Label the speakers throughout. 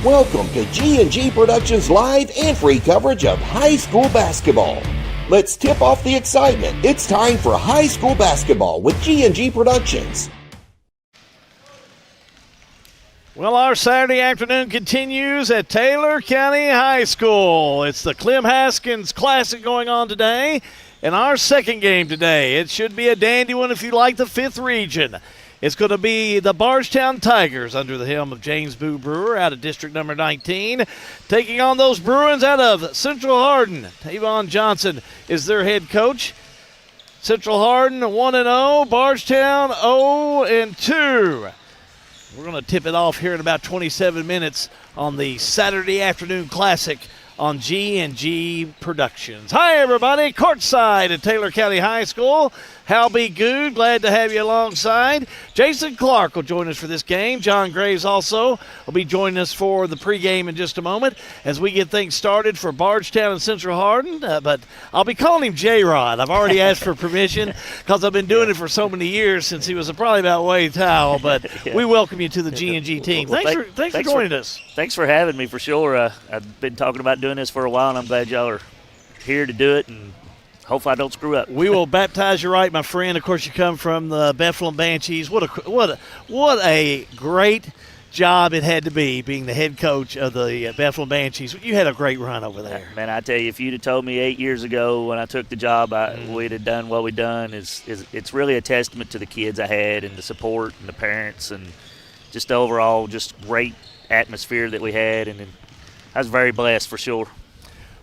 Speaker 1: Welcome to G&G Productions live and free coverage of high school basketball. Let's tip off the excitement. It's time for high school basketball with G&G Productions.
Speaker 2: Well, our Saturday afternoon continues at Taylor County High School. It's the Clem Haskins Classic going on today. And our second game today, it should be a dandy one if you like the 5th region. It's going to be the Bardstown Tigers under the helm of James Boo Brewer out of District Number 19, taking on those Bruins out of Central Hardin. Tavon Johnson is their head coach. Central Hardin 1-0, Bardstown 0-2. We're going to tip it off here in about 27 minutes on the Saturday afternoon Classic on G&G Productions. Hi, everybody. Courtside at Taylor County High School. Hal B. Good, glad to have you alongside. Jason Clark will join us for this game. John Graves also will be joining us for the pregame in just a moment as we get things started for Bardstown and Central Hardin. But I'll be calling him J-Rod. I've already asked for permission because I've been doing it for so many years since he was probably about Wade Towel. But we welcome you to the G&G team. Thanks for joining us.
Speaker 3: Thanks for having me, for sure. I've been talking about doing this for a while, and I'm glad y'all are here to do it, and hopefully I don't screw up.
Speaker 2: We will baptize you right, my friend. Of course, you come from the Bethlehem Banshees. What a great job it had to be being the head coach of the Bethlehem Banshees. You had a great run over there.
Speaker 3: Man, I tell you, if you'd have told me 8 years ago when I took the job we'd have done what we've done, it's really a testament to the kids I had and the support and the parents and just the overall just great atmosphere that we had, and I was very blessed for sure.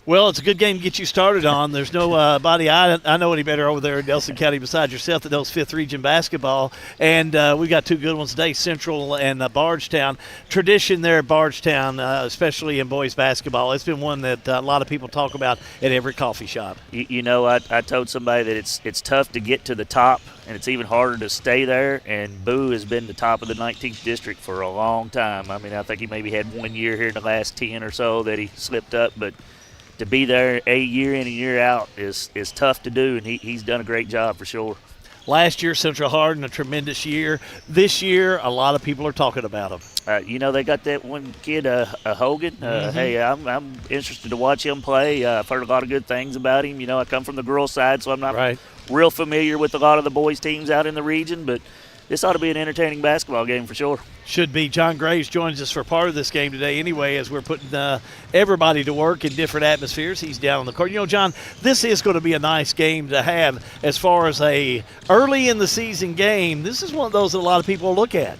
Speaker 2: Well, it's a good game to get you started on. There's no body I know any better over there in Nelson County besides yourself that knows 5th Region basketball. And we've got two good ones today, Central and Bardstown. Tradition there at Bardstown, especially in boys basketball. It's been one that a lot of people talk about at every coffee shop.
Speaker 3: You know, I told somebody that it's tough to get to the top, and it's even harder to stay there. And Boo has been the top of the 19th district for a long time. I mean, I think he maybe had 1 year here in the last 10 or so that he slipped up, but to be there a year in and year out is tough to do, and he's done a great job for sure.
Speaker 2: Last year, Central Hardin, a tremendous year. This year, a lot of people are talking about him.
Speaker 3: You know, they got that one kid, Hogan. Hey, I'm interested to watch him play. I've heard a lot of good things about him. You know, I come from the girls' side, so I'm not real familiar with a lot of the boys' teams out in the region, but this ought to be an entertaining basketball game for sure.
Speaker 2: Should be. John Graves joins us for part of this game today anyway as we're putting everybody to work in different atmospheres. He's down on the court. You know, John, this is going to be a nice game to have as far as a early in the season game. This is one of those that a lot of people look at.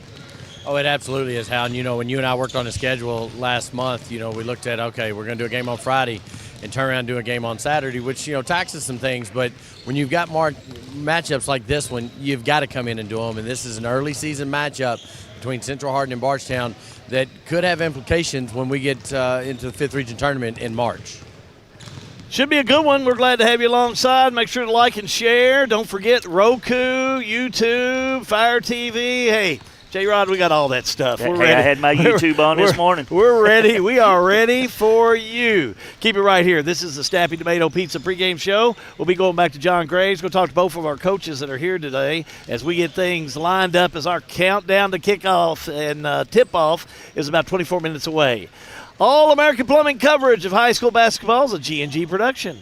Speaker 4: Oh, it absolutely is, Hal. And, you know, when you and I worked on the schedule last month, you know, we looked at, okay, we're going to do a game on Friday and turn around and do a game on Saturday, which, you know, taxes some things. But when you've got more matchups like this one, you've got to come in and do them. And this is an early season matchup between Central Hardin and Bardstown that could have implications when we get into the 5th Region tournament in March.
Speaker 2: Should be a good one. We're glad to have you alongside. Make sure to like and share. Don't forget Roku, YouTube, Fire TV. Hey, J-Rod, we got all that stuff. We're ready.
Speaker 3: I had my YouTube on this morning.
Speaker 2: We're ready. We are ready for you. Keep it right here. This is the Snappy Tomato Pizza pregame show. We'll be going back to John Graves. We'll talk to both of our coaches that are here today as we get things lined up as our countdown to kickoff and tip-off is about 24 minutes away. All-American Plumbing coverage of high school basketball is a G&G production.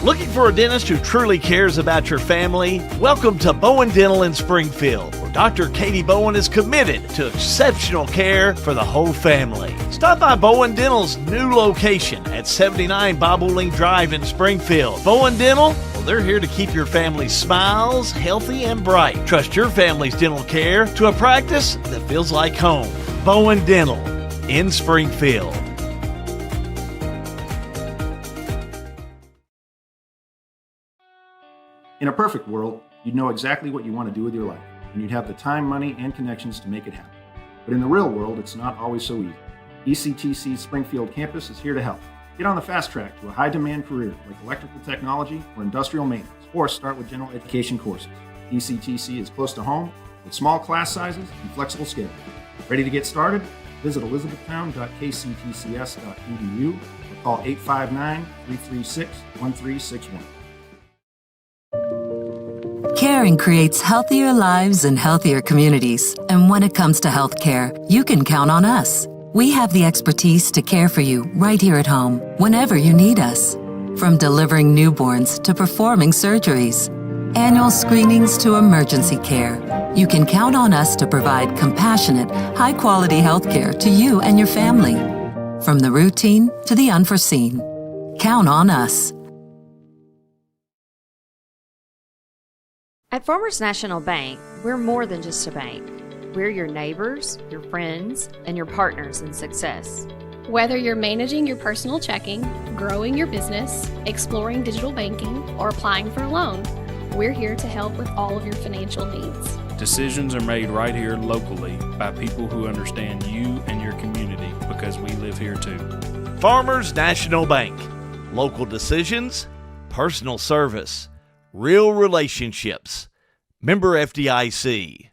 Speaker 2: Looking for a dentist who truly cares about your family? Welcome to Bowen Dental in Springfield, where Dr. Katie Bowen is committed to exceptional care for the whole family. Stop by Bowen Dental's new location at 79 Bobolink Drive in Springfield. Bowen Dental, well, they're here to keep your family's smiles healthy and bright. Trust your family's dental care to a practice that feels like home. Bowen Dental in Springfield.
Speaker 5: In a perfect world, you'd know exactly what you want to do with your life, and you'd have the time, money, and connections to make it happen. But in the real world, it's not always so easy. ECTC's Springfield campus is here to help. Get on the fast track to a high-demand career like electrical technology or industrial maintenance, or start with general education courses. ECTC is close to home with small class sizes and flexible schedules. Ready to get started? Visit elizabethtown.kctcs.edu or call 859-336-1361.
Speaker 6: Care Caring creates healthier lives and healthier communities. And when it comes to healthcare, you can count on us. We have the expertise to care for you right here at home, whenever you need us. From delivering newborns to performing surgeries, annual screenings to emergency care, you can count on us to provide compassionate, high-quality healthcare to you and your family. From the routine to the unforeseen. Count on us.
Speaker 7: At Farmers National Bank, we're more than just a bank. We're your neighbors, your friends, and your partners in success.
Speaker 8: Whether you're managing your personal checking, growing your business, exploring digital banking, or applying for a loan, we're here to help with all of your financial needs.
Speaker 9: Decisions are made right here locally by people who understand you and your community because we live here too.
Speaker 2: Farmers National Bank. Local decisions, personal service, real relationships. Member FDIC.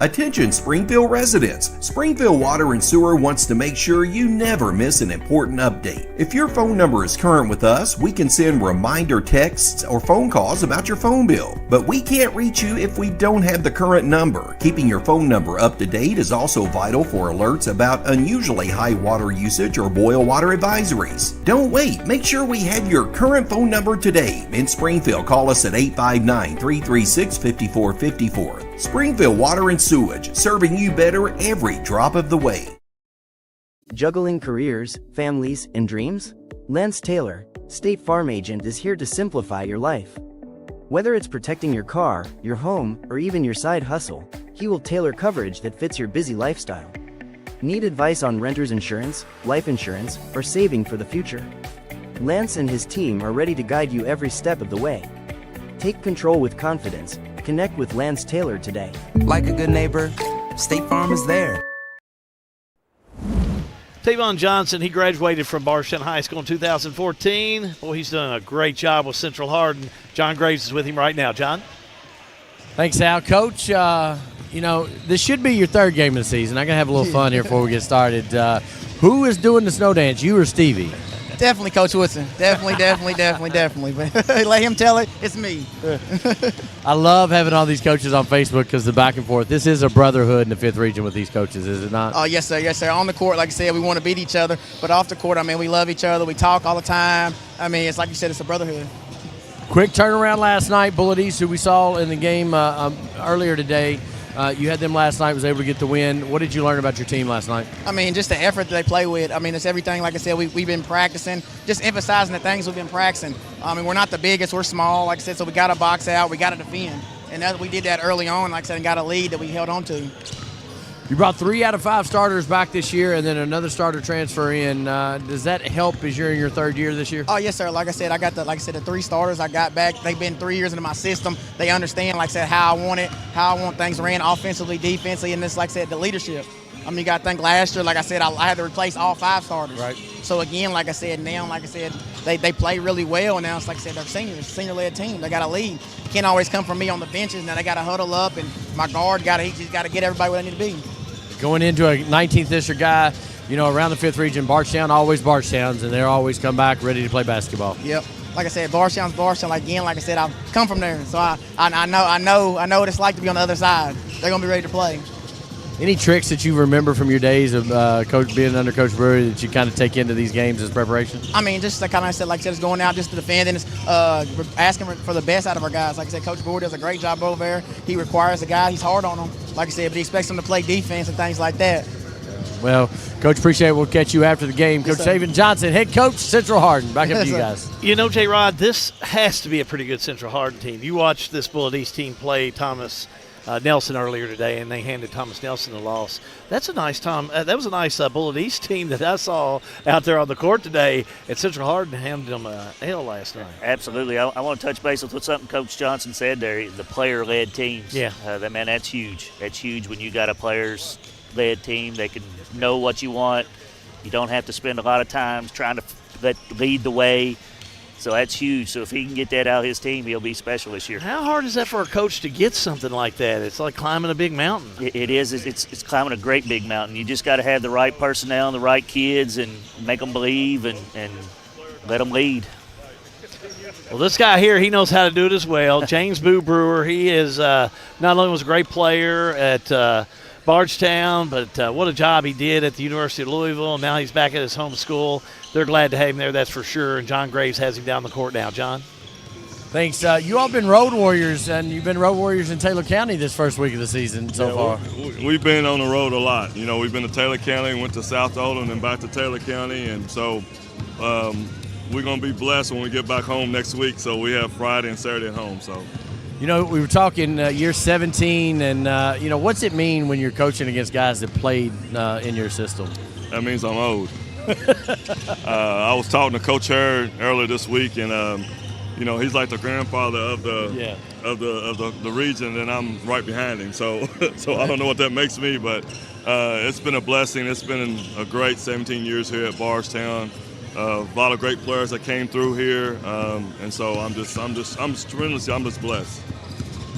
Speaker 1: Attention Springfield residents, Springfield Water and Sewer wants to make sure you never miss an important update. If your phone number is current with us, we can send reminder texts or phone calls about your phone bill. But we can't reach you if we don't have the current number. Keeping your phone number up to date is also vital for alerts about unusually high water usage or boil water advisories. Don't wait, make sure we have your current phone number today. In Springfield, call us at 859-336-5454. Springfield Water and Sewage, serving you better every drop of the way.
Speaker 10: Juggling careers, families, and dreams? Lance Taylor, State Farm Agent, is here to simplify your life. Whether it's protecting your car, your home, or even your side hustle, he will tailor coverage that fits your busy lifestyle. Need advice on renter's insurance, life insurance, or saving for the future? Lance and his team are ready to guide you every step of the way. Take control with confidence. Connect with Lance Taylor today.
Speaker 11: Like a good neighbor, State Farm is there.
Speaker 2: Tavon Johnson, he graduated from Bardstown High School in 2014. Boy, he's done a great job with Central Hardin. John Graves is with him right now. John?
Speaker 4: Thanks, Al. Coach, this should be your third game of the season. I'm going to have a little fun here before we get started. Who is doing the snow dance, you or Stevie?
Speaker 12: Definitely Coach Woodson. Definitely. But let him tell it. It's me.
Speaker 4: I love having all these coaches on Facebook because the back and forth. This is a brotherhood in the 5th region with these coaches, is it not?
Speaker 12: Oh, yes, sir. Yes, sir. On the court, like I said, we want to beat each other. But off the court, we love each other. We talk all the time. It's like you said, it's a brotherhood.
Speaker 4: Quick turnaround last night. Bullet East, who we saw in the game earlier today, you had them last night, was able to get the win. What did you learn about your team last night?
Speaker 12: Just the effort that they play with. It's everything, like I said, we've been practicing, just emphasizing the things we've been practicing. We're not the biggest, we're small, like I said, so we got to box out, we got to defend. And we did that early on, like I said, and got a lead that we held on to.
Speaker 4: You brought 3 out of 5 starters back this year and then another starter transfer in. Does that help as you're in your 3rd year this year?
Speaker 12: Oh, yes, sir. Like I said, the 3 starters I got back. They've been 3 years into my system. They understand, like I said, how I want it, how I want things ran offensively, defensively, and this, like I said, the leadership. You got to think last year, like I said, I had to replace all 5 starters.
Speaker 4: Right.
Speaker 12: So, again, like I said, they play really well. And now it's like I said, they're seniors, senior-led team. They got to lead. Can't always come from me on the benches. Now they got to huddle up, and my guard he's got to get everybody where they need to be. Going into a 19th district guy, around the 5th region, Bardstown, always Bardstowns, and they're always come back ready to play basketball. Yep. Like I said, Bardstown's Bardstown. Again, like I said, I've come from there, so I know what it's like to be on the other side. They're gonna be ready to play. Any tricks that you remember from your days of being under Coach Brewery that you kind of take into these games as preparation? Just like I said, it's going out just to defend and asking for the best out of our guys. Like I said, Coach Brewery does a great job over there. He requires the guy. He's hard on them, like I said, but he expects them to play defense and things like that. Well, Coach, appreciate it. We'll catch you after the game. Coach Tavon Johnson, head coach, Central Hardin. Back up to you guys.
Speaker 2: J-Rod, this has to be a pretty good Central Hardin team. You watched this Bullet East team play Thomas Nelson earlier today, and they handed Thomas Nelson the loss. That's a nice that was a nice Bullet East team that I saw out there on the court today. And Central Hardin handed them a L last night.
Speaker 3: Absolutely. I want to touch base with something Coach Johnson said there. The player-led teams.
Speaker 2: Yeah.
Speaker 3: That's huge. That's huge when you got a players-led team. They can know what you want. You don't have to spend a lot of time trying to lead the way. So that's huge. So if he can get that out of his team, he'll be special this year.
Speaker 2: How hard is that for a coach to get something like that? It's like climbing a big mountain.
Speaker 3: It is. It's climbing a great big mountain. You just got to have the right personnel and the right kids and make them believe and let them lead.
Speaker 2: Well, this guy here, he knows how to do it as well. James Boo Brewer, he is not only was a great player at Bardstown, but what a job he did at the University of Louisville, and now he's back at his home school. They're glad to have him there, that's for sure, and John Graves has him down the court now. John?
Speaker 4: Thanks. You all been road warriors, and you've been road warriors in Taylor County this first week of the season so far.
Speaker 13: We've been on the road a lot. You know, we've been to Taylor County, went to South Olin, and back to Taylor County, and so we're going to be blessed when we get back home next week. So we have Friday and Saturday at home. So,
Speaker 4: you know, we were talking year 17, and you know, what's it mean when you're coaching against guys that played in your system?
Speaker 13: That means I'm old. I was talking to Coach Harrod earlier this week, and you know, he's like the grandfather of the region, and I'm right behind him. So I don't know what that makes me, but it's been a blessing. It's been a great 17 years here at Bardstown. A lot of great players that came through here, and so I'm just blessed.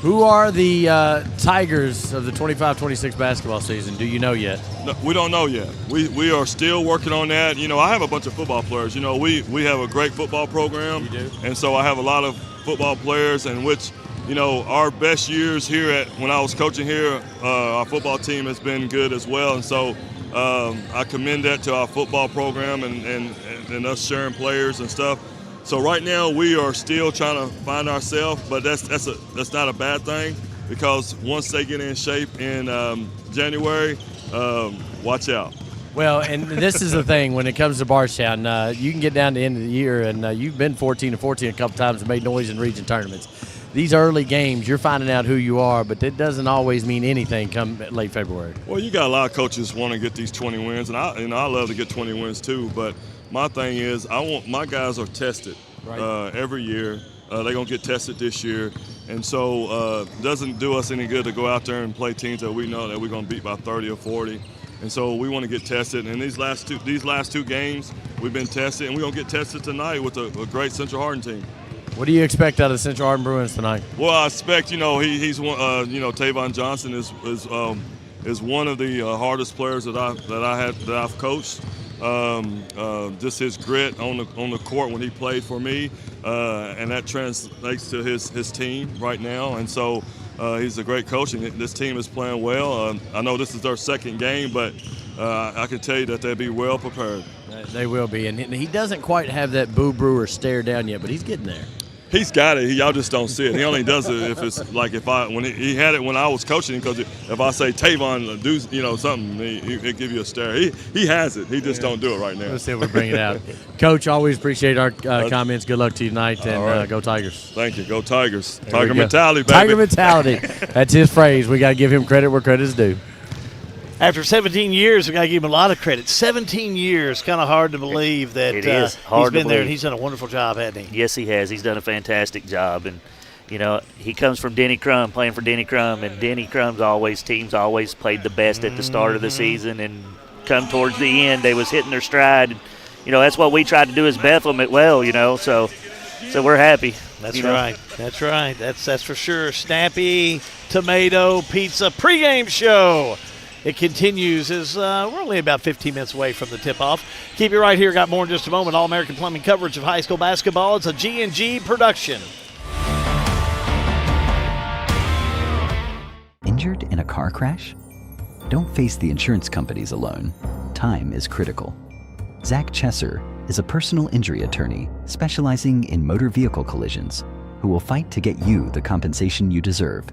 Speaker 4: Who are the Tigers of the 25-26 basketball season? Do you know yet?
Speaker 13: No, we don't know yet. We are still working on that. You know, I have a bunch of football players. You know, we have a great football program.
Speaker 4: You do?
Speaker 13: And so I have a lot of football players, in which, you know, our best years here when I was coaching here, our football team has been good as well. And so I commend that to our football program and us sharing players and stuff. So right now we are still trying to find ourselves, but that's not a bad thing, because once they get in shape in January, watch out.
Speaker 4: Well, and this is the thing when it comes to Bardstown, you can get down to the end of the year, and you've been 14-14 a couple times and made noise in region tournaments. These early games, you're finding out who you are, but that doesn't always mean anything come late February.
Speaker 13: Well, you got a lot of coaches want to get these 20 wins, and I love to get 20 wins too, but my thing is, I want my guys are tested every year. They're going to get tested this year. And so it doesn't do us any good to go out there and play teams that we know that we're going to beat by 30 or 40. And so we want to get tested. And these last two games, we've been tested, and we're going to get tested tonight with a great Central Hardin team.
Speaker 4: What do you expect out of the Central Hardin Bruins tonight?
Speaker 13: Well, I expect, you know, he's one, Tavon Johnson is one of the hardest players that I've coached. Just his grit on the court when he played for me, and that translates to his team right now. And so he's a great coach, and this team is playing well. I know this is their second game, but I can tell you that they'll be well prepared.
Speaker 4: They will be, and he doesn't quite have that Boo Brewer stare down yet, but he's getting there.
Speaker 13: He's got it. Y'all just don't see it. He only does it if it's like when he had it when I was coaching him, because if I say Tavon do something, he'll give you a stare. He has it. He just don't do it right now.
Speaker 4: Let's see if we bring it out. Coach, always appreciate our comments. Good luck to you tonight, and
Speaker 13: right.
Speaker 4: Go Tigers.
Speaker 13: Thank you. Go Tigers. Tiger mentality, baby.
Speaker 4: Tiger mentality. That's his phrase. We got to give him credit where credit is due.
Speaker 2: After 17 years, we got to give him a lot of credit. 17 years, kind of hard to believe that
Speaker 3: is hard
Speaker 2: he's been
Speaker 3: to
Speaker 2: there
Speaker 3: believe.
Speaker 2: and he's done a wonderful job, hasn't he?
Speaker 3: Yes, he has. He's done a fantastic job. And, you know, he comes from Denny Crum, playing for Denny Crum, and Denny Crum's teams always played the best at the start of the season, and come towards the end, they was hitting their stride. You know, that's what we tried to do as Bethlehem at well, you know, so we're happy.
Speaker 2: That's right. That's right. That's for sure. Snappy, tomato, pizza, pregame show. It continues as we're only about 15 minutes away from the tip-off. Keep it right here. Got more in just a moment. All-American Plumbing coverage of high school basketball. It's a G&G production.
Speaker 14: Injured in a car crash? Don't face the insurance companies alone. Time is critical. Zach Chesser is a personal injury attorney specializing in motor vehicle collisions who will fight to get you the compensation you deserve.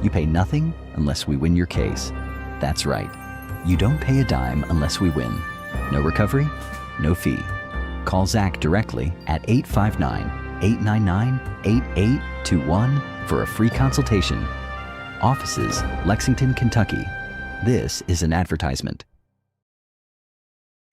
Speaker 14: You pay nothing unless we win your case. That's right. You don't pay a dime unless we win. No recovery, no fee. Call Zach directly at 859-899-8821 for a free consultation. Offices, Lexington, Kentucky. This is an advertisement.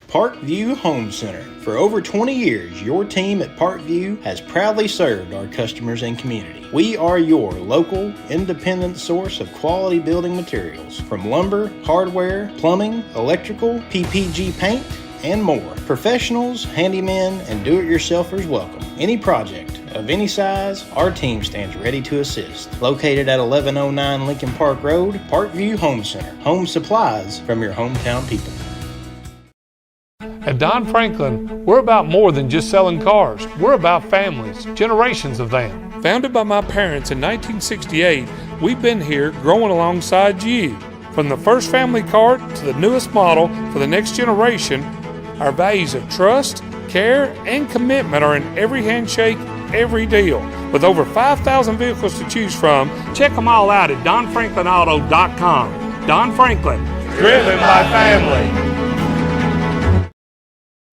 Speaker 15: Parkview Home Center. For over 20 years, your team at Parkview has proudly served our customers and community. We are your local, independent source of quality building materials, from lumber, hardware, plumbing, electrical, PPG paint, and more. Professionals, handymen, and do-it-yourselfers welcome. Any project of any size, our team stands ready to assist. Located at 1109 Lincoln Park Road, Parkview Home Center. Home supplies from your hometown people.
Speaker 16: At Don Franklin, we're about more than just selling cars. We're about families, generations of them. Founded by my parents in 1968, we've been here growing alongside you. From the first family car to the newest model for the next generation, our values of trust, care, and commitment are in every handshake, every deal. With over 5,000 vehicles to choose from, check them all out at DonFranklinAuto.com. Don Franklin, driven by family.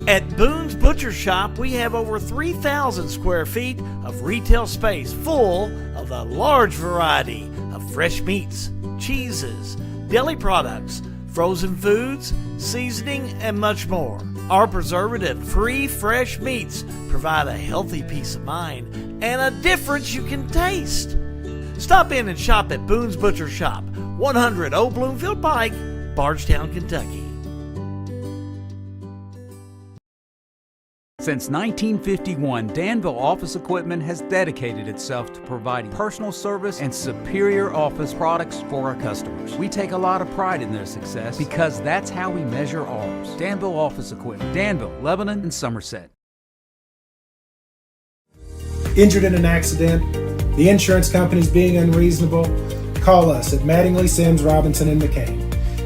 Speaker 2: At Boone's Butcher Shop, we have over 3,000 square feet of retail space full of a large variety of fresh meats, cheeses, deli products, frozen foods, seasoning, and much more. Our preservative-free fresh meats provide a healthy peace of mind and a difference you can taste. Stop in and shop at Boone's Butcher Shop, 100 Old Bloomfield Pike, Bardstown, Kentucky.
Speaker 17: Since 1951, Danville Office Equipment has dedicated itself to providing personal service and superior office products for our customers. We take a lot of pride in their success because that's how we measure ours. Danville Office Equipment, Danville, Lebanon, and Somerset.
Speaker 18: Injured in an accident, the insurance company's being unreasonable? Call us at Mattingly, Sims, Robinson, and McCain.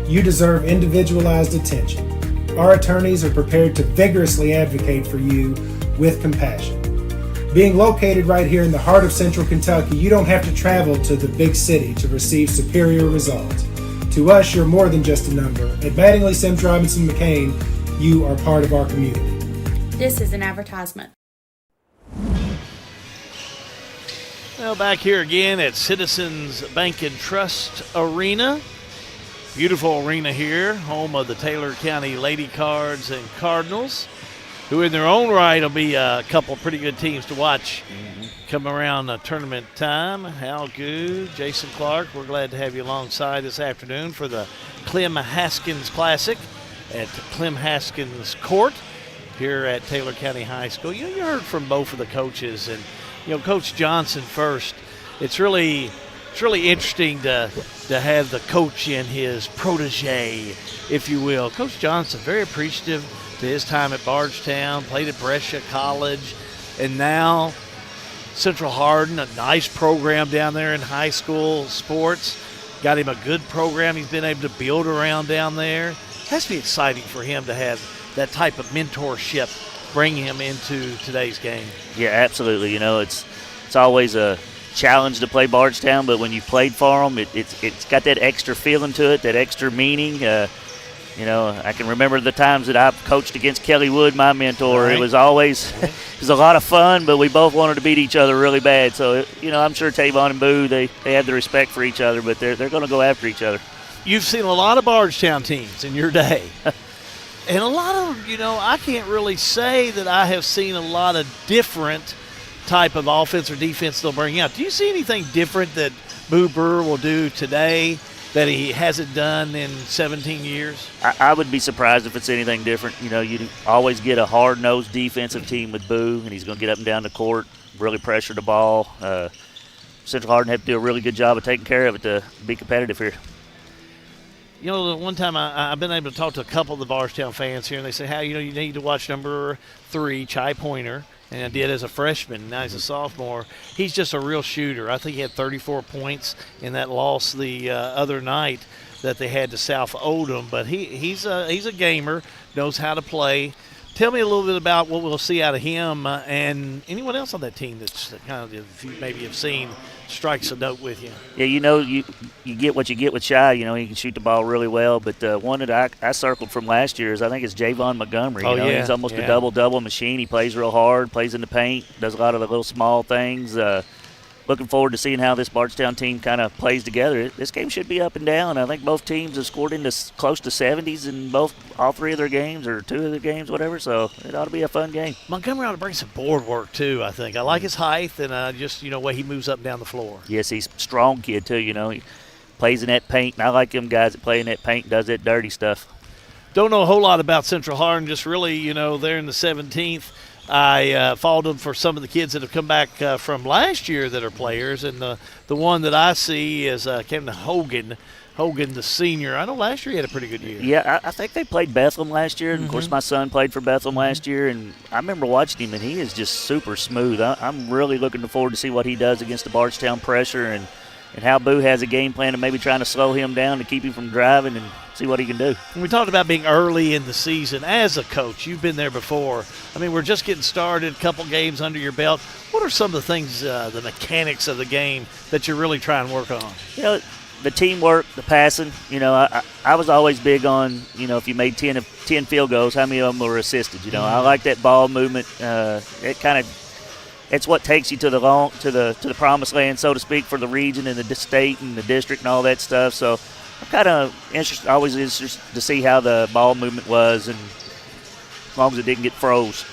Speaker 18: You deserve individualized attention. Our attorneys are prepared to vigorously advocate for you with compassion. Being located right here in the heart of Central Kentucky, you don't have to travel to the big city to receive superior results. To us, you're more than just a number. At Mattingly, Sims, Robinson, McCain, you are part of our community.
Speaker 19: This is an advertisement.
Speaker 2: Well, back here again at Citizens Bank and Trust Arena. Beautiful arena here, home of the Taylor County Lady Cards and Cardinals, who in their own right will be a couple of pretty good teams to watch come around tournament time. Hal Goo, Jason Clark, we're glad to have you alongside this afternoon for the Clem Haskins Classic at Clem Haskins Court here at Taylor County High School. You heard from both of the coaches, and Coach Johnson first. It's really interesting to have the coach and his protege, if you will. Coach Johnson, very appreciative to his time at Bardstown, played at Brescia College, and now Central Hardin, a nice program down there in high school sports. Got him a good program he's been able to build around down there. Has to be exciting for him to have that type of mentorship bring him into today's game.
Speaker 3: Yeah, absolutely. It's always a challenge to play Bardstown, but when you played for them, it's got that extra feeling to it, that extra meaning. I can remember the times that I coached against Kelly Wood, my mentor. Right. It was always it was a lot of fun, but we both wanted to beat each other really bad. So I'm sure Tavon and Boo they have the respect for each other, but they're going to go after each other.
Speaker 2: You've seen a lot of Bardstown teams in your day. And a lot of I can't really say that I have seen a lot of different type of offense or defense they'll bring out. Do you see anything different that Boo Brewer will do today that he hasn't done in 17 years?
Speaker 3: I would be surprised if it's anything different. You always get a hard-nosed defensive team with Boo, and he's going to get up and down the court, really pressure the ball. Central Hardin have to do a really good job of taking care of it to be competitive here.
Speaker 2: One time I've been able to talk to a couple of the Bardstown fans here, and they say, "How you need to watch number 3, Chai Pointer." And I did as a freshman. Now he's a sophomore. He's just a real shooter. I think he had 34 points in that loss the other night that they had to South Oldham. But he's a gamer, knows how to play. Tell me a little bit about what we'll see out of him and anyone else on that team that's kind of, if you maybe have seen, strikes a note with you.
Speaker 3: Yeah, you get what you get with Shy. He can shoot the ball really well. But one that I circled from last year is I think it's Javon Montgomery. He's almost a double-double machine. He plays real hard, plays in the paint, does a lot of the little small things. Looking forward to seeing how this Bardstown team kind of plays together. This game should be up and down. I think both teams have scored into close to 70s in all 3 of their games or 2 of their games, whatever, so it ought to be a fun game.
Speaker 2: Montgomery ought to bring some board work, too, I think. I like his height and just, way he moves up and down the floor.
Speaker 3: Yes, he's a strong kid, too. He plays in that paint, and I like them guys that play in that paint and does that dirty stuff.
Speaker 2: Don't know a whole lot about Central Hardin, just really, they're in the 17th. I followed them for some of the kids that have come back from last year that are players, and the one that I see is Kevin Hogan, the senior. I know last year he had a pretty good year.
Speaker 3: Yeah, I think they played Bethlehem last year. And of course, my son played for Bethlehem last year, and I remember watching him, and he is just super smooth. I'm really looking forward to see what he does against the Bardstown pressure and how Boo has a game plan and maybe trying to slow him down to keep him from driving and see what he can do.
Speaker 2: We talked about being early in the season. As a coach, you've been there before. I mean, we're just getting started, a couple games under your belt. What are some of the things, the mechanics of the game that you're really trying to work on?
Speaker 3: The teamwork, the passing. I was always big on, if you made 10 field goals, how many of them were assisted? I like that ball movement. It's what takes you to the promised land, so to speak, for the region and the state and the district and all that stuff. So I'm kind of always interested to see how the ball movement was, and as long as it didn't get froze.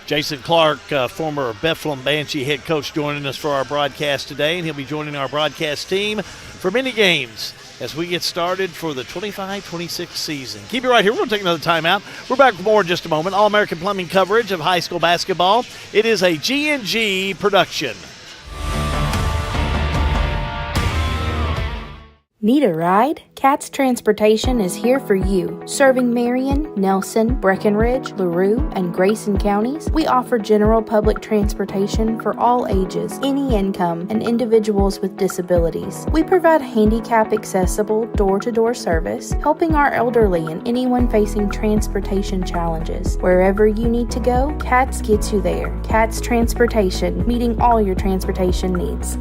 Speaker 2: Jason Clark, former Bethlehem Banshee head coach, joining us for our broadcast today, and he'll be joining our broadcast team for many games as we get started for the 25-26 season. Keep it right here. We're going to take another timeout. We're back with more in just a moment. All-American Plumbing coverage of high school basketball. It is a G&G production.
Speaker 19: Need a ride? Cat's Transportation is here for you. Serving Marion, Nelson, Breckenridge, LaRue, and Grayson counties, we offer general public transportation for all ages, any income, and individuals with disabilities. We provide handicap-accessible, door-to-door service, helping our elderly and anyone facing transportation challenges. Wherever you need to go, Cat's gets you there. Cat's Transportation, meeting all your transportation needs.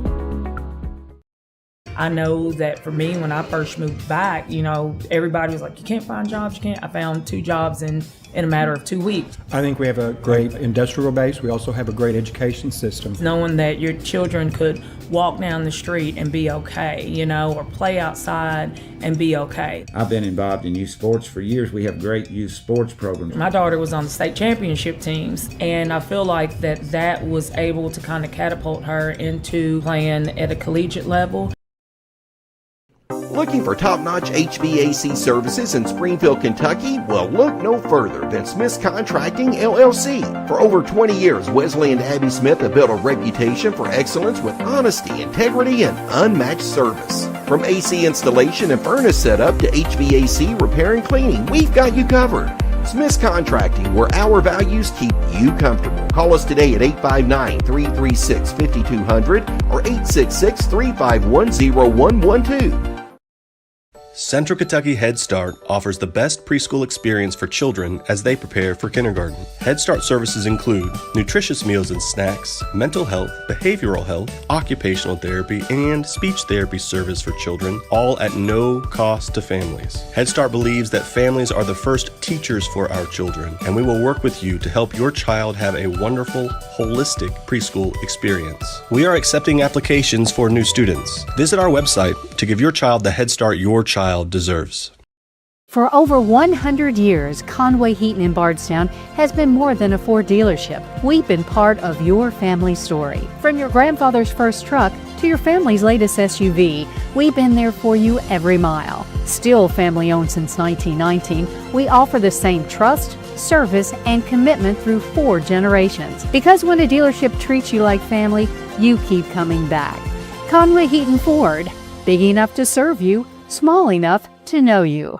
Speaker 20: I know that for me, when I first moved back, everybody was like, you can't find jobs, I found 2 jobs in a matter of 2 weeks.
Speaker 21: I think we have a great industrial base. We also have a great education system.
Speaker 20: Knowing that your children could walk down the street and be okay, or play outside and be okay.
Speaker 22: I've been involved in youth sports for years. We have great youth sports programs.
Speaker 20: My daughter was on the state championship teams, and I feel like that was able to kind of catapult her into playing at a collegiate level.
Speaker 1: Looking for top-notch HVAC services in Springfield, Kentucky? Well, look no further than Smith's Contracting, LLC. For over 20 years, Wesley and Abby Smith have built a reputation for excellence with honesty, integrity, and unmatched service. From AC installation and furnace setup to HVAC repair and cleaning, we've got you covered. Smith's Contracting, where our values keep you comfortable. Call us today at 859-336-5200 or 866-351-0112.
Speaker 23: Central Kentucky Head Start offers the best preschool experience for children as they prepare for kindergarten. Head Start services include nutritious meals and snacks, mental health, behavioral health, occupational therapy, and speech therapy service for children, all at no cost to families. Head Start believes that families are the first teachers for our children, and we will work with you to help your child have a wonderful, holistic preschool experience. We are accepting applications for new students. Visit our website to give your child the Head Start your child deserves.
Speaker 24: For over 100 years, Conway Heaton in Bardstown has been more than a Ford dealership. We've been part of your family story. From your grandfather's first truck to your family's latest SUV, we've been there for you every mile. Still family owned since 1919, we offer the same trust, service, and commitment through 4 generations. Because when a dealership treats you like family, you keep coming back. Conway Heaton Ford, big enough to serve you, small enough to know you.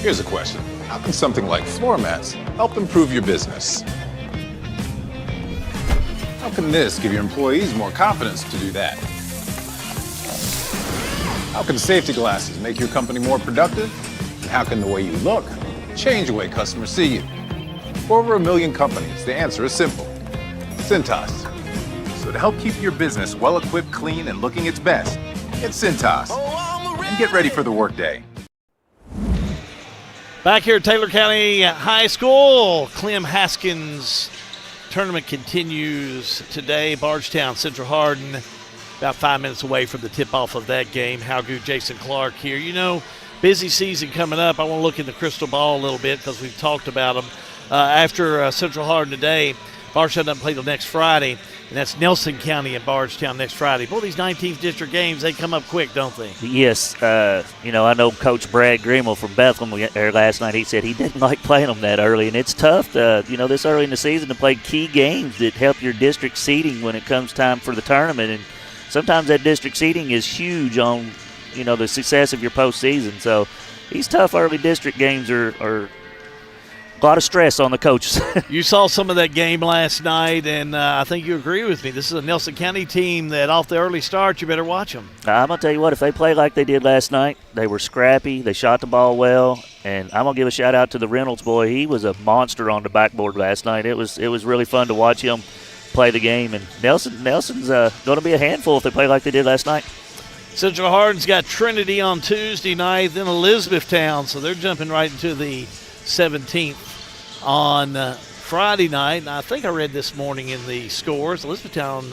Speaker 25: Here's a question. How can something like floor mats help improve your business? How can this give your employees more confidence to do that? How can safety glasses make your company more productive? And how can the way you look change the way customers see you? For over 1 million companies, the answer is simple. Cintas. So to help keep your business well-equipped, clean, and looking its best, get Cintas. And get ready for the workday.
Speaker 2: Back here at Taylor County High School, Clem Haskins tournament continues today. Bardstown, Central Hardin, about 5 minutes away from the tip-off of that game. How good, Jason Clark here. Busy season coming up. I want to look in the crystal ball a little bit because we've talked about them. After Central Hardin today, Bardstown doesn't play till next Friday, and that's Nelson County and Bardstown next Friday. Boy, these 19th district games, they come up quick, don't they?
Speaker 3: Yes. I know Coach Brad Greenwell from Bethlehem there last night. He said he didn't like playing them that early, and it's tough, this early in the season to play key games that help your district seeding when it comes time for the tournament. And sometimes that district seeding is huge on, the success of your postseason. So these tough early district games are a lot of stress on the coaches.
Speaker 2: You saw some of that game last night, and I think you agree with me. This is a Nelson County team that off the early start, you better watch them.
Speaker 3: I'm going to tell you what, if they play like they did last night, they were scrappy, they shot the ball well, and I'm going to give a shout-out to the Reynolds boy. He was a monster on the backboard last night. It was really fun to watch him play the game, and Nelson's going to be a handful if they play like they did last night.
Speaker 2: Central Hardin's got Trinity on Tuesday night, then Elizabethtown, so they're jumping right into the 17th. On Friday night, and I think I read this morning in the scores, Elizabethtown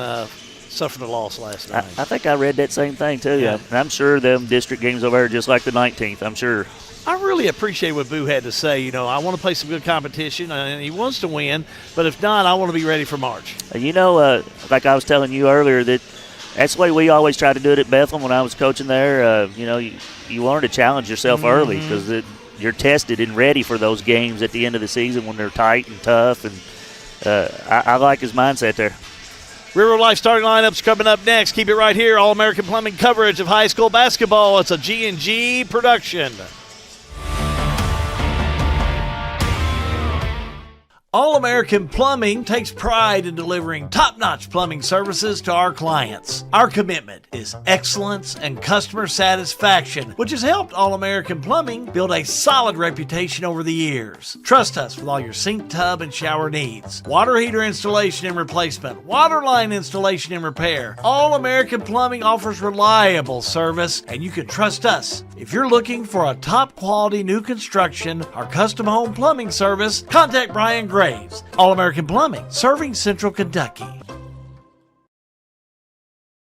Speaker 2: suffered a loss last night.
Speaker 3: I think I read that same thing, too.
Speaker 2: Yeah.
Speaker 3: I'm sure them district games over there are just like the 19th, I'm sure.
Speaker 2: I really appreciate what Boo had to say. I want to play some good competition, and he wants to win, but if not, I want to be ready for March.
Speaker 3: Like I was telling you earlier, that's the way we always try to do it at Bethlehem when I was coaching there. You wanted to challenge yourself early because you're tested and ready for those games at the end of the season when they're tight and tough, and I like his mindset there.
Speaker 2: River Life starting lineups coming up next. Keep it right here. All-American Plumbing coverage of high school basketball. It's a G&G production. All-American Plumbing takes pride in delivering top-notch plumbing services to our clients. Our commitment is excellence and customer satisfaction, which has helped All-American Plumbing build a solid reputation over the years. Trust us with all your sink, tub, and shower needs. Water heater installation and replacement, water line installation and repair. All-American Plumbing offers reliable service, and you can trust us. If you're looking for a top-quality new construction or custom home plumbing service, contact Brian Graves. All-American Plumbing, serving Central Kentucky.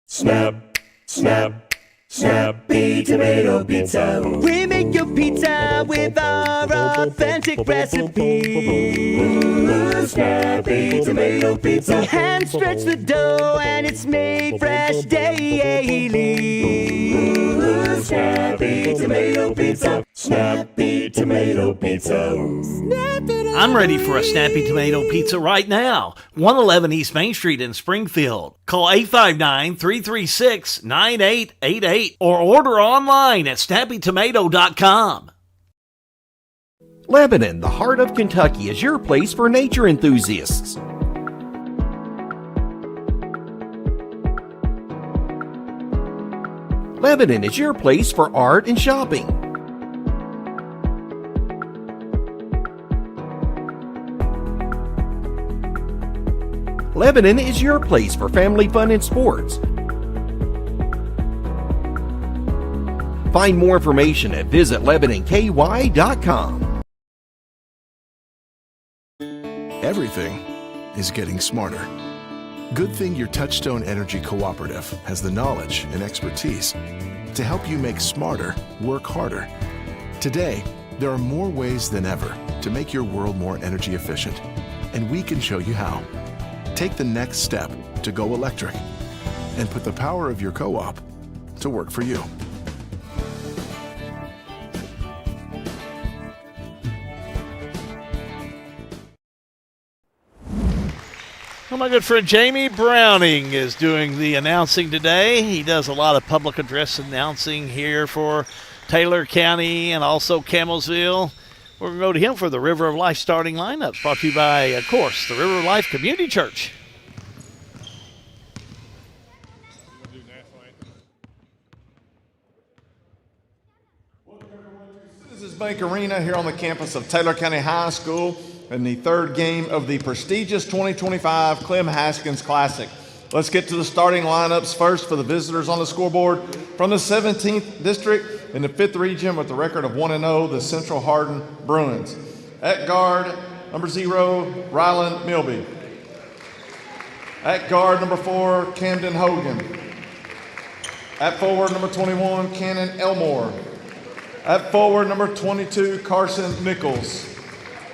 Speaker 5: Snap, snap, Snappy Tomato Pizza. We make your pizza with our authentic recipe. Snappy Tomato Pizza. Hand stretch the dough and it's made fresh daily. Snappy Tomato Pizza. Snappy Tomato Pizza.
Speaker 2: I'm ready for a Snappy Tomato Pizza right now. 111 East Main Street in Springfield. Call 859-336-9888 or order online at snappytomato.com.
Speaker 1: Lebanon, the heart of Kentucky, is your place for nature enthusiasts. Lebanon is your place for art and shopping. Lebanon is your place for family fun and sports. Find more information at visitlebanonky.com.
Speaker 6: Everything is getting smarter. Good thing your Touchstone Energy Cooperative has the knowledge and expertise to help you make smarter work harder. Today, there are more ways than ever to make your world more energy efficient, and we can show you how. Take the next step to go electric and put the power of your co-op to work for you.
Speaker 2: Well, my good friend Jamie Browning is doing the announcing today. He does a lot of public address announcing here for Taylor County and also Camelsville. We're going to go to him for the River of Life starting lineups, brought to you by, of course, the River of Life Community Church.
Speaker 7: Citizens Bank Arena here on the campus of Taylor County High School in the third game of the prestigious 2025 Clem Haskins Classic. Let's get to the starting lineups first for the visitors on the scoreboard. From the 17th District in the 5th Region with the record of 1-0, the Central Hardin Bruins. At guard, number 0, Ryland Milby. At guard, number 4, Camden Hogan. At forward, number 21, Cannon Elmore. At forward, number 22, Carson Nichols.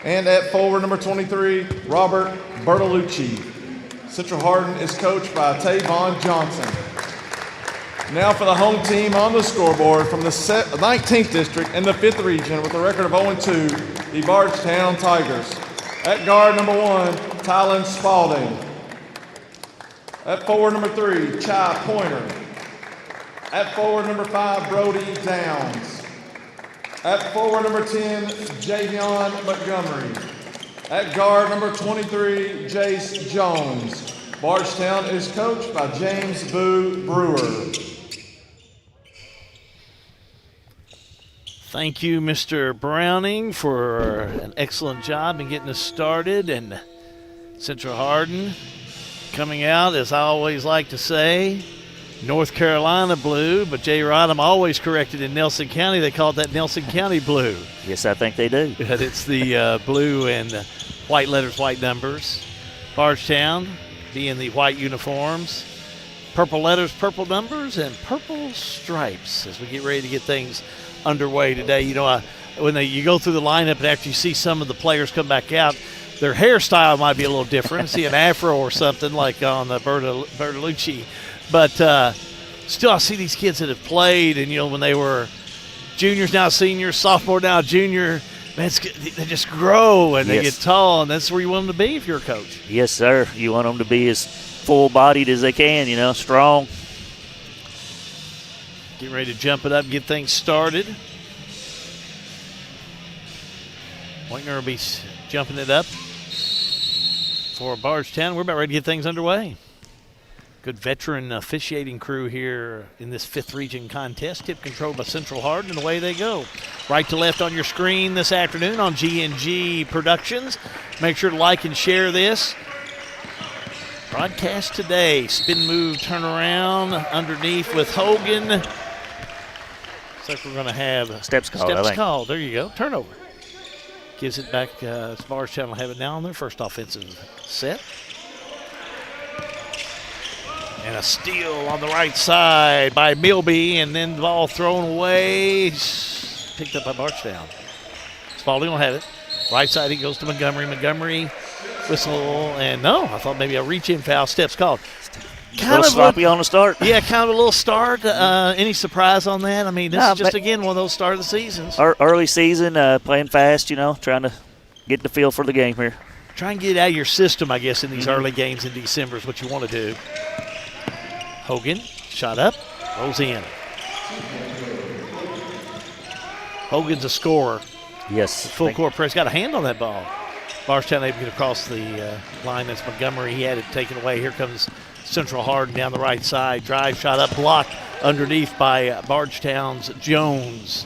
Speaker 7: And at forward, number 23, Robert Bertolucci. Central Hardin is coached by Tavon Johnson. Now for the home team on the scoreboard from the 19th District in the 5th Region with a record of 0-2, the Bardstown Tigers. At guard, number 1, Tylen Spalding. At forward, number 3, Chai Pointer. At forward, number 5, Brody Downs. At forward, number 10, Javion Montgomery. At guard, number 23, Jace Jones. Bardstown is coached by James Boo Brewer.
Speaker 2: Thank you, Mr. Browning, for an excellent job in getting us started. And Central Hardin coming out, as I always like to say, North Carolina blue, but Jay Rodham always corrected in Nelson County. They call it that Nelson County blue.
Speaker 3: Yes, I think they do.
Speaker 2: But it's the blue and white letters, white numbers. Bardstown being the white uniforms. Purple letters, purple numbers, and purple stripes as we get ready to get things underway today. You know, when you go through the lineup and after you see some of the players come back out, their hairstyle might be a little different. See an afro or something like on the Bertolucci. But still, I see these kids that have played, and, you know, when they were juniors, now seniors, sophomore, now junior, man, they just grow and they get tall, and that's where you want them to be if you're a coach.
Speaker 3: Yes, sir. You want them to be as full-bodied as they can, you know, strong.
Speaker 2: Getting ready to jump it up and get things started. Pointer will be jumping it up for Bardstown. We're about ready to get things underway. Good veteran officiating crew here in this 5th Region contest. Tip controlled by Central Hardin, and away they go. Right to left on your screen this afternoon on G&G Productions. Make sure to like and share this. Broadcast today. Spin move, turn around, underneath with Hogan. Looks like we're going to have
Speaker 3: steps called.
Speaker 2: There you go. Turnover. Gives it back. Bardstown will have it now on their first offensive set. And a steal on the right side by Milby, and then the ball thrown away. Picked up by Bardstown. Spalding will have it. Right side, he goes to Montgomery. Montgomery, whistle, and no, I thought maybe a reach-in foul. Steps called.
Speaker 3: Kind a little sloppy on the start.
Speaker 2: Yeah, kind of a little start. Any surprise on that? I mean, this is just, again, one of those start of the seasons.
Speaker 3: Early season, playing fast, you know, trying to get the feel for the game here.
Speaker 2: Try and get it out of your system, I guess, in these early games in December is what you want to do. Hogan, shot up, rolls in. Hogan's a scorer.
Speaker 3: Yes.
Speaker 2: Full court press, got a hand on that ball. Bardstown able to get across the line. That's Montgomery. He had it taken away. Here comes Central Hardin down the right side. Drive, shot up, blocked underneath by Bardstown's Jones.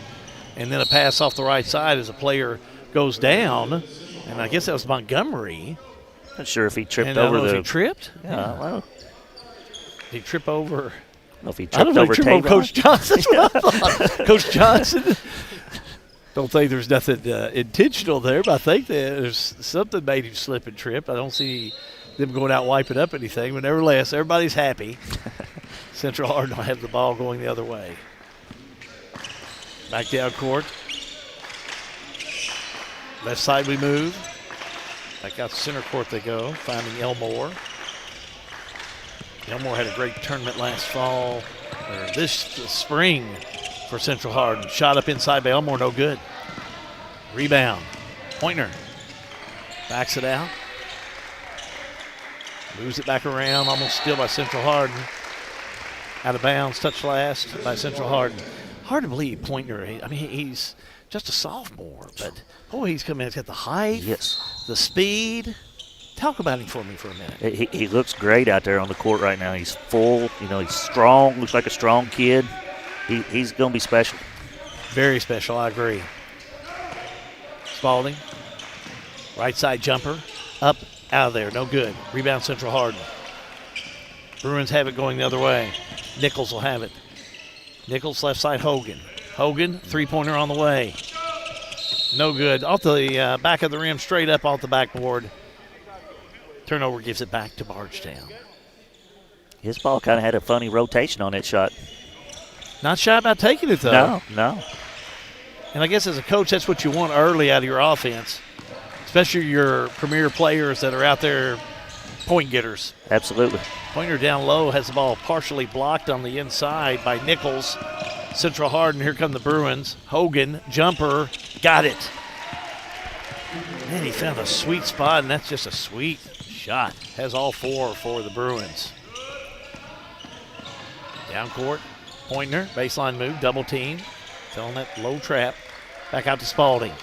Speaker 2: And then a pass off the right side as a player goes down. And I guess that was Montgomery.
Speaker 3: Not sure if he tripped
Speaker 2: and
Speaker 3: over
Speaker 2: I don't know
Speaker 3: the.
Speaker 2: if he tripped?
Speaker 3: Yeah, well.
Speaker 2: Did he trip over?
Speaker 3: I don't know if he tripped over
Speaker 2: Coach Johnson. That's what I thought. Coach Johnson. Don't think there's nothing intentional there, but I think there's something made him slip and trip. I don't see them going out wiping up anything, but nevertheless, everybody's happy. Central Hardin will have the ball going the other way. Back down court. Left side we move. Back out to center court they go, finding Elmore. Elmore had a great tournament last fall, or this spring for Central Hardin. Shot up inside by Elmore, no good. Rebound. Pointer backs it out. Moves it back around, almost still by Central Hardin. Out of bounds, touch last by Central Hardin. Hard to believe Pointer, I mean, he's just a sophomore, but boy, he's come in, he's got the height, the speed. Talk about him for me for a minute.
Speaker 3: He looks great out there on the court right now. He's full, you know, he's strong, looks like a strong kid. He's going to be special.
Speaker 2: Very special, I agree. Spalding, right side jumper, up, out of there, no good. Rebound Central Hardin. Bruins have it going the other way. Nichols will have it. Nichols left side Hogan. Hogan, three-pointer on the way. No good. Off the back of the rim, straight up off the backboard. Turnover gives it back to Bardstown.
Speaker 3: His ball kind of had a funny rotation on that shot.
Speaker 2: Not shy about taking it, though.
Speaker 3: No.
Speaker 2: And I guess as a coach, that's what you want early out of your offense. especially your premier players that are out there, point getters.
Speaker 3: Absolutely.
Speaker 2: Pointer down low has the ball partially blocked on the inside by Nichols. Central Hardin, here come the Bruins. Hogan, jumper, got it. Man, he found a sweet spot, and that's just a sweet shot. Has all 4 for the Bruins. Down court, Pointer, baseline move, double team. Filling that low trap. Back out to Spalding.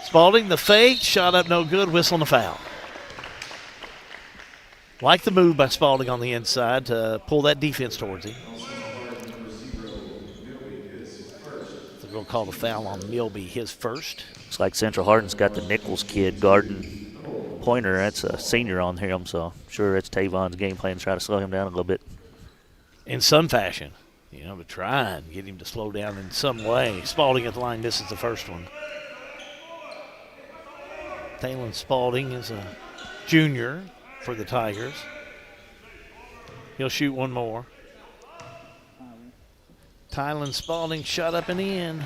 Speaker 2: Spalding, the fake, shot up no good, whistle and a foul. Like the move by Spalding on the inside to pull that defense towards him. They're going to call the foul on Milby, his first.
Speaker 3: Looks like Central Hardin's got the Nichols kid guarding Pointer. That's a senior on him, so I'm sure that's Tavon's game plan to try to slow him down a little bit.
Speaker 2: In some fashion, to try and get him to slow down in some way. Spalding at the line misses the first one. Talon Spalding is a junior for the Tigers. He'll shoot one more. Talon Spalding shot up and in.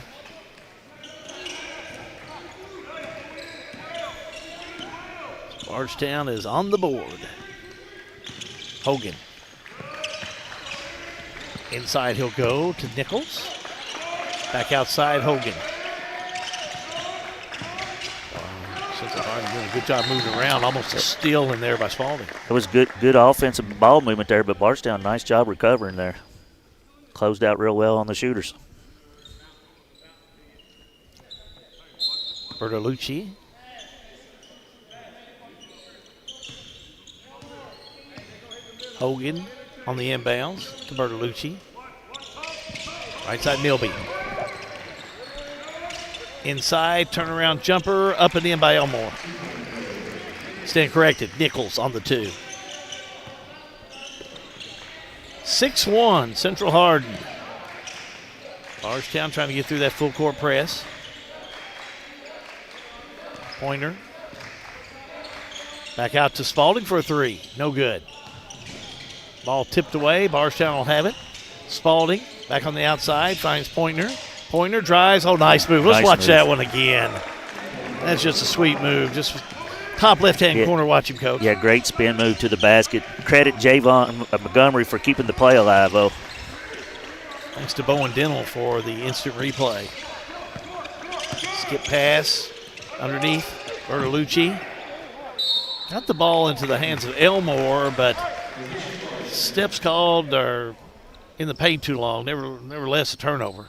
Speaker 2: Bardstown is on the board. Hogan. Inside he'll go to Nichols. Back outside, Hogan. Central Hardin doing a good job moving around. Almost a steal in there by Spalding.
Speaker 3: It was good offensive ball movement there, but Bardstown, nice job recovering there. Closed out real well on the shooters.
Speaker 2: Bertolucci. Hogan on the inbounds to Bertolucci. Right side, Milby. Inside, turnaround jumper, up and in by Elmore. Stand corrected, Nichols on the 2. 6-1, Central Hardin. Bardstown trying to get through that full court press. Pointer. Back out to Spalding for a 3, no good. Ball tipped away, Bardstown will have it. Spalding back on the outside, finds Pointer. Pointer drives, nice move. Let's watch that one again. That's just a sweet move. Just top left-hand corner, watch him, Coach.
Speaker 3: Yeah, great spin move to the basket. Credit Javon Montgomery for keeping the play alive, though.
Speaker 2: Thanks to Bowen Dental for the instant replay. Skip pass underneath, Bertolucci. Got the ball into the hands of Elmore, but steps called are in the paint too long. Nevertheless, a turnover.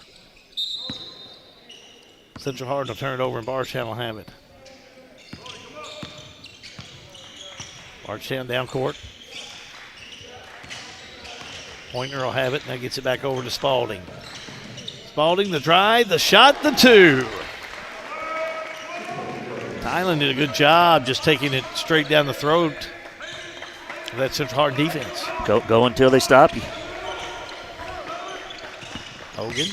Speaker 2: Central Hardin will turn it over and Bardstown will have it. Bardstown down court. Pointer will have it, and that gets it back over to Spalding. Spalding, the drive, the shot, the 2. Tylen did a good job just taking it straight down the throat of that Central Hardin defense.
Speaker 3: Go until they stop you.
Speaker 2: Hogan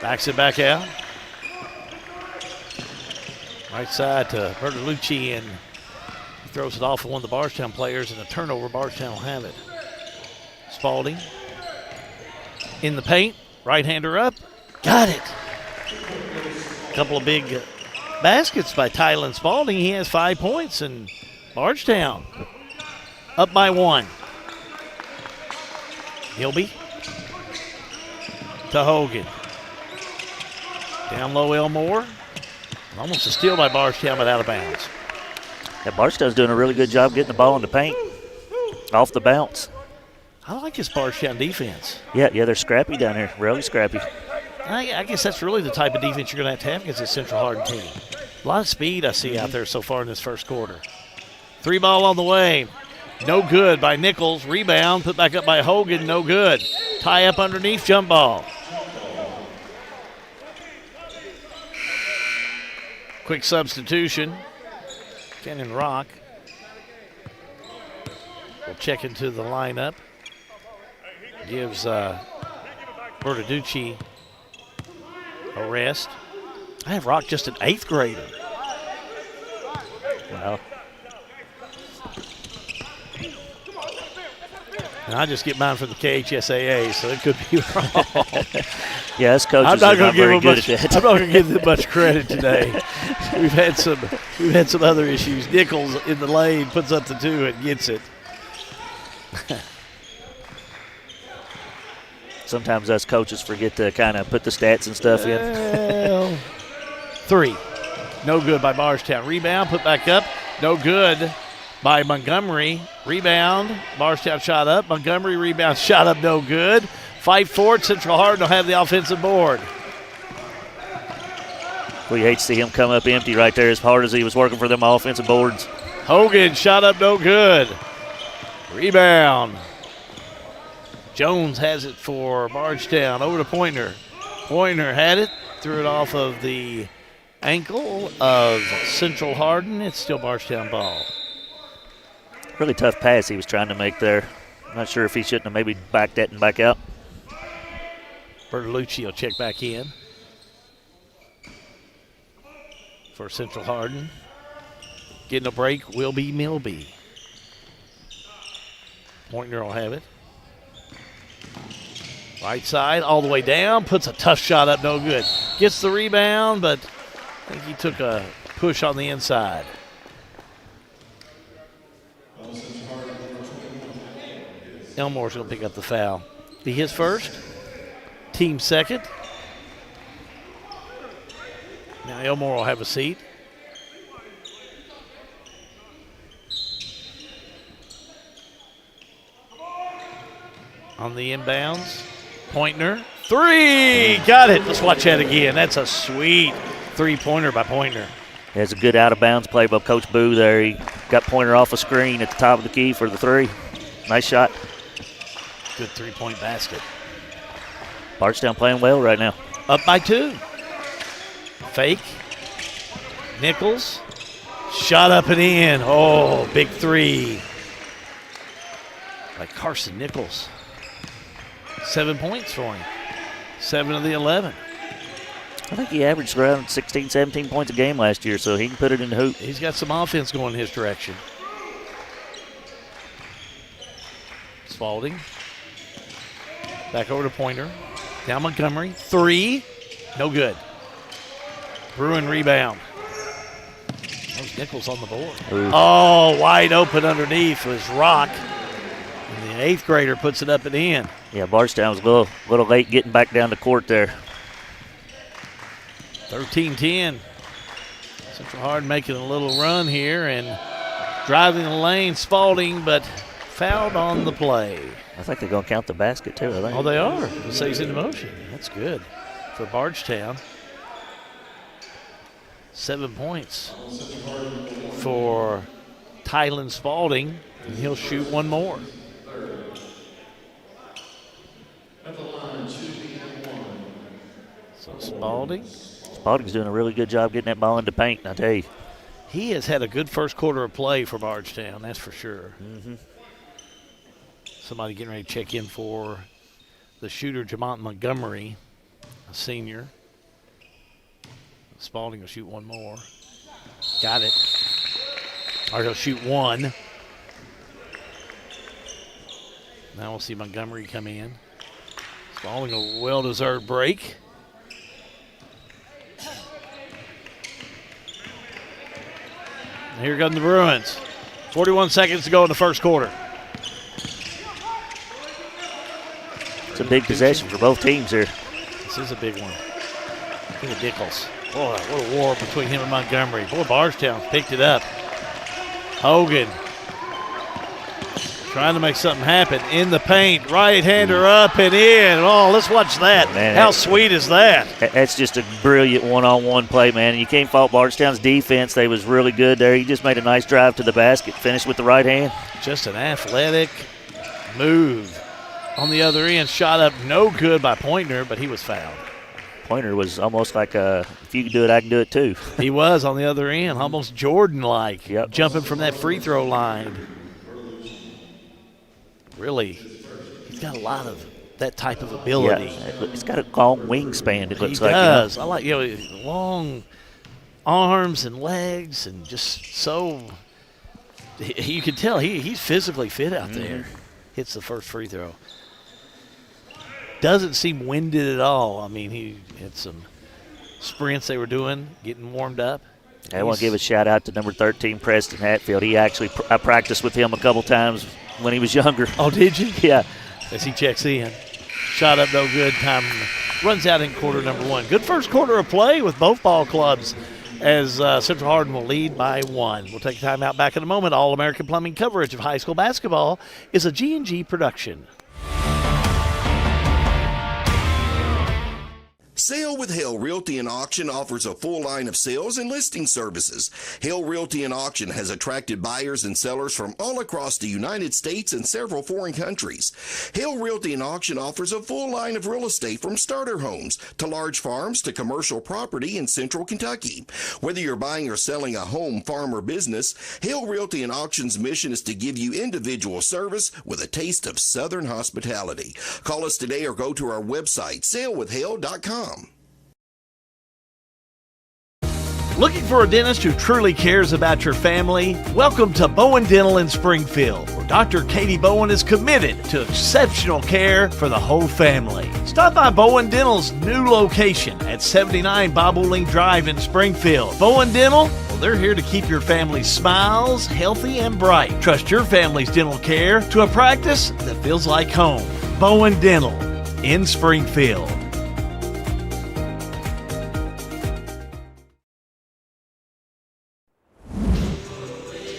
Speaker 2: backs it back out. Right side to Bertolucci, and he throws it off of one of the Bardstown players, and a turnover. Bardstown will have it. Spalding in the paint, right-hander up, got it. A couple of big baskets by Tylen Spalding. He has 5 points, and Bardstown up by 1. Hilby to Hogan. Down low, Elmore. Almost a steal by Bardstown, but out of bounds.
Speaker 3: Yeah, Bardstown's doing a really good job getting the ball in the paint off the bounce.
Speaker 2: I like this Bardstown defense.
Speaker 3: Yeah, they're scrappy down here, really scrappy.
Speaker 2: I guess that's really the type of defense you're going to have against this Central Hardin team. A lot of speed I see out there so far in this first quarter. 3 ball on the way. No good by Nichols. Rebound, put back up by Hogan, no good. Tie up underneath, jump ball. Quick substitution. Kenan Rock will check into the lineup. Gives Bertolucci a rest. I have Rock just an 8th grader.
Speaker 3: Wow.
Speaker 2: And I just get mine from the KHSAA, so it could be wrong.
Speaker 3: Yeah, us coaches are not very good at that.
Speaker 2: I'm not going to give them much credit today. We've had some other issues. Nichols in the lane puts up the 2 and gets it.
Speaker 3: Sometimes us coaches forget to kind of put the stats and stuff in.
Speaker 2: Well, 3. No good by Bardstown. Rebound, put back up. No good by Montgomery. Rebound. Bardstown shot up. Montgomery rebound, shot up, no good. Fight for it. Central Hardin will have the offensive board.
Speaker 3: We hate to see him come up empty right there as hard as he was working for them offensive boards.
Speaker 2: Hogan shot up, no good. Rebound. Jones has it for Bardstown. Over to Pointer. Pointer had it. Threw it off of the ankle of Central Hardin. It's still Bardstown ball.
Speaker 3: Really tough pass he was trying to make there. Not sure if he shouldn't have maybe backed that and back out.
Speaker 2: Bertolucci will check back in for Central Hardin. Getting a break will be Milby. Pointer will have it. Right side, all the way down. Puts a tough shot up, no good. Gets the rebound, but I think he took a push on the inside. Elmore's going to pick up the foul. Be his first. Team second. Now Elmore will have a seat. On the inbounds. Pointer. 3! Got it. Let's watch that again. That's a sweet three-pointer by Pointer.
Speaker 3: That's a good out-of-bounds play by Coach Boo there. He got Pointer off a screen at the top of the key for the 3. Nice shot.
Speaker 2: Good three-point basket.
Speaker 3: Bardstown playing well right now.
Speaker 2: Up by 2. Fake. Nichols. Shot up and in. Oh, big 3. By Carson Nichols. 7 points for him. 7 of the 11.
Speaker 3: I think he averaged around 16, 17 points a game last year, so he can put it in the hoop.
Speaker 2: He's got some offense going in his direction. Spalding. Back over to Pointer. Down Montgomery. 3. No good. Bruin rebound. There's Nichols on the board.
Speaker 3: Ooh.
Speaker 2: Oh, wide open underneath was Rock. And the 8th grader puts it up and in.
Speaker 3: Yeah, Bardstown was a little late getting back down the court there.
Speaker 2: 13-10. Central Hardin making a little run here and driving the lane. Spalding, but fouled on the play.
Speaker 3: I think they're going to count the basket, too, I think.
Speaker 2: Oh, they are. It says in motion. That's good for Bardstown. 7 points for Tylen Spalding, and he'll shoot one more. So Spalding.
Speaker 3: Spalding's doing a really good job getting that ball into paint, I tell you.
Speaker 2: He has had a good first quarter of play for Bardstown, that's for sure.
Speaker 3: Mm-hmm.
Speaker 2: Somebody getting ready to check in for the shooter, Jamont Montgomery, a senior. Spalding will shoot one more. Got it. Or he'll shoot one. Now we'll see Montgomery come in. Spalding a well-deserved break. And here come the Bruins. 41 seconds to go in the first quarter.
Speaker 3: It's a big possession for both teams here.
Speaker 2: This is a big one. Look at Nichols. Boy, what a war between him and Montgomery. Boy, Bardstown picked it up. Hogan trying to make something happen in the paint. Right-hander up and in. Oh, let's watch that.
Speaker 3: Man,
Speaker 2: how sweet is that?
Speaker 3: That's just a brilliant one-on-one play, man. You can't fault Bardstown's defense. They was really good there. He just made a nice drive to the basket, finished with the right hand.
Speaker 2: Just an athletic move. On the other end, shot up no good by Pointer, but he was fouled.
Speaker 3: Pointer was almost like, if you can do it, I can do it too.
Speaker 2: He was on the other end, almost Jordan-like, jumping from that free throw line. Really, he's got a lot of that type of ability.
Speaker 3: Yeah, he's got a long wingspan, it looks
Speaker 2: he
Speaker 3: like.
Speaker 2: He does. I like, long arms and legs and just so – you can tell he's physically fit out there. hits the first free throw. Doesn't seem winded at all. I mean, he had some sprints they were doing, getting warmed up.
Speaker 3: I want to give a shout-out to number 13, Preston Hatfield. He actually I practiced with him a couple times when he was younger.
Speaker 2: Oh, did you?
Speaker 3: Yeah.
Speaker 2: As he checks in. Shot up no good. Time runs out in quarter number 1. Good first quarter of play with both ball clubs as Central Hardin will lead by 1. We'll take a time out back in a moment. All-American Plumbing coverage of high school basketball is a G&G production.
Speaker 1: Sale with Hale Realty and Auction offers a full line of sales and listing services. Hale Realty and Auction has attracted buyers and sellers from all across the United States and several foreign countries. Hale Realty and Auction offers a full line of real estate from starter homes to large farms to commercial property in central Kentucky. Whether you're buying or selling a home, farm, or business, Hale Realty and Auction's mission is to give you individual service with a taste of Southern hospitality. Call us today or go to our website, salewithhale.com.
Speaker 2: Looking for a dentist who truly cares about your family? Welcome to Bowen Dental in Springfield, where Dr. Katie Bowen is committed to exceptional care for the whole family. Stop by Bowen Dental's new location at 79 Bobolink Drive in Springfield. Bowen Dental, well, they're here to keep your family's smiles healthy and bright. Trust your family's dental care to a practice that feels like home. Bowen Dental in Springfield.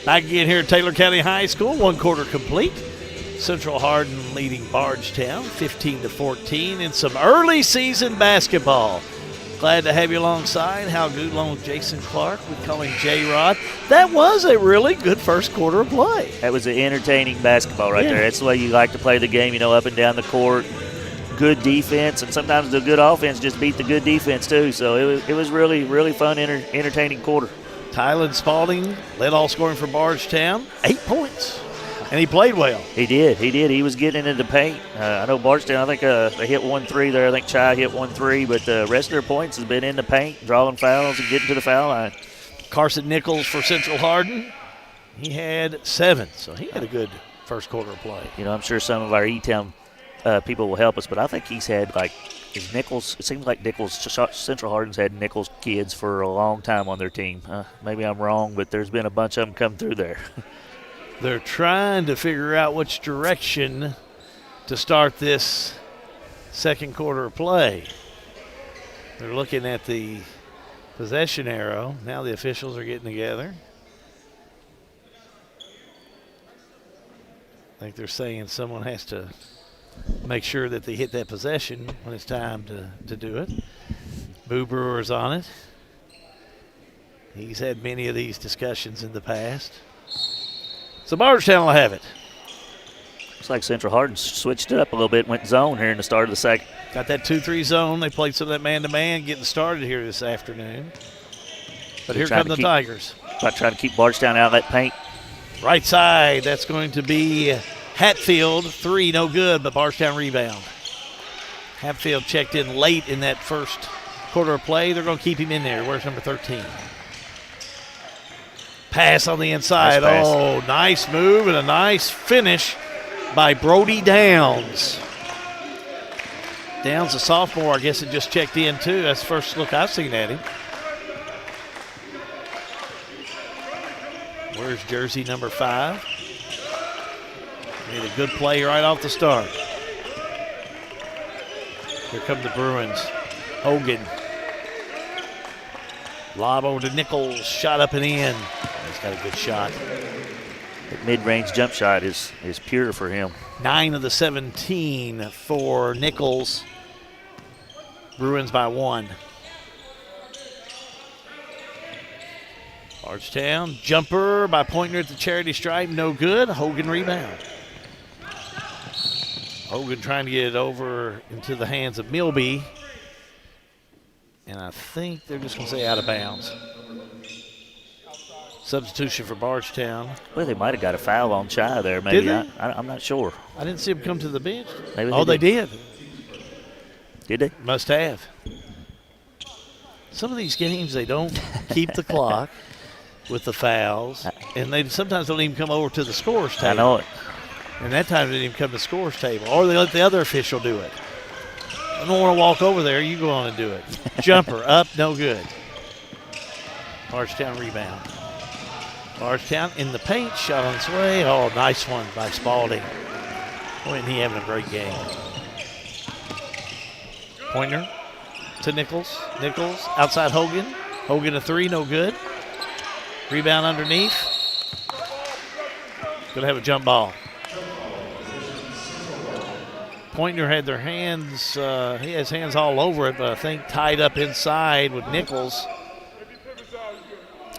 Speaker 2: Back again here at Taylor County High School, 1 quarter complete. Central Hardin leading Bardstown 15-14 in some early season basketball. Glad to have you alongside Hal Goodlong, Jason Clark. We call him J-Rod. That was a really good first quarter of play.
Speaker 3: That was an entertaining basketball right there. That's the way you like to play the game, up and down the court. Good defense, and sometimes the good offense just beat the good defense too. So it was really, really fun, entertaining quarter.
Speaker 2: Tylen Spalding led all scoring for Bardstown, 8 points, and he played well.
Speaker 3: He did. He was getting into the paint. I know Bardstown, I think they hit 1-3 there. I think Chai hit 1-3, but the rest of their points has been in the paint, drawing fouls and getting to the foul line.
Speaker 2: Carson Nichols for Central Hardin, he had 7, so he had a good first quarter of play.
Speaker 3: I'm sure some of our E-Town people will help us, but I think he's had Nichols. It seems like Central Hardin's had Nichols kids for a long time on their team. Maybe I'm wrong, but there's been a bunch of them come through there.
Speaker 2: They're trying to figure out which direction to start this second quarter of play. They're looking at the possession arrow. Now the officials are getting together. I think they're saying someone has to make sure that they hit that possession when it's time to do it. Boo Brewer's on it. He's had many of these discussions in the past. So Bardstown will have it.
Speaker 3: Looks like Central Hardin switched it up a little bit, went zone here in the start of the second.
Speaker 2: Got that 2-3 zone. They played some of that man-to-man getting started here this afternoon. But here come the Tigers.
Speaker 3: Trying to keep Bardstown out of that paint.
Speaker 2: Right side, that's going to be Hatfield, 3, no good, but Bardstown rebound. Hatfield checked in late in that first quarter of play. They're going to keep him in there. Where's number 13? Pass on the inside.
Speaker 3: Nice pass.
Speaker 2: Oh, nice move and a nice finish by Brody Downs. Downs, a sophomore, I guess, had just checked in too. That's the first look I've seen at him. Where's jersey number 5? Made a good play right off the start. Here come the Bruins. Hogan. Lob over to Nichols. Shot up and in. He's got a good shot.
Speaker 3: That mid-range jump shot is pure for him.
Speaker 2: 9 of the 17 for Nichols. Bruins by 1. Bardstown. Jumper by Pointer at the charity stripe. No good. Hogan rebound. Hogan trying to get it over into the hands of Milby. And I think they're just going to say out of bounds. Substitution for Bardstown.
Speaker 3: Well, they might have got a foul on Chai there, maybe.
Speaker 2: Did they?
Speaker 3: I'm not sure.
Speaker 2: I didn't see him come to the bench.
Speaker 3: Maybe
Speaker 2: they did.
Speaker 3: Did they?
Speaker 2: Must have. Some of these games, they don't keep the clock with the fouls, and they sometimes don't even come over to the scores table.
Speaker 3: I know it.
Speaker 2: And that time they didn't even come to the scores table. Or they let the other official do it. I don't want to walk over there. You go on and do it. Jumper up, no good. Bardstown rebound. Bardstown in the paint, shot on its way. Oh, nice one by Spalding. Boy, isn't he having a great game. Pointer to Nichols. Nichols outside Hogan. Hogan a three, no good. Rebound underneath. Gonna have a jump ball. Pointer had their hands, he has hands all over it, but I think tied up inside with Nichols.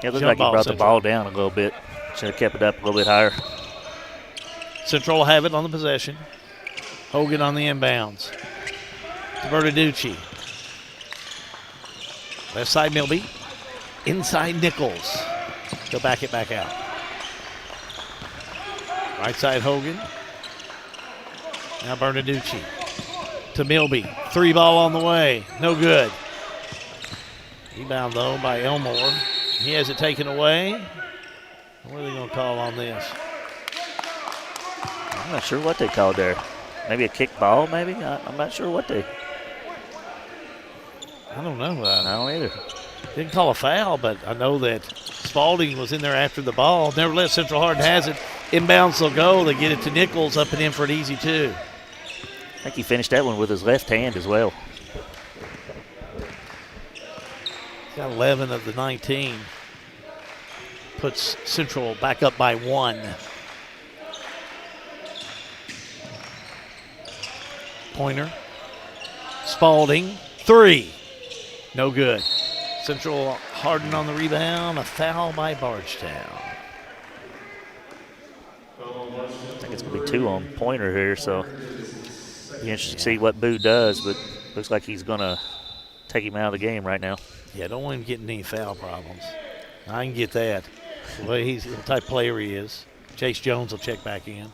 Speaker 3: It looked like he brought the ball down a little bit. Should have kept it up a little bit higher.
Speaker 2: Central will have it on the possession. Hogan on the inbounds. To Bertaducci. Left side Milby. Inside Nichols. They'll back it back out. Right side Hogan. Now Bertaducci. To Milby. Three ball on the way. No good. Rebound though by Elmore. He has it taken away. What are they going to call on this?
Speaker 3: I'm not sure what they called there. Maybe a kick ball, maybe? I'm not sure what they...
Speaker 2: I don't know.
Speaker 3: I don't either.
Speaker 2: Didn't call a foul, but I know that Spalding was in there after the ball. Nevertheless, Central Hardin has it. Inbounds they'll go. They get it to Nichols, up and in for an easy two.
Speaker 3: I think he finished that one with his left hand as well.
Speaker 2: He's got 11 of the 19. Puts Central back up by 1. Pointer. Spalding. 3. No good. Central Hardin on the rebound. A foul by Bardstown.
Speaker 3: I think it's going to be 2 on Pointer here, so be interesting to see what Boo does, but looks like he's going to take him out of the game right now.
Speaker 2: Yeah, don't want him getting any foul problems. I can get that. The way he's the type of player he is. Chase Jones will check back in.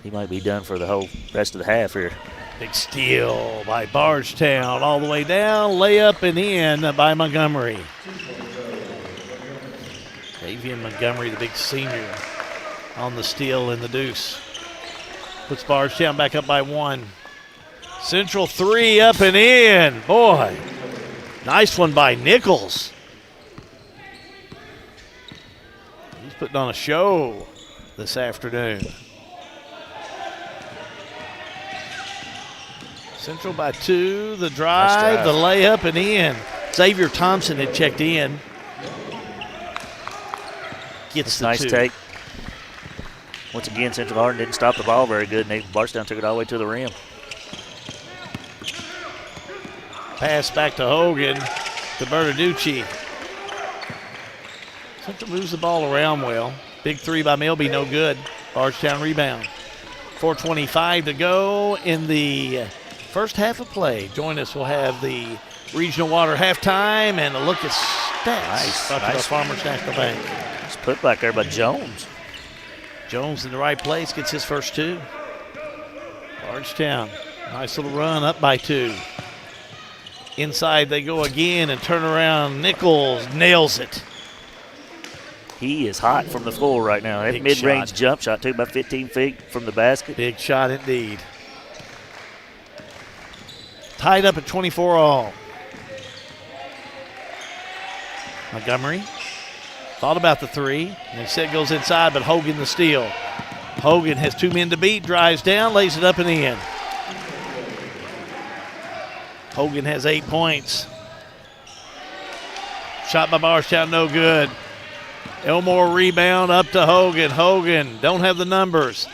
Speaker 3: He might be done for the whole rest of the half here.
Speaker 2: Big steal by Bardstown all the way down. Layup and in by Montgomery. Davian Montgomery, the big senior, on the steal in the deuce. Puts Bardstown back up by 1. Central 3 up and in. Boy, nice one by Nichols. He's putting on a show this afternoon. Central by 2. The drive, the layup, and in. Xavier Thompson had checked in. Gets the
Speaker 3: nice
Speaker 2: 2.
Speaker 3: take. Once again, Central Hardin didn't stop the ball very good, and Bardstown took it all the way to the rim.
Speaker 2: Pass back to Hogan, to Bertaducci. Central moves the ball around well. Big 3 by Milby, no good. Bardstown rebound. 4:25 to go in the first half of play. Join us. We'll have the Regional Water halftime and a look at stats. Nice. Farmers National Bank.
Speaker 3: It's put back there by Jones.
Speaker 2: Jones in the right place, gets his first 2. Bardstown, nice little run, up by 2. Inside they go again and turn around. Nichols nails it.
Speaker 3: He is hot from the floor right now. That mid-range jump shot, took about 15 feet from the basket.
Speaker 2: Big shot indeed. Tied up at 24 all. Montgomery thought about the 3, and he said goes inside, but Hogan the steal. Hogan has 2 men to beat, drives down, lays it up and in. Hogan has 8 points. Shot by Bardstown, no good. Elmore rebound up to Hogan. Hogan don't have the numbers.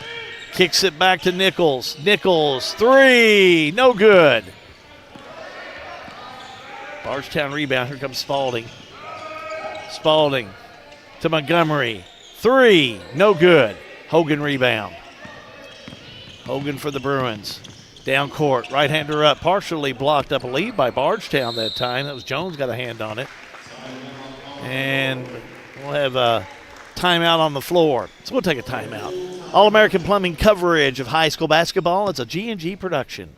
Speaker 2: Kicks it back to Nichols. Nichols, 3, no good. Bardstown rebound, here comes Spalding. Spalding to Montgomery, 3, no good. Hogan rebound. Hogan for the Bruins. Down court, right-hander up, partially blocked up a lead by Bardstown that time. That was Jones got a hand on it. And we'll have a timeout on the floor. So we'll take a timeout. All-American Plumbing coverage of high school basketball. It's a G&G production.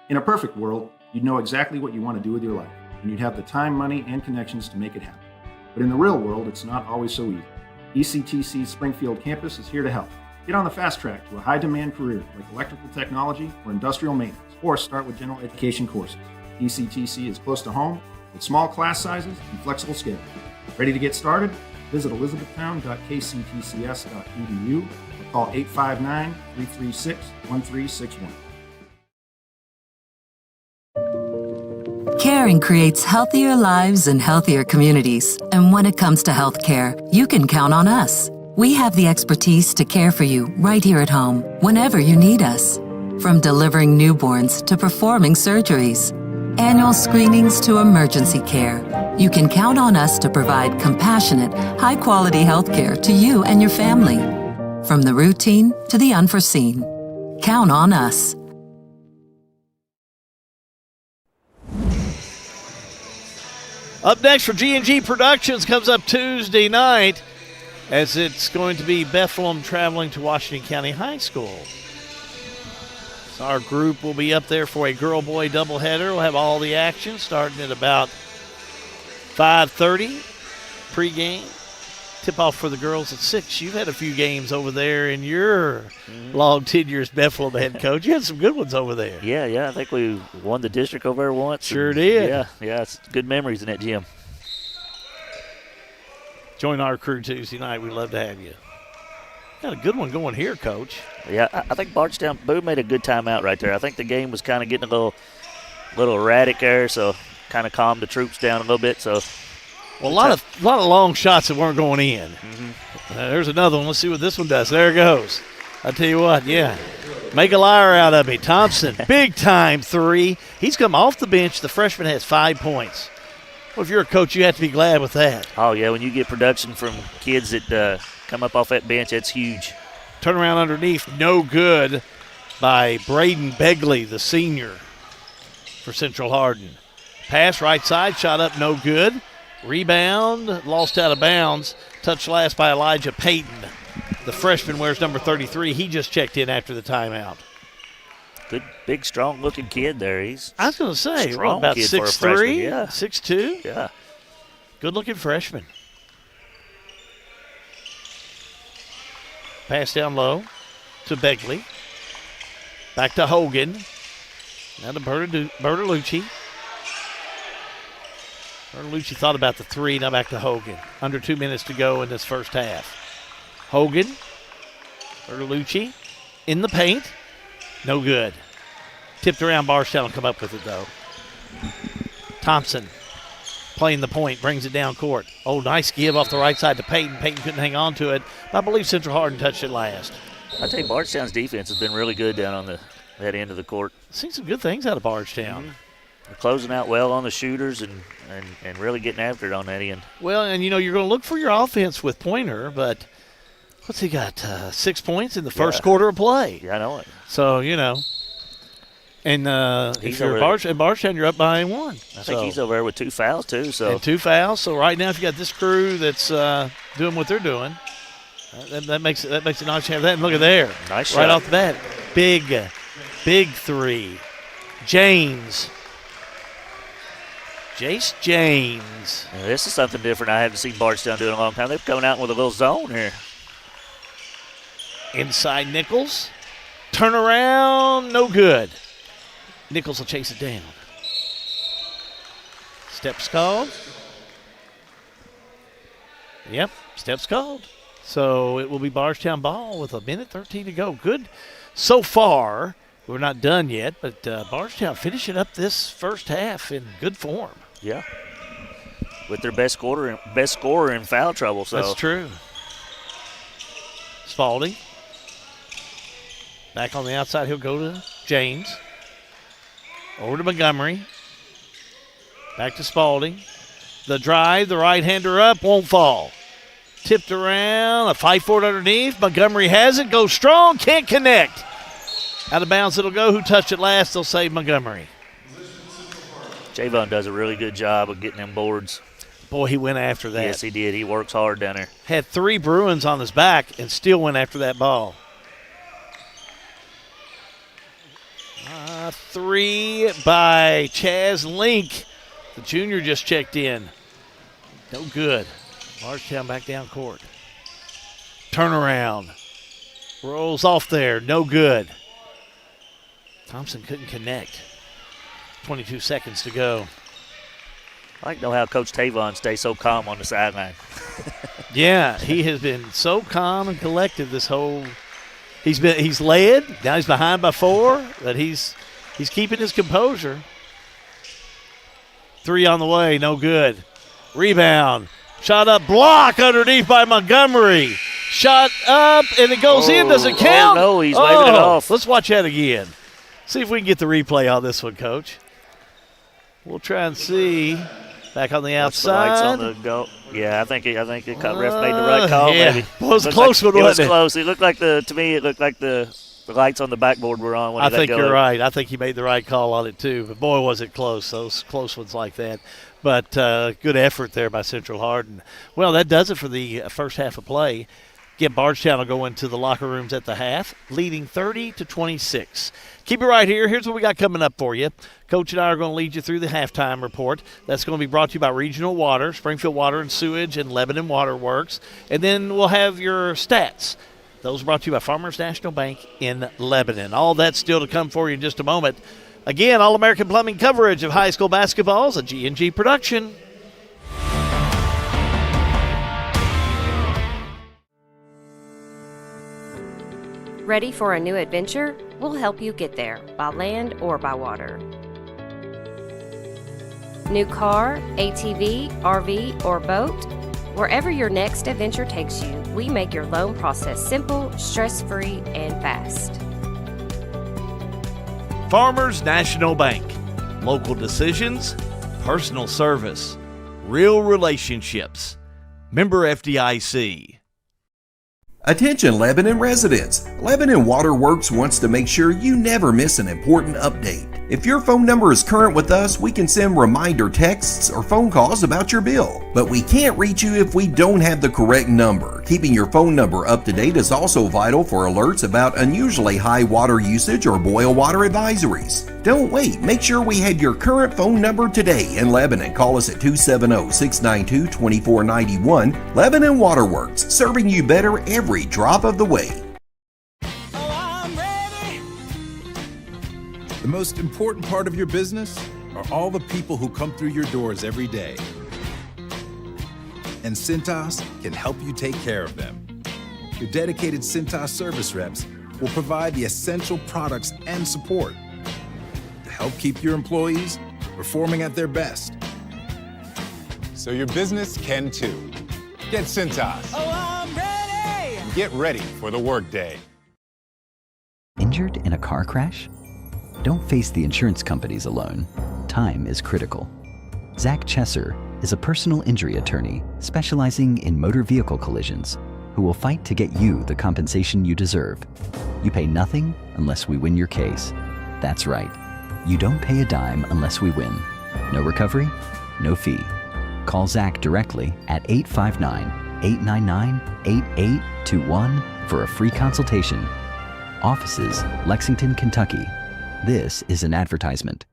Speaker 8: In a perfect world, you'd know exactly what you want to do with your life. and you'd have the time, money, and connections to make it happen. But in the real world, it's not always so easy. ECTC's Springfield campus is here to help. Get on the fast track to a high-demand career like electrical technology or industrial maintenance, or start with general education courses. ECTC is close to home with small class sizes and flexible schedules. Ready to get started? Visit elizabethtown.kctcs.edu or call 859-336-1361.
Speaker 9: Caring creates healthier lives and healthier communities. And when it comes to healthcare, you can count on us. We have the expertise to care for you right here at home, whenever you need us. From delivering newborns to performing surgeries, annual screenings to emergency care, you can count on us to provide compassionate, high-quality healthcare to you and your family. From the routine to the unforeseen, count on us.
Speaker 2: Up next for G&G Productions comes up Tuesday night, as it's going to be Bethlehem traveling to Washington County High School. So our group will be up there for a girl-boy doubleheader. We'll have all the action starting at about 5:30 pregame. Tip-off for the girls at 6. You've had a few games over there in your long tenure as Bethlehem head coach. You had some good ones over there.
Speaker 3: Yeah. I think we won the district over there once.
Speaker 2: Sure did.
Speaker 3: Yeah. It's good memories in that gym.
Speaker 2: Join our crew Tuesday night. We'd love to have you. Got a good one going here, Coach.
Speaker 3: Yeah, I think Bardstown, Boo made a good timeout right there. I think the game was kind of getting a little erratic there, so kind of calmed the troops down a little bit. So,
Speaker 2: well, a lot of long shots that weren't going in. There's another one. Let's see what this one does. There it goes. I tell you what, yeah. Make a liar out of me. Thompson, big-time three. He's come off the bench. The freshman has 5 points. Well, if you're a coach, you have to be glad with that.
Speaker 3: Oh, yeah, when you get production from kids that come up off that bench, that's huge.
Speaker 2: Turnaround underneath, no good by Braden Begley, the senior for Central Hardin. Pass right side, shot up, no good. Rebound, lost out of bounds. Touched last by Elijah Payton. The freshman wears number 33. He just checked in after the timeout.
Speaker 3: Good, big, strong-looking kid there.
Speaker 2: I was going to say,
Speaker 3: strong
Speaker 2: about
Speaker 3: kid for a
Speaker 2: 6'3",
Speaker 3: freshman, yeah.
Speaker 2: 6'2"?
Speaker 3: Yeah.
Speaker 2: Good-looking freshman. Pass down low to Begley. Back to Hogan. Now to Bertolucci. Bertolucci thought about the three, now back to Hogan. Under 2 minutes to go in this first half. Hogan. Bertolucci in the paint. No good. Tipped around. Bardstown will come up with it, though. Thompson playing the point, brings it down court. Oh, nice give off the right side to Payton. Payton couldn't hang on to it. I believe Central Hardin touched it last.
Speaker 3: I tell you, Bardstown's defense has been really good down on that end of the court.
Speaker 2: Seen some good things out of Bardstown.
Speaker 3: They're closing out well on the shooters and really getting after it on that end.
Speaker 2: Well, and, you're going to look for your offense with Pointer, but what's he got? 6 points in the first quarter of play.
Speaker 3: Yeah, I know it.
Speaker 2: So, And if you're Bardstown, you're up by 1.
Speaker 3: I think he's over there with 2 fouls, too. So.
Speaker 2: And 2 fouls. So right now, if you got this crew that's doing what they're doing, that makes it nice to have that. And look at there.
Speaker 3: Nice
Speaker 2: right
Speaker 3: shot.
Speaker 2: off the bat. Big three. James. Jace James.
Speaker 3: Yeah, this is something different I haven't seen Bardstown do in a long time. They're coming out with a little zone here.
Speaker 2: Inside Nichols. Turn around. No good. Nichols will chase it down. Steps called. Yep, steps called. So it will be Bardstown ball with 1:13 to go. Good so far. We're not done yet, but Bardstown finishing up this first half in good form.
Speaker 3: Yeah. With their best scorer in foul trouble. So.
Speaker 2: That's true. Spalding. Back on the outside, he'll go to James. Over to Montgomery. Back to Spalding. The drive, the right-hander up, won't fall. Tipped around, a fight for it underneath. Montgomery has it, goes strong, can't connect. Out of bounds it'll go. Who touched it last? They'll say Montgomery.
Speaker 3: Javon does a really good job of getting them boards.
Speaker 2: Boy, he went after that.
Speaker 3: Yes, he did. He works hard down there.
Speaker 2: Had 3 Bruins on his back and still went after that ball. 3 by Chaz Link The junior just checked in. No good. Bardstown back down court. Turnaround. Rolls off there. No good. Thompson couldn't connect. 22 seconds to go.
Speaker 3: I like to know how Coach Tavon stays so calm on the sideline.
Speaker 2: Yeah, he has been so calm and collected this whole. He's led. Now he's behind by 4, but he's keeping his composure. 3 on the way, no good. Rebound. Shot up, block underneath by Montgomery. Shot up, and it goes in. Does it count?
Speaker 3: Oh, no, he's waving it off.
Speaker 2: Let's watch that again. See if we can get the replay on this one, Coach. We'll try and see. Back on the outside.
Speaker 3: Lights on the go. Yeah, I think the ref made the right call.
Speaker 2: Yeah.
Speaker 3: Maybe
Speaker 2: Well, it was a close one,
Speaker 3: it was
Speaker 2: wasn't it?
Speaker 3: close. It looked like to me it looked like the lights on the backboard were on. When
Speaker 2: I
Speaker 3: that
Speaker 2: think
Speaker 3: go
Speaker 2: you're
Speaker 3: up.
Speaker 2: right. I think he made the right call on it too. But boy, was it close. Those close ones like that. But good effort there by Central Hardin. Well, that does it for the first half of play. Again, Bardstown will go into the locker rooms at the half, leading 30-26. Keep it right here. Here's what we got coming up for you. Coach and I are going to lead you through the halftime report. That's going to be brought to you by Regional Water, Springfield Water and Sewage, and Lebanon Water Works. And then we'll have your stats. Those brought to you by Farmers National Bank in Lebanon. All that's still to come for you in just a moment. Again, All-American Plumbing coverage of high school basketball is a G&G production.
Speaker 4: Ready for a new adventure? We'll help you get there, by land or by water. New car, ATV, RV, or boat? Wherever your next adventure takes you, we make your loan process simple, stress-free, and fast.
Speaker 2: Farmers National Bank. Local decisions, personal service, real relationships. Member FDIC.
Speaker 1: Attention Lebanon residents, Lebanon Water Works wants to make sure you never miss an important update. If your phone number is current with us, we can send reminder texts or phone calls about your bill. But we can't reach you if we don't have the correct number. Keeping your phone number up to date is also vital for alerts about unusually high water usage or boil water advisories. Don't wait, make sure we have your current phone number today in Lebanon. Call us at 270-692-2491. Lebanon Water Works, serving you better every drop of the way.
Speaker 10: The most important part of your business are all the people who come through your doors every day. And Cintas can help you take care of them. Your dedicated Cintas service reps will provide the essential products and support to help keep your employees performing at their best.
Speaker 25: So your business can too. Get Cintas.
Speaker 5: Oh, I'm ready!
Speaker 25: Get ready for the workday.
Speaker 14: Injured in a car crash? Don't face the insurance companies alone. Time is critical. Zach Chesser is a personal injury attorney specializing in motor vehicle collisions who will fight to get you the compensation you deserve. You pay nothing unless we win your case. That's right. You don't pay a dime unless we win. No recovery, no fee. Call Zach directly at 859-899-8821 for a free consultation. Offices, Lexington, Kentucky. This is an advertisement.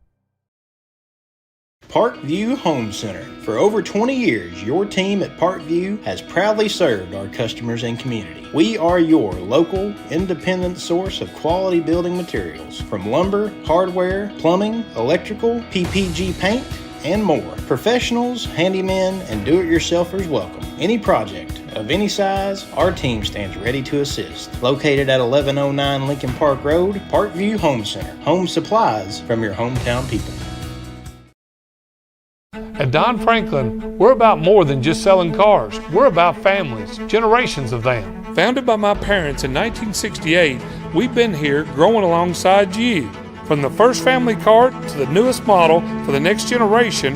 Speaker 15: Parkview Home Center. For over 20 years, your team at Parkview has proudly served our customers and community. We are your local, independent source of quality building materials, from lumber, hardware, plumbing, electrical, PPG paint, and more. Professionals, handymen, and do-it-yourselfers welcome. Any project of any size, our team stands ready to assist. Located at 1109 Lincoln Park Road, Parkview Home Center. Home supplies from your hometown people.
Speaker 16: At Don Franklin, we're about more than just selling cars. We're about families, generations of them. Founded by my parents in 1968, we've been here growing alongside you. From the first family car to the newest model for the next generation,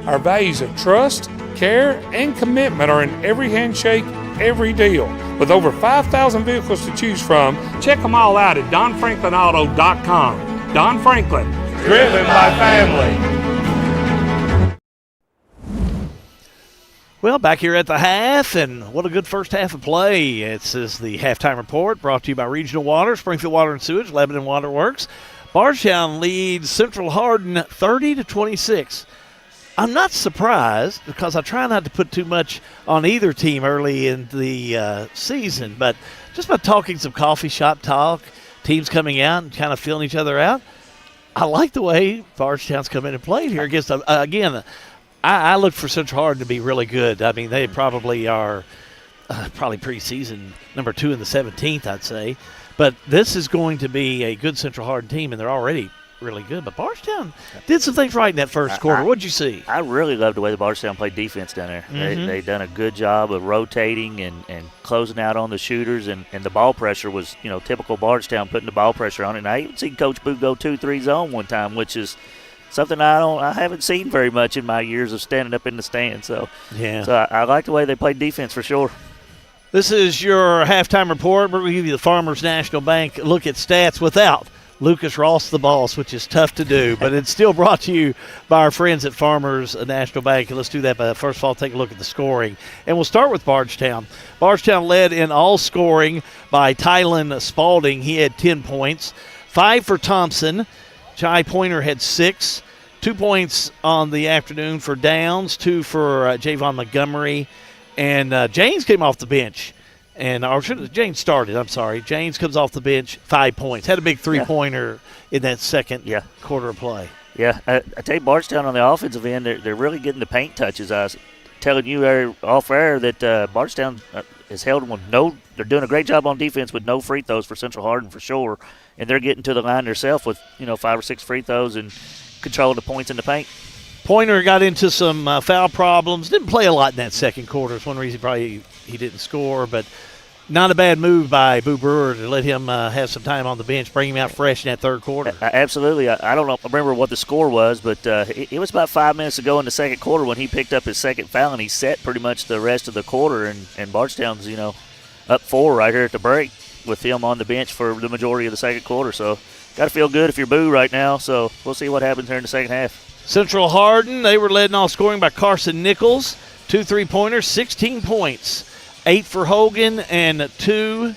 Speaker 16: our values of trust, care, and commitment are in every handshake, every deal. With over 5,000 vehicles to choose from, check them all out at DonFranklinAuto.com. Don Franklin, driven by family.
Speaker 2: Well, back here at the half, and what a good first half of play. This is the halftime report brought to you by Regional Water, Springfield Water and Sewage, Lebanon Water Works. Bardstown leads Central Hardin 30-26. I'm not surprised because I try not to put too much on either team early in the season, but just by talking some coffee shop talk, teams coming out and kind of feeling each other out, I like the way Bardstown's come in and played here against, again, I look for Central Hardin to be really good. I mean, they probably are preseason number 2 in the 17th, I'd say. But this is going to be a good Central Hardin team, and they're already really good. But Bardstown did some things right in that first quarter. What'd you see?
Speaker 3: I really love the way the Bardstown played defense down there.
Speaker 2: Mm-hmm.
Speaker 3: They've done a good job of rotating and closing out on the shooters, and the ball pressure was, typical Bardstown, putting the ball pressure on it. And I even seen Coach Boo go 2-3 zone one time, which is something I haven't seen very much in my years of standing up in the stands. So I like the way they played defense for sure.
Speaker 2: This is your halftime report. We're going to give you the Farmers National Bank look at stats without Lucas Ross the boss, which is tough to do, but it's still brought to you by our friends at Farmers National Bank. And let's do that. But first of all, take a look at the scoring. And we'll start with Bardstown. Bardstown led in all scoring by Tylen Spalding. He had 10 points. 5 for Thompson. Jai Pointer had 6. 2 points on the afternoon for Downs. 2 for Javon Montgomery. And James came off the bench. James started, I'm sorry. James comes off the bench, 5 points. Had a big three-pointer in that second quarter of play.
Speaker 3: Yeah, I tell you, Bardstown on the offensive end, they're really getting the paint touches. I was telling you off air that Bardstown has held them with they're doing a great job on defense with no free throws for Central Hardin for sure. And they're getting to the line themselves with, 5 or 6 free throws and controlling the points in the paint.
Speaker 2: Pointer got into some foul problems. Didn't play a lot in that second quarter. It's one reason probably he didn't score, but not a bad move by Boo Brewer to let him have some time on the bench, bring him out fresh in that third quarter.
Speaker 3: Absolutely. I don't remember what the score was, but it was about 5 minutes ago in the second quarter when he picked up his second foul, and he set pretty much the rest of the quarter, and Bardstown's, up 4 right here at the break with him on the bench for the majority of the second quarter. So got to feel good if you're Boo right now, so we'll see what happens here in the second half.
Speaker 2: Central Hardin, they were led in all scoring by Carson Nichols. 2 3-pointers, 16 points. 8 for Hogan and 2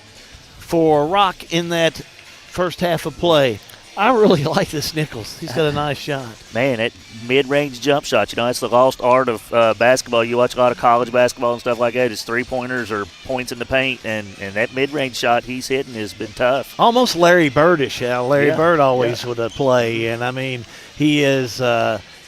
Speaker 2: for Rock in that first half of play. I really like this Nichols. He's got a nice shot.
Speaker 3: Man, that mid-range jump shot, that's the lost art of basketball. You watch a lot of college basketball and stuff like that. It's three-pointers or points in the paint, and that mid-range shot he's hitting has been tough.
Speaker 2: Almost Larry Birdish. Larry Bird always would play, and, he is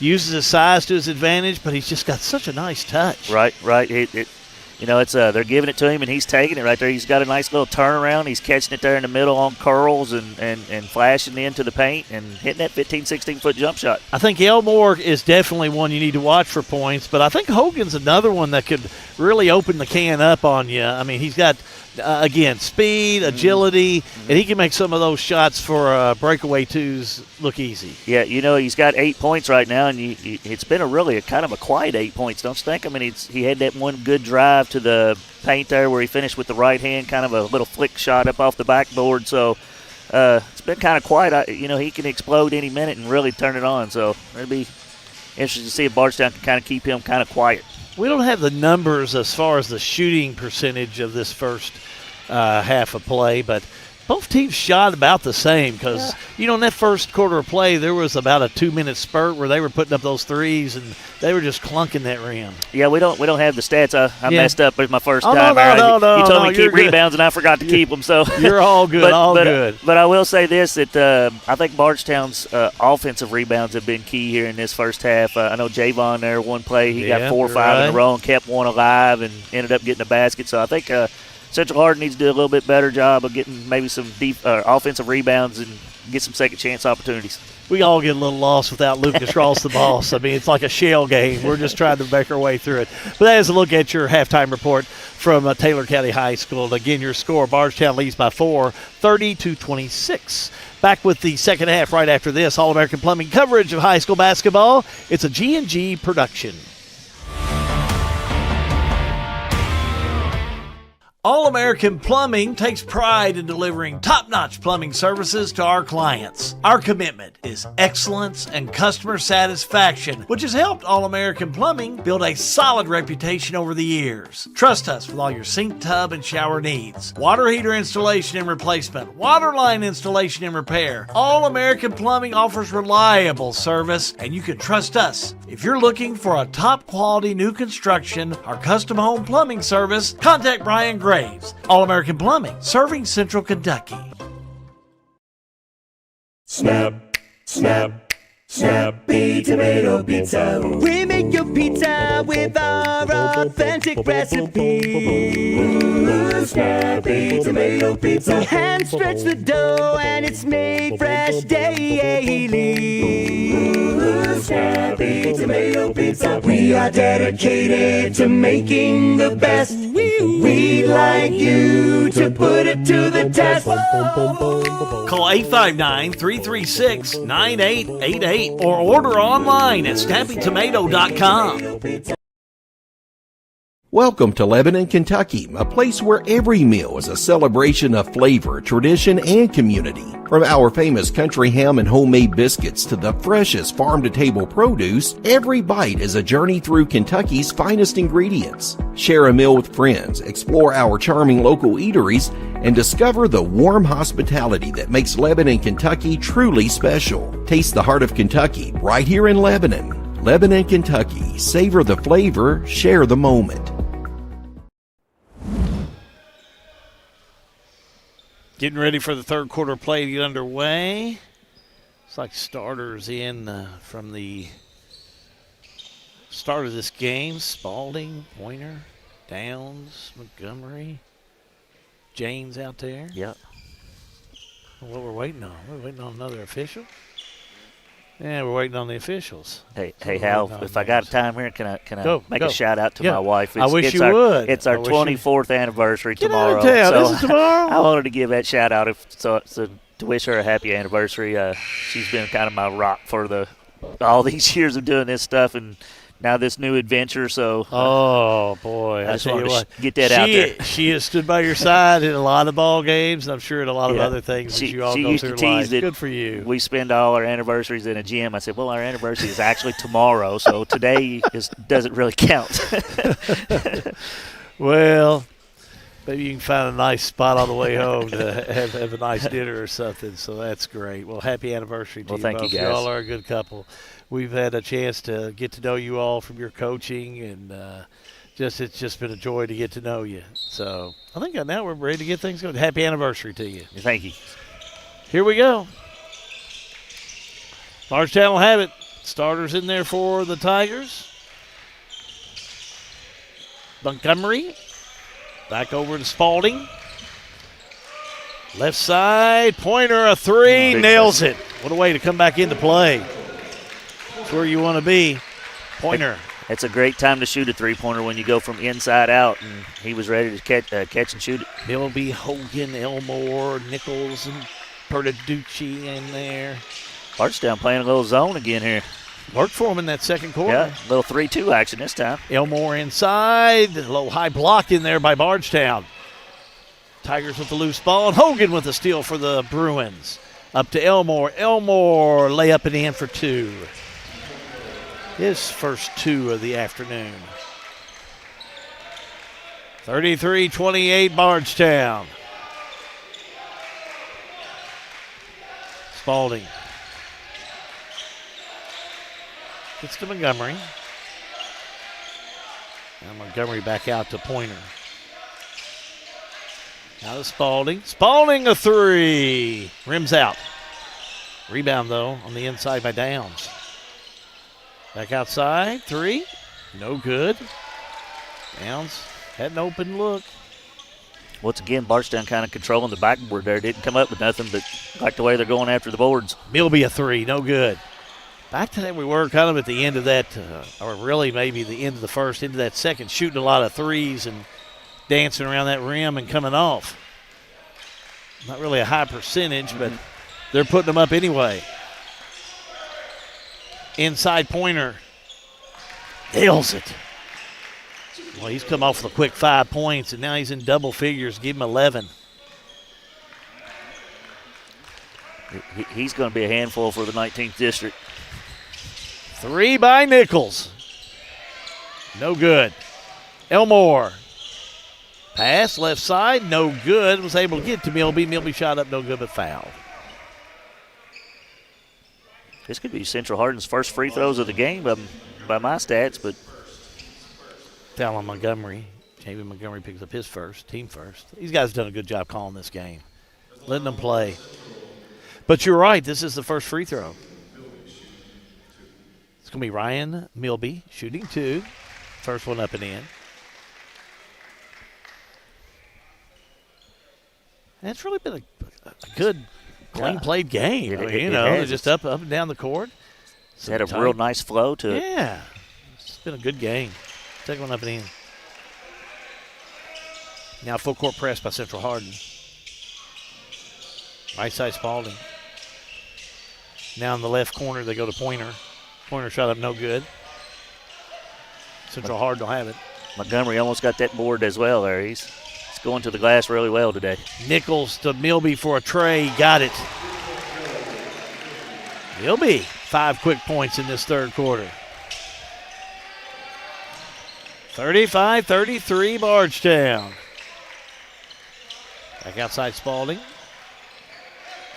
Speaker 2: uses his size to his advantage, but he's just got such a nice touch.
Speaker 3: Right. They're giving it to him, and he's taking it right there. He's got a nice little turnaround. He's catching it there in the middle on curls and flashing into the paint and hitting that 15, 16-foot jump shot.
Speaker 2: I think Elmore is definitely one you need to watch for points, but I think Hogan's another one that could really open the can up on you. He's got, again, speed, agility, and he can make some of those shots for breakaway twos look easy.
Speaker 3: Yeah, he's got 8 points right now, and it's been a kind of a quiet 8 points, don't you think? He had that one good drive to the paint there where he finished with the right hand, kind of a little flick shot up off the backboard. So it's been kind of quiet. He can explode any minute and really turn it on. So it'll be interesting to see if Bardstown can kind of keep him kind of quiet.
Speaker 2: We don't have the numbers as far as the shooting percentage of this first half of play, but both teams shot about the same because, in that first quarter of play, there was about a 2-minute spurt where they were putting up those threes, and they were just clunking that rim.
Speaker 3: Yeah, we don't have the stats. I messed up with my first time.
Speaker 2: No,
Speaker 3: you told me to keep rebounds, and I forgot to keep them. So
Speaker 2: you're all good, good.
Speaker 3: But I will say this, that I think Bardstown's offensive rebounds have been key here in this first half. I know Javon there, one play, he got 4 or 5 in a row and kept one alive and ended up getting a basket. So I think Central Hardin needs to do a little bit better job of getting maybe some deep offensive rebounds and get some second chance opportunities.
Speaker 2: We all get a little lost without Lucas Ross, the boss. It's like a shell game. We're just trying to make our way through it. But that is a look at your halftime report from Taylor County High School. Again, your score, Bardstown leads by 4, 30-26. Back with the second half right after this. All-American Plumbing coverage of high school basketball. It's a G&G production. All-American Plumbing takes pride in delivering top-notch plumbing services to our clients. Our commitment is excellence and customer satisfaction, which has helped All-American Plumbing build a solid reputation over the years. Trust us with all your sink, tub, and shower needs. Water heater installation and replacement, water line installation and repair. All-American Plumbing offers reliable service, and you can trust us. If you're looking for a top-quality new construction or custom home plumbing service, contact Brian Graves. All-American Plumbing, serving Central Kentucky.
Speaker 5: Snap, snap, Snappy Tomato Pizza. We make your pizza with our authentic recipe. Snappy Tomato Pizza. Hand stretch the dough and it's made fresh daily. Snappy Tomato Pizza. We are dedicated to making the best. We'd like you to put it to the test.
Speaker 2: Call 859-336-9888 or order online at snappytomato.com.
Speaker 1: Welcome to Lebanon, Kentucky, a place where every meal is a celebration of flavor, tradition, and community. From our famous country ham and homemade biscuits to the freshest farm-to-table produce, every bite is a journey through Kentucky's finest ingredients. Share a meal with friends, explore our charming local eateries, and discover the warm hospitality that makes Lebanon, Kentucky truly special. Taste the heart of Kentucky right here in Lebanon. Lebanon, Kentucky. Savor the flavor, share the moment.
Speaker 2: Getting ready for the third quarter play to get underway. It's like starters in from the start of this game. Spalding, Pointer, Downs, Montgomery, James out there.
Speaker 3: Yep.
Speaker 2: What we're waiting on? We're waiting on another official? Yeah, we're waiting on the officials.
Speaker 3: Hey, Hal, if I got time here, can I make a shout out to my wife?
Speaker 2: I wish you would.
Speaker 3: It's our 24th anniversary tomorrow.
Speaker 2: Get out of town. This is tomorrow?
Speaker 3: I wanted to give that shout out so to wish her a happy anniversary. She's been kind of my rock for all these years of doing this stuff, and now this new adventure. So,
Speaker 2: oh boy,
Speaker 3: I just wanted to get that out there.
Speaker 2: She has stood by your side in a lot of ball games, and I'm sure in a lot of other things that you all go through in life. Good for you.
Speaker 3: We spend all our anniversaries in a gym. I said, well, our anniversary is actually tomorrow, so today doesn't really count.
Speaker 2: Well, maybe you can find a nice spot on the way home to have a nice dinner or something. So that's great. Well, happy anniversary to you.
Speaker 3: Thank you, guys.
Speaker 2: You all are a good couple. We've had a chance to get to know you all from your coaching, and it's just been a joy to get to know you. So I think now we're ready to get things going. Happy anniversary to you.
Speaker 3: Thank you.
Speaker 2: Here we go. Bardstown will have it. Starters in there for the Tigers. Montgomery. Back over to Spalding. Left side. Pointer, a three. Nails it. What a way to come back into play. That's where you want to be. Pointer.
Speaker 3: It's a great time to shoot a three-pointer when you go from inside out, and he was ready to catch and shoot it.
Speaker 2: Milby, Hogan, Elmore, Nichols, and Pertaducci in there.
Speaker 3: Bardstown playing a little zone again here.
Speaker 2: Worked for him in that second quarter.
Speaker 3: Yeah, a little 3-2 action this time.
Speaker 2: Elmore inside. A little high block in there by Bardstown. Tigers with the loose ball, and Hogan with the steal for the Bruins. Up to Elmore. Elmore layup it in for two. His first two of the afternoon. 33-28 Bardstown. Spalding. Gets to Montgomery. And Montgomery back out to Pointer. Now to Spalding. Spalding a three. Rims out. Rebound, though, on the inside by Downs. Back outside. Three. No good. Downs had an open look.
Speaker 3: Once again, Bardstown kind of controlling the backboard there. Didn't come up with nothing, but like the way they're going after the boards.
Speaker 2: Milby a three. No good. Back to that we were kind of at the end of that, or really maybe the end of the first, into that second, shooting a lot of threes and dancing around that rim and coming off. Not really a high percentage, but they're putting them up anyway. Inside Pointer. Nails it. Well, he's come off with a quick 5 points, and now he's in double figures. Give him 11.
Speaker 3: He's going to be a handful for the 19th district.
Speaker 2: 3 by Nichols. No good. Elmore. Pass, left side, no good. Was able to get to Milby. Milby shot up, no good, but foul.
Speaker 3: This could be Central Hardin's first free throws of the game by my stats, but
Speaker 2: Foul on Montgomery. Jamie Montgomery picks up his first, team first. These guys have done a good job calling this game, letting them play. But you're right, this is the first free throw. It's going to be Ryan Milby shooting 2. First one up and in. And it's really been a good, clean played game. They're just up and down the court.
Speaker 3: It's had a real nice flow to it.
Speaker 2: Yeah. It's been a good game. Second one up and in. Now full court press by Central Hardin. Right side Spalding. Now in the left corner they go to Pointer. Pointer shot up no good. Central Hardin will have it.
Speaker 3: Montgomery almost got that board as well there. He's going to the glass really well today.
Speaker 2: Nichols to Milby for a tray. Got it. Milby, 5 quick points in this third quarter. 35-33 Bardstown. Back outside Spalding.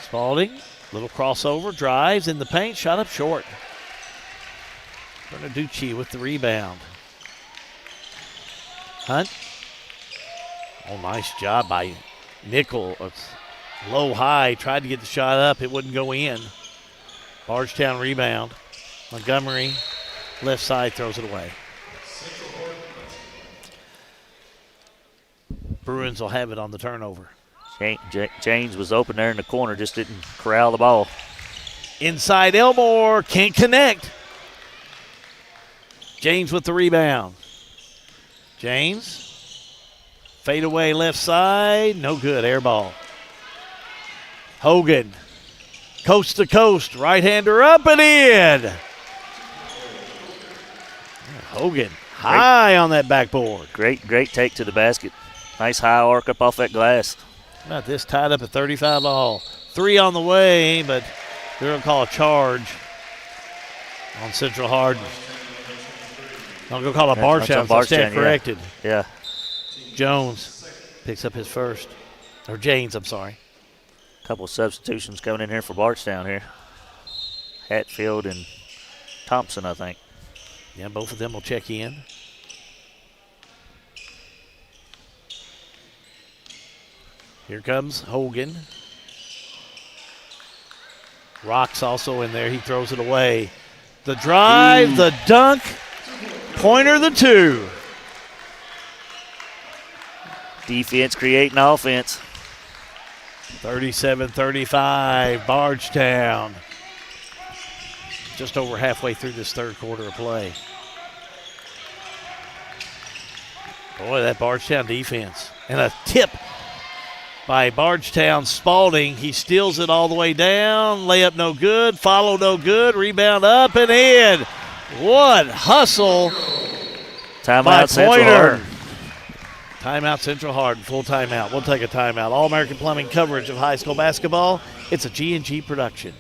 Speaker 2: Spalding, little crossover, drives in the paint, shot up short. Bernaducci with the rebound. Hunt. Oh, nice job by Nickel. Low high, tried to get the shot up. It wouldn't go in. Bardstown rebound. Montgomery, left side, throws it away. Bruins will have it on the turnover.
Speaker 3: James was open there in the corner, just didn't corral the ball.
Speaker 2: Inside Elmore, can't connect. James with the rebound. James, fade away left side, no good, air ball. Hogan, coast to coast, right-hander up and in. Hogan, high on that backboard.
Speaker 3: Great take to the basket. Nice high arc up off that glass.
Speaker 2: About this tied up at 35 all. 3 on the way, but they're going to call a charge on Central Hardin. I'm going to call a Bardstown, so stand corrected.
Speaker 3: Yeah.
Speaker 2: Jones picks up his first. Or James, I'm sorry.
Speaker 3: A couple of substitutions coming in here for Bardstown here. Hatfield and Thompson, I think.
Speaker 2: Yeah, both of them will check in. Here comes Hogan. Rock's also in there. He throws it away. The drive, the dunk, Pointer the 2.
Speaker 3: Defense creating offense.
Speaker 2: 37-35, Bardstown. Just over halfway through this third quarter of play. Boy, that Bardstown defense. And a tip by Bardstown Spalding. He steals it all the way down. Layup no good. Follow no good. Rebound up and in. What hustle by Pointer. Timeout Central Hardin. Full timeout. We'll take a timeout. All-American Plumbing coverage of high school basketball. It's a G&G production.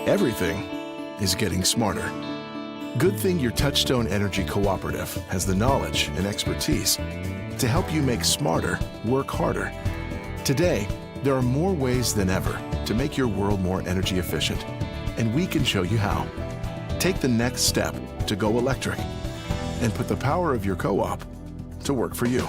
Speaker 6: Everything is getting smarter. Good thing your Touchstone Energy Cooperative has the knowledge and expertise to help you make smarter work harder. Today, there are more ways than ever to make your world more energy efficient, and we can show you how. Take the next step to go electric and put the power of your co-op to work for you.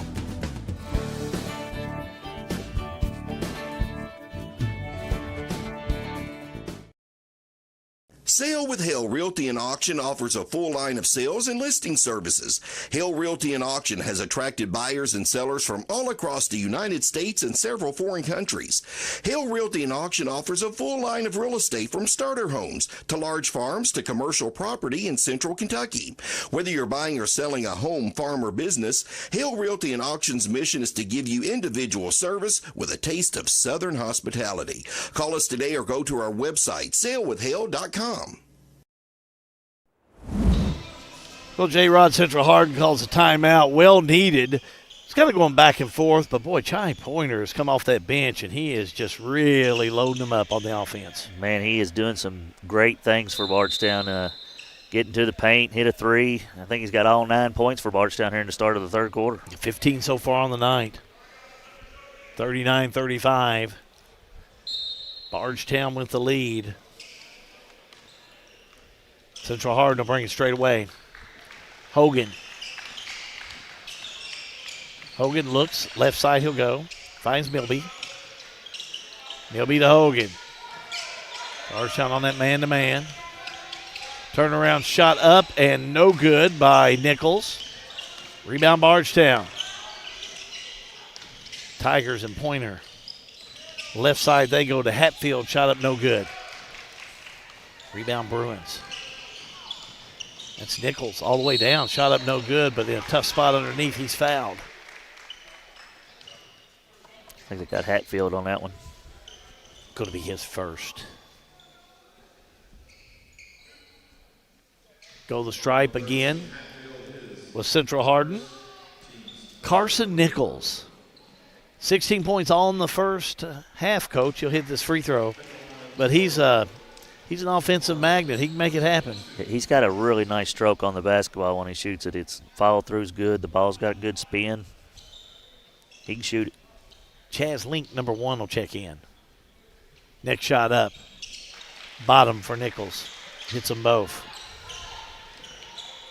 Speaker 1: Sale with Hale Realty and Auction offers a full line of sales and listing services. Hale Realty and Auction has attracted buyers and sellers from all across the United States and several foreign countries. Hale Realty and Auction offers a full line of real estate from starter homes to large farms to commercial property in central Kentucky. Whether you're buying or selling a home, farm, or business, Hale Realty and Auction's mission is to give you individual service with a taste of Southern hospitality. Call us today or go to our website, salewithhale.com.
Speaker 2: Well, J-Rod, Central Hardin calls a timeout. Well needed. It's kind of going back and forth, but, boy, Chai Pointer has come off that bench, and he is just really loading them up on the offense.
Speaker 3: Man, he is doing some great things for Bardstown. Getting to the paint, hit a three. I think he's got all 9 points for Bardstown here in the start of the third quarter.
Speaker 2: 15 so far on the night. 39-35. Bardstown with the lead. Central Hardin will bring it straight away. Hogan. Hogan looks. Left side he'll go. Finds Milby. Milby to Hogan. Bardstown on that man-to-man. Turnaround shot up and no good by Nichols. Rebound Bardstown. Tigers and Pointer. Left side they go to Hatfield. Shot up no good. Rebound Bruins. That's Nichols all the way down. Shot up no good, but in a tough spot underneath, he's fouled.
Speaker 3: I think they got Hatfield on that one.
Speaker 2: Going to be his first. Go the stripe again with Central Hardin. Carson Nichols. 16 points all in the first half, Coach. He'll hit this free throw. But he's an offensive magnet. He can make it happen.
Speaker 3: He's got a really nice stroke on the basketball when he shoots it. Its follow-through's good. The ball's got good spin. He can shoot it.
Speaker 2: Chaz Link, number 1, will check in. Next shot up. Bottom for Nichols. Hits them both.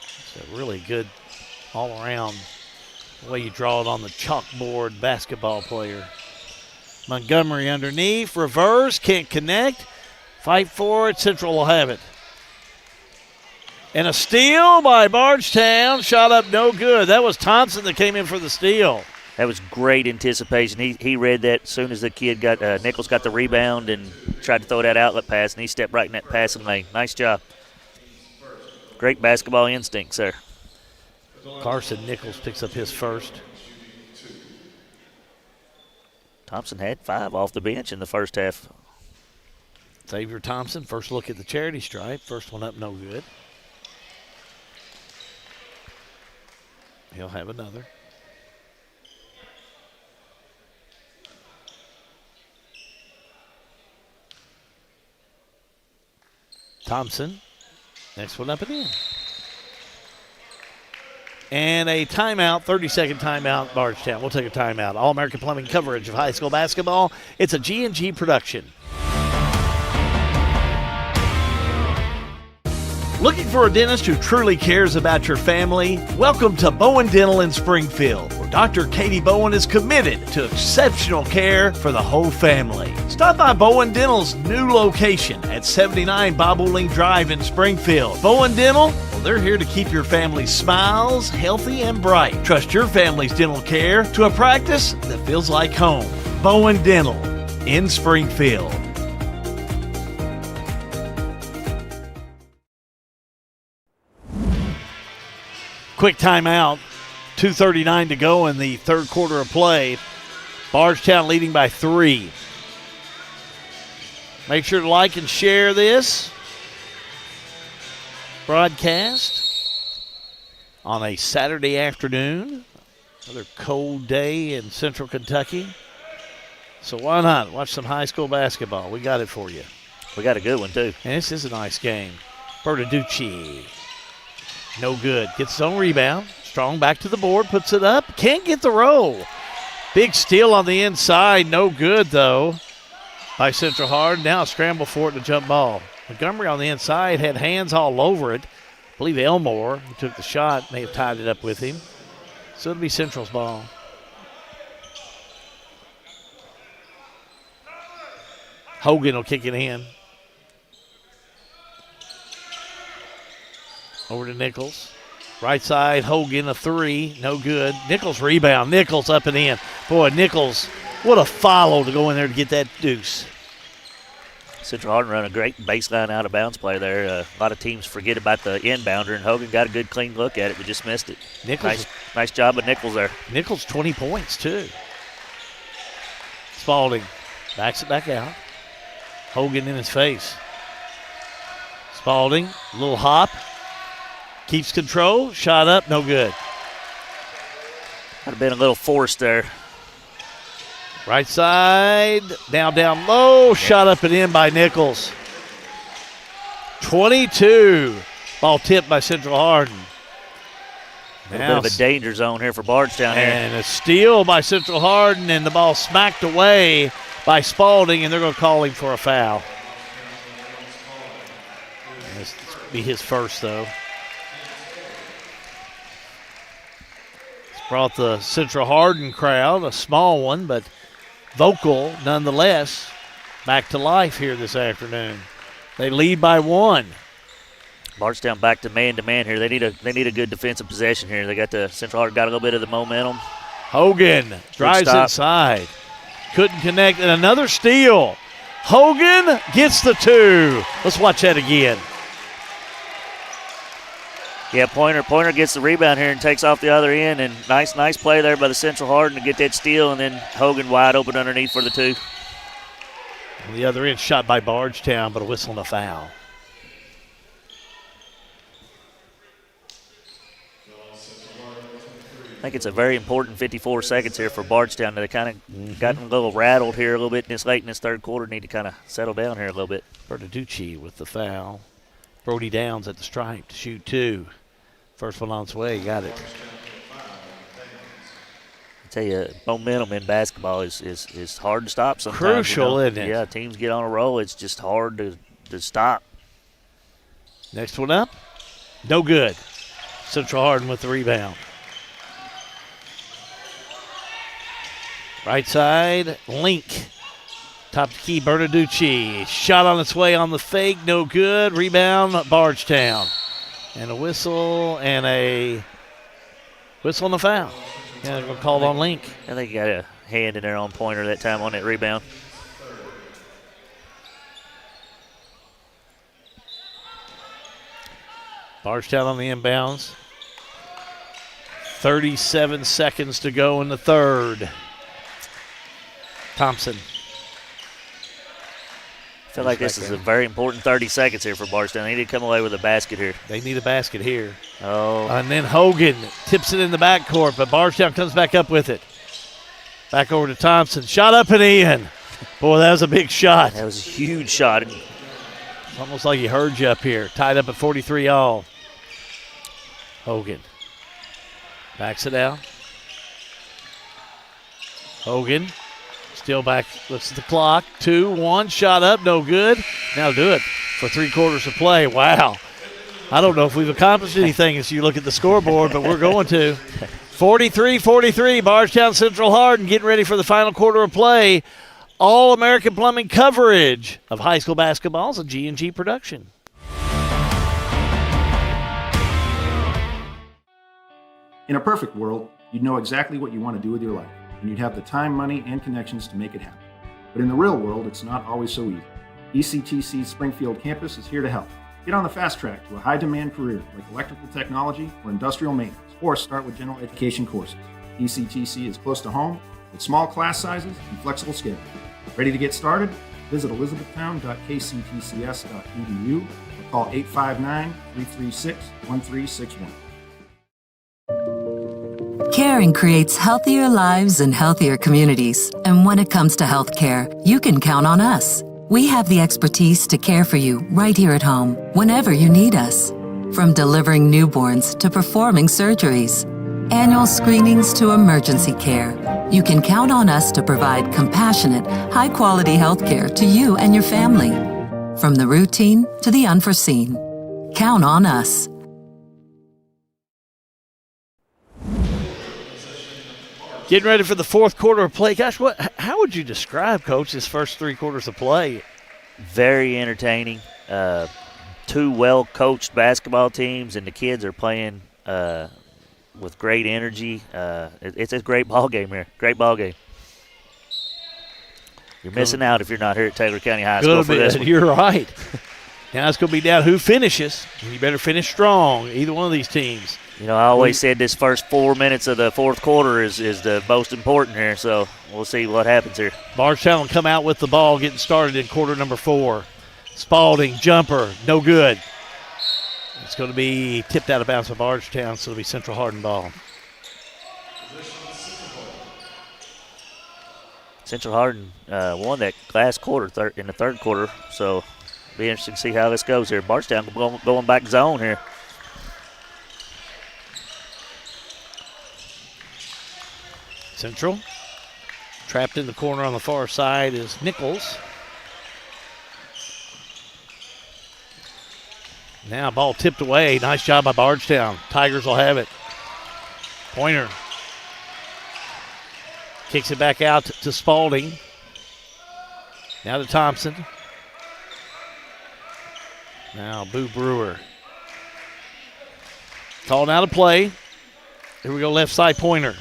Speaker 2: It's a really good all-around way you draw it on the chalkboard basketball player. Montgomery underneath. Reverse. Can't connect. Fight for it. Central will have it. And a steal by Bardstown. Shot up no good. That was Thompson that came in for the steal.
Speaker 3: That was great anticipation. He read that as soon as the kid got Nichols got the rebound and tried to throw that outlet pass, and he stepped right in that passing lane. Nice job. Great basketball instincts there.
Speaker 2: Carson Nichols picks up his first.
Speaker 3: Thompson had 5 off the bench in the first half.
Speaker 2: Xavier Thompson, first look at the charity stripe. First one up, no good. He'll have another. Thompson, next one up and in. And a timeout, 30-second timeout, Bardstown. We'll take a timeout. All-American Plumbing coverage of high school basketball. It's a G&G production. Looking for a dentist who truly cares about your family? Welcome to Bowen Dental in Springfield, where Dr. Katie Bowen is committed to exceptional care for the whole family. Stop by Bowen Dental's new location at 79 Bobolink Drive in Springfield. Bowen Dental, well, they're here to keep your family's smiles healthy and bright. Trust your family's dental care to a practice that feels like home. Bowen Dental in Springfield. Quick timeout. 2:39 to go in the third quarter of play. Bardstown leading by 3. Make sure to like and share this broadcast on a Saturday afternoon. Another cold day in central Kentucky. So why not watch some high school basketball? We got it for you.
Speaker 3: We got a good one, too.
Speaker 2: And this is a nice game. Bertaducci. No good. Gets his own rebound. Strong back to the board. Puts it up. Can't get the roll. Big steal on the inside. No good, though, by Central Hardin. Now a scramble for it to jump ball. Montgomery on the inside had hands all over it. I believe Elmore, who took the shot, may have tied it up with him. So it'll be Central's ball. Hogan will kick it in. Over to Nichols. Right side, Hogan, a 3. No good. Nichols rebound. Nichols up and in. Boy, Nichols, what a follow to go in there to get that deuce.
Speaker 3: Central Hardin run a great baseline out of bounds play there. A lot of teams forget about the inbounder, and Hogan got a good clean look at it, but just missed it.
Speaker 2: Nichols,
Speaker 3: nice job of Nichols there.
Speaker 2: Nichols 20 points too. Spalding backs it back out. Hogan in his face. Spalding, little hop. Keeps control. Shot up. No good.
Speaker 3: Might have been a little forced there.
Speaker 2: Right side. Now down low. Shot up and in by Nichols. 22. Ball tipped by Central Hardin.
Speaker 3: A bit of a danger zone here for Bardstown here.
Speaker 2: And a steal by Central Hardin, and the ball smacked away by Spalding, and they're going to call him for a foul. This will be his first, though. It's brought the Central Hardin crowd, a small one, but vocal nonetheless, back to life here this afternoon. They lead by 1.
Speaker 3: Bardstown back to man here. They need a good defensive possession here. They got the Central Hardin got a little bit of the momentum.
Speaker 2: Hogan drives inside. Couldn't connect, and another steal. Hogan gets the 2. Let's watch that again.
Speaker 3: Yeah, Pointer gets the rebound here and takes off the other end, and nice play there by the Central Hardin to get that steal, and then Hogan wide open underneath for the 2.
Speaker 2: On the other end, shot by Bardstown, but a whistle and a foul.
Speaker 3: I think it's a very important 54 seconds here for Bardstown. They kind of gotten a little rattled here a little bit late in this third quarter. Need to kind of settle down here a little bit.
Speaker 2: Bertaducci with the foul. Brody Downs at the stripe to shoot 2. First one on its way. Got it.
Speaker 3: I tell you, momentum in basketball is hard to stop sometimes.
Speaker 2: Crucial, isn't it?
Speaker 3: Yeah, teams get on a roll. It's just hard to stop.
Speaker 2: Next one up. No good. Central Hardin with the rebound. Right side, Link. Top to key, Bertaducci. Shot on its way on the fake, no good. Rebound, Bardstown. And a whistle and a foul. Yeah, they're going to call it on Link.
Speaker 3: I think he got a hand in there on Pointer that time on that rebound.
Speaker 2: Bardstown on the inbounds. 37 seconds to go in the third. Thompson.
Speaker 3: I feel like this is a very important 30 seconds here for Bardstown. They need to come away with a basket here.
Speaker 2: They need a basket here.
Speaker 3: Oh.
Speaker 2: And then Hogan tips it in the backcourt, but Bardstown comes back up with it. Back over to Thompson. Shot up and in. Boy, that was a big shot.
Speaker 3: That was a huge shot.
Speaker 2: It's almost like he heard you up here. Tied up at 43 all. Hogan. Backs it out. Hogan. Still back, looks at the clock. 2-1, shot up, no good. Now do it for 3 quarters of play. Wow. I don't know if we've accomplished anything as you look at the scoreboard, but we're going to. 43-43, Bardstown Central Hardin getting ready for the final quarter of play. All-American Plumbing coverage of high school basketball is a G&G production.
Speaker 8: In a perfect world, you'd know exactly what you want to do with your life, and you'd have the time, money, and connections to make it happen. But in the real world, it's not always so easy. ECTC's Springfield campus is here to help. Get on the fast track to a high-demand career like electrical technology or industrial maintenance, or start with general education courses. ECTC is close to home with small class sizes and flexible schedules. Ready to get started? Visit elizabethtown.kctcs.edu or call 859-336-1361.
Speaker 9: Caring creates healthier lives and healthier communities. And when it comes to healthcare, you can count on us. We have the expertise to care for you right here at home, whenever you need us. From delivering newborns to performing surgeries, annual screenings to emergency care, you can count on us to provide compassionate, high-quality healthcare to you and your family. From the routine to the unforeseen. Count on us.
Speaker 2: Getting ready for the fourth quarter of play. Gosh, how would you describe, Coach, this first 3 quarters of play?
Speaker 3: Very entertaining. 2 well-coached basketball teams, and the kids are playing with great energy. It's a great ball game here. Great ball game. You're missing out if you're not here at Taylor County High School for this one.
Speaker 2: You're right. Now it's going to be down who finishes. You better finish strong, either one of these teams.
Speaker 3: You know, I always said this first 4 minutes of the fourth quarter is the most important here, so we'll see what happens here.
Speaker 2: Bardstown will come out with the ball getting started in quarter number 4. Spalding, jumper, no good. It's going to be tipped out of bounds by Bardstown, so it'll be Central Hardin ball.
Speaker 3: Central Hardin won that last quarter in the third quarter, so be interesting to see how this goes here. Bardstown going back zone here.
Speaker 2: Central trapped in the corner on the far side is Nichols. Now ball tipped away. Nice job by Bardstown. Tigers will have it. Pointer kicks it back out to Spalding. Now to Thompson. Now Boo Brewer. Called out of play. Here we go, left side, Pointer.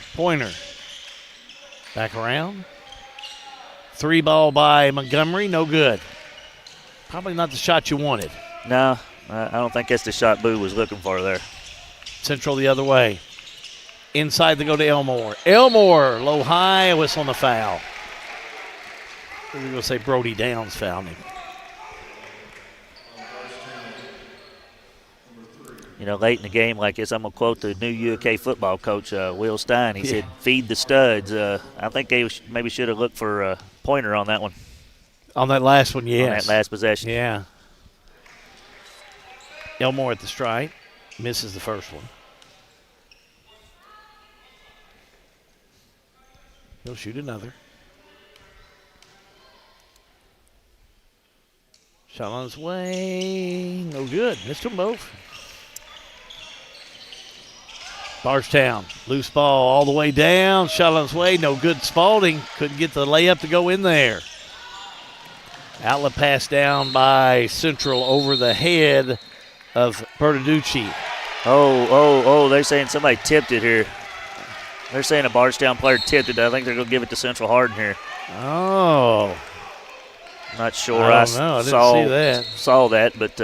Speaker 2: Back around. 3 ball by Montgomery, no good. Probably not the shot you wanted.
Speaker 3: No, I don't think that's the shot Boo was looking for there.
Speaker 2: Central the other way. Inside they go to Elmore. Elmore, low high, a whistle on the foul. We're going to say Brody Downs fouled him.
Speaker 3: You know, late in the game like this, I'm going to quote the new UK football coach, Will Stein. He said, feed the studs. I think they maybe should have looked for a Pointer on that one.
Speaker 2: On that last one, yes.
Speaker 3: On that last possession.
Speaker 2: Yeah. Elmore at the strike. Misses the first one. He'll shoot another. Shot on his way. No good. Missed them both. Bardstown, loose ball all the way down. Shot on his way. No good. Spalding couldn't get the layup to go in there. Outlet pass down by Central over the head of Bertaducci.
Speaker 3: Oh, they're saying somebody tipped it here. They're saying a Bardstown player tipped it. I think they're going to give it to Central Hardin here.
Speaker 2: Oh.
Speaker 3: Not sure.
Speaker 2: I don't know. I didn't see that.
Speaker 3: Saw that, but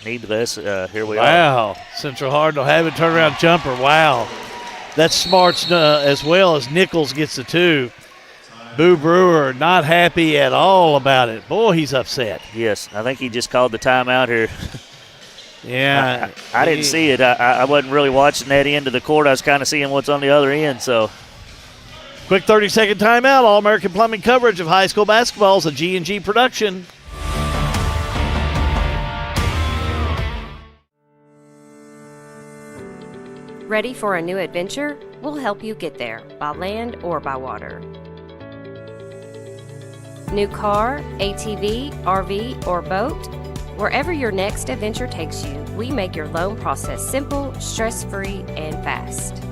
Speaker 3: needless, here we are.
Speaker 2: Wow. Central Hardin will have it. Turnaround jumper. Wow. That's smart as well as Nichols gets the 2. Boo Brewer not happy at all about it. Boy, he's upset.
Speaker 3: Yes, I think he just called the timeout here.
Speaker 2: Yeah.
Speaker 3: I didn't see it. I wasn't really watching that end of the court. I was kind of seeing what's on the other end. So,
Speaker 2: quick 30-second timeout. All-American Plumbing coverage of high school basketball is a G&G production.
Speaker 4: Ready for a new adventure? We'll help you get there, by land or by water. New car, ATV, RV, or boat? Wherever your next adventure takes you, we make your loan process simple, stress-free, and fast.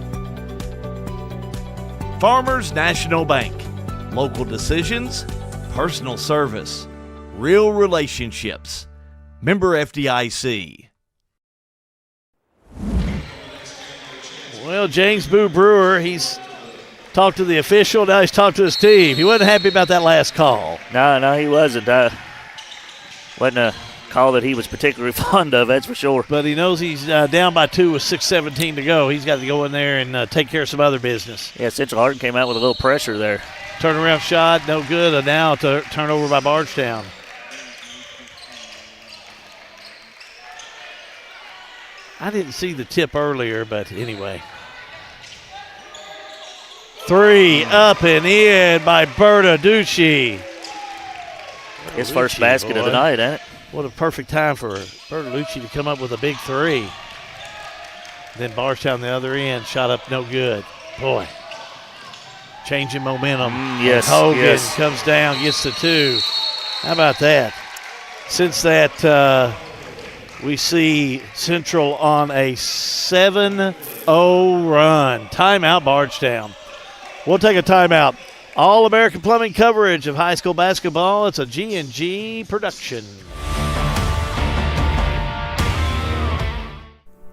Speaker 2: Farmers National Bank. Local decisions, personal service, real relationships. Member FDIC. Well, James Boo Brewer, he's talked to the official, now he's talked to his team. He wasn't happy about that last call.
Speaker 3: No, he wasn't. Wasn't a call that he was particularly fond of, that's for sure.
Speaker 2: But he knows he's down by 2 with 6:17 to go. He's got to go in there and take care of some other business.
Speaker 3: Yeah, Central Hardin came out with a little pressure there.
Speaker 2: Turnaround shot, no good. And now to turn over by Bardstown. I didn't see the tip earlier, but anyway. 3 up and in by Bertaducci.
Speaker 3: His first basket of the night, ain't it?
Speaker 2: What a perfect time for Bertaducci to come up with a big 3. Then Bardstown the other end, shot up no good. Boy, changing momentum.
Speaker 3: Yes,
Speaker 2: Hogan comes down, gets the 2. How about that? Since that, we see Central on a 7-0 run. Timeout, Bardstown. We'll take a timeout. All-American Plumbing coverage of high school basketball. It's a G&G production.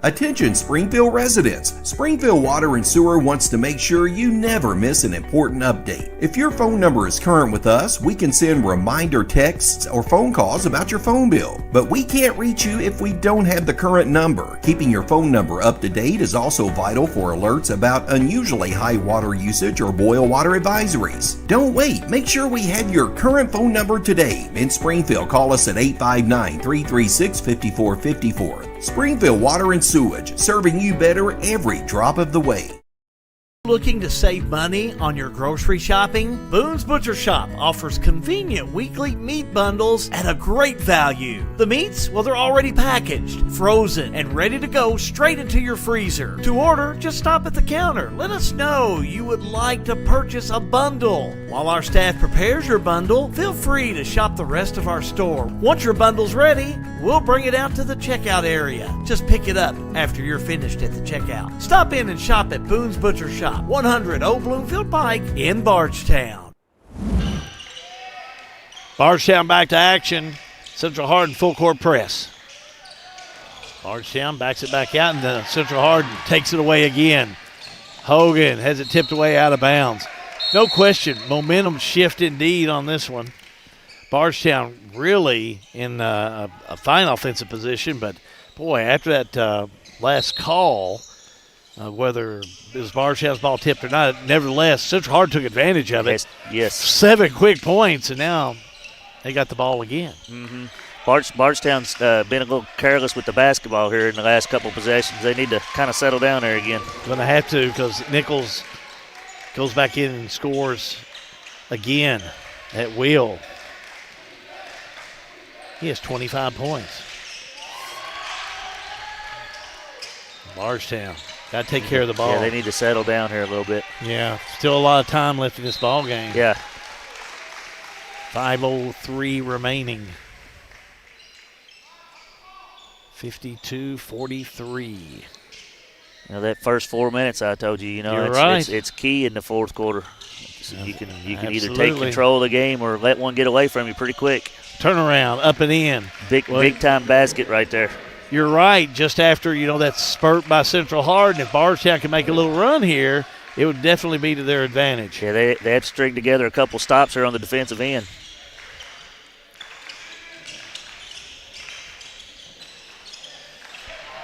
Speaker 1: Attention Springfield residents. Springfield Water and Sewer wants to make sure you never miss an important update. If your phone number is current with us, we can send reminder texts or phone calls about your phone bill. But we can't reach you if we don't have the current number. Keeping your phone number up to date is also vital for alerts about unusually high water usage or boil water advisories. Don't wait. Make sure we have your current phone number today. In Springfield, call us at 859-336-5454. Springfield Water and Sewage, serving you better every drop of the way.
Speaker 11: Looking to save money on your grocery shopping? Boone's Butcher Shop offers convenient weekly meat bundles at a great value. The meats, well, they're already packaged, frozen, and ready to go straight into your freezer. To order, just stop at the counter. Let us know you would like to purchase a bundle. While our staff prepares your bundle, feel free to shop the rest of our store. Once your bundle's ready, we'll bring it out to the checkout area. Just pick it up after you're finished at the checkout. Stop in and shop at Boone's Butcher Shop, 100 Old Bloomfield Pike in Bardstown.
Speaker 2: Bardstown back to action. Central Hardin full court press. Bardstown backs it back out, and the Central Hardin takes it away again. Hogan has it tipped away out of bounds. No question, momentum shift indeed on this one. Bardstown really in a fine offensive position, but boy, after that last call, whether it was Bardstown's ball tipped or not, nevertheless, Central Hardin took advantage of it.
Speaker 3: Yes.
Speaker 2: 7 quick points, and now they got the ball again.
Speaker 3: Mm-hmm. Bardstown's been a little careless with the basketball here in the last couple possessions. They need to kind of settle down there again.
Speaker 2: Going to have to, because Nichols goes back in and scores again at will. He has 25 points. Bardstown got to take care of the ball.
Speaker 3: Yeah, they need to settle down here a little bit.
Speaker 2: Yeah, still a lot of time left in this ball game.
Speaker 3: Yeah.
Speaker 2: 5:03 remaining. 52-43.
Speaker 3: You know, that first 4 minutes I told you,
Speaker 2: You're right.
Speaker 3: it's key in the fourth quarter. You can either take
Speaker 2: Absolutely.
Speaker 3: control of the game or let one get away from you pretty quick.
Speaker 2: Turnaround, up and in.
Speaker 3: Big time basket right there.
Speaker 2: You're right. Just after, that spurt by Central Hardin, if Bardstown can make a little run here, it would definitely be to their advantage.
Speaker 3: Yeah, they had to string together a couple stops here on the defensive end.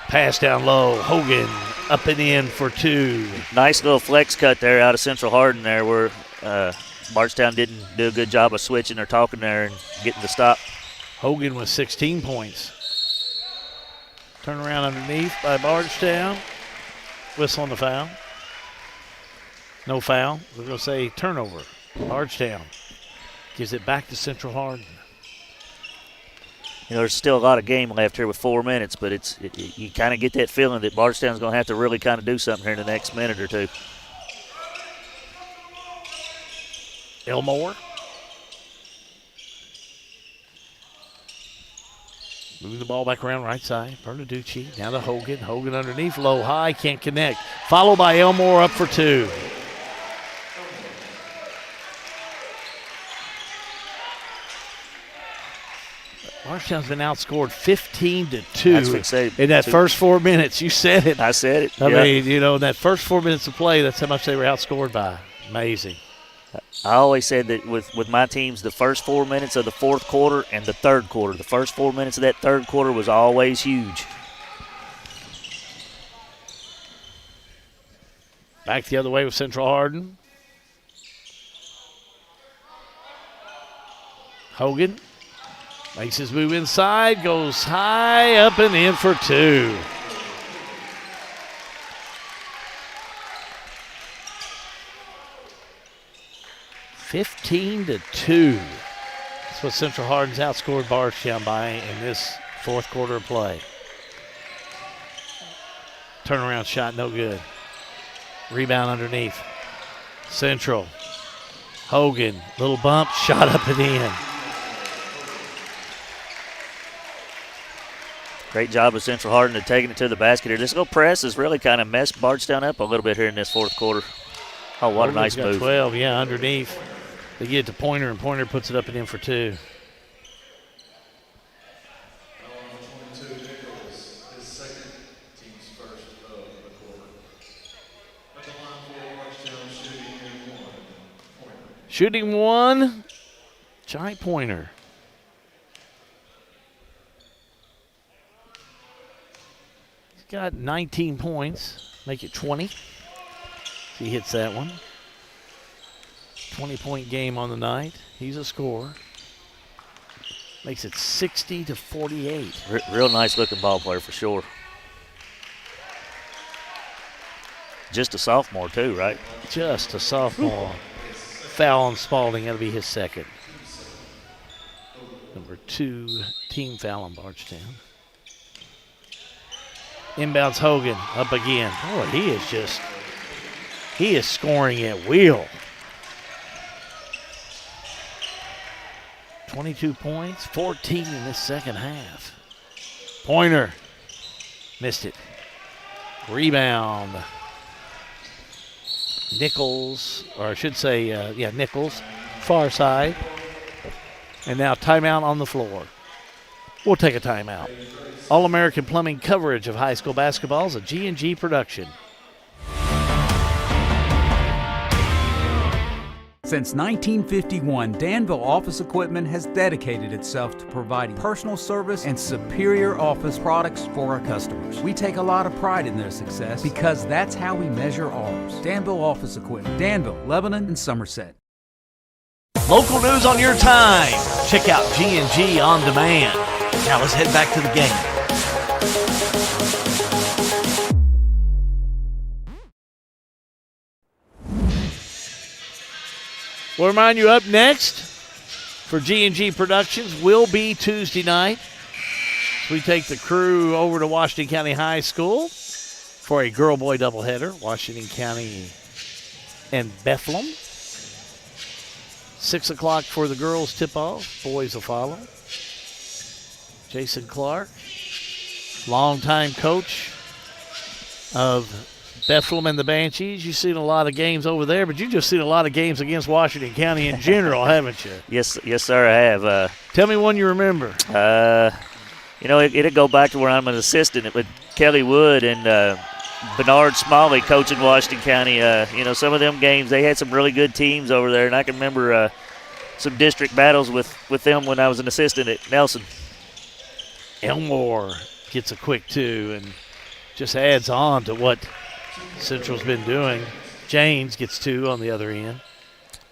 Speaker 2: Pass down low. Hogan up and in for 2.
Speaker 3: Nice little flex cut there out of Central Hardin there where Bardstown didn't do a good job of switching or talking there and getting the stop.
Speaker 2: Hogan with 16 points. Turn around underneath by Bardstown. Whistle on the foul. No foul. We're going to say turnover. Bardstown gives it back to Central Hardin.
Speaker 3: There's still a lot of game left here with 4 minutes, but you kind of get that feeling that Bardstown's going to have to really kind of do something here in the next minute or two.
Speaker 2: Elmore. Moving the ball back around right side. Bernaducci now to Hogan. Hogan underneath, low, high, can't connect. Followed by Elmore up for 2. Bardstown's been outscored 15-2 in that first 4 minutes. You said it.
Speaker 3: I said it.
Speaker 2: I mean, in that first 4 minutes of play, that's how much they were outscored by. Amazing.
Speaker 3: I always said that with my teams, the first 4 minutes of the fourth quarter and the third quarter, the first 4 minutes of that third quarter was always huge.
Speaker 2: Back the other way with Central Hardin. Hogan makes his move inside, goes high, up and in for 2. (15-2). That's what Central Hardin's outscored Bardstown by in this fourth quarter of play. Turnaround shot, no good. Rebound underneath. Central. Hogan, little bump, shot up and in.
Speaker 3: Great job of Central Hardin of taking it to the basket here. This little press has really kind of messed Bardstown up a little bit here in this fourth quarter. Oh, what a nice move.
Speaker 2: 12, yeah, underneath. They get it to Pointer, and Pointer puts it up and in for 2. Shooting 1, Jai Pointer. He's got 19 points, make it 20. He hits that one. 20-point game on the night. He's a scorer. Makes it 60-48.
Speaker 3: Real nice looking ball player for sure. Just a sophomore too, right?
Speaker 2: Just a sophomore. Foul on Spalding. That'll be his second. Number 2 team foul on Bardstown. Inbounds Hogan up again. Boy, he is scoring at will. 22 points, 14 in this second half. Pointer missed it. Rebound. Nichols, or I should say, Nichols, far side. And now timeout on the floor. We'll take a timeout. All-American Plumbing coverage of high school basketball is a G&G production.
Speaker 12: Since 1951, Danville Office Equipment has dedicated itself to providing personal service and superior office products for our customers. We take a lot of pride in their success because that's how we measure ours. Danville Office Equipment, Danville, Lebanon, and Somerset.
Speaker 11: Local news on your time. Check out G&G On Demand. Now let's head back to the game.
Speaker 2: We'll remind you, up next for G&G Productions will be Tuesday night. We take the crew over to Washington County High School for a girl-boy doubleheader. Washington County and Bethlehem. 6 o'clock for the girls tip-off. Boys will follow. Jason Clark, longtime coach of Bethlehem and the Banshees. You've seen a lot of games over there, but you've just seen a lot of games against Washington County in general, haven't you?
Speaker 3: Yes, sir, I have.
Speaker 2: Tell me one you remember.
Speaker 3: It'll go back to where I'm an assistant with Kelly Wood and Bernard Smalley coaching Washington County. Some of them games, they had some really good teams over there, and I can remember some district battles with them when I was an assistant at Nelson.
Speaker 2: Elmore gets a quick 2 and just adds on to what Central's been doing. James gets 2 on the other end.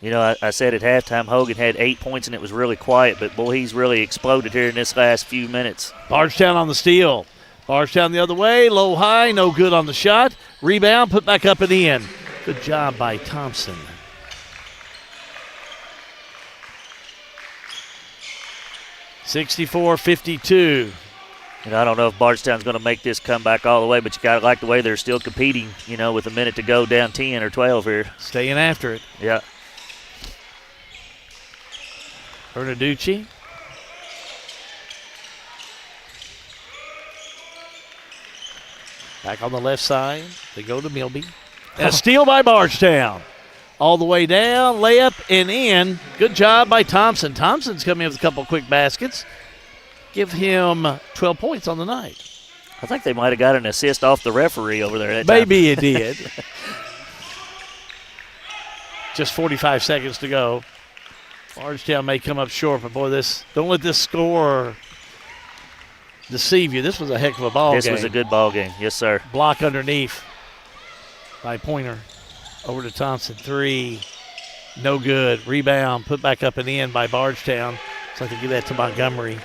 Speaker 3: I said at halftime Hogan had 8 points and it was really quiet, but boy, he's really exploded here in this last few minutes.
Speaker 2: Bardstown on the steal. Bardstown the other way, low high, no good on the shot. Rebound, put back up and in. Good job by Thompson. (64-52).
Speaker 3: I don't know if Bardstown's going to make this comeback all the way, but you got to like the way they're still competing, with a minute to go, down 10 or 12 here.
Speaker 2: Staying after it.
Speaker 3: Yeah.
Speaker 2: Bernaducci. Back on the left side. They go to Milby. And a steal by Bardstown. All the way down, layup and in. Good job by Thompson. Thompson's coming in with a couple quick baskets. Give him 12 points on the night.
Speaker 3: I think they might have got an assist off the referee over there that time.
Speaker 2: Maybe it did. Just 45 seconds to go. Bardstown may come up short, but boy, don't let this score deceive you. This was a heck of a ball game.
Speaker 3: This was a good ball game. Yes, sir.
Speaker 2: Block underneath by Pointer. Over to Thompson. 3. No good. Rebound. Put back up and in by Bardstown. So I can give that to Montgomery.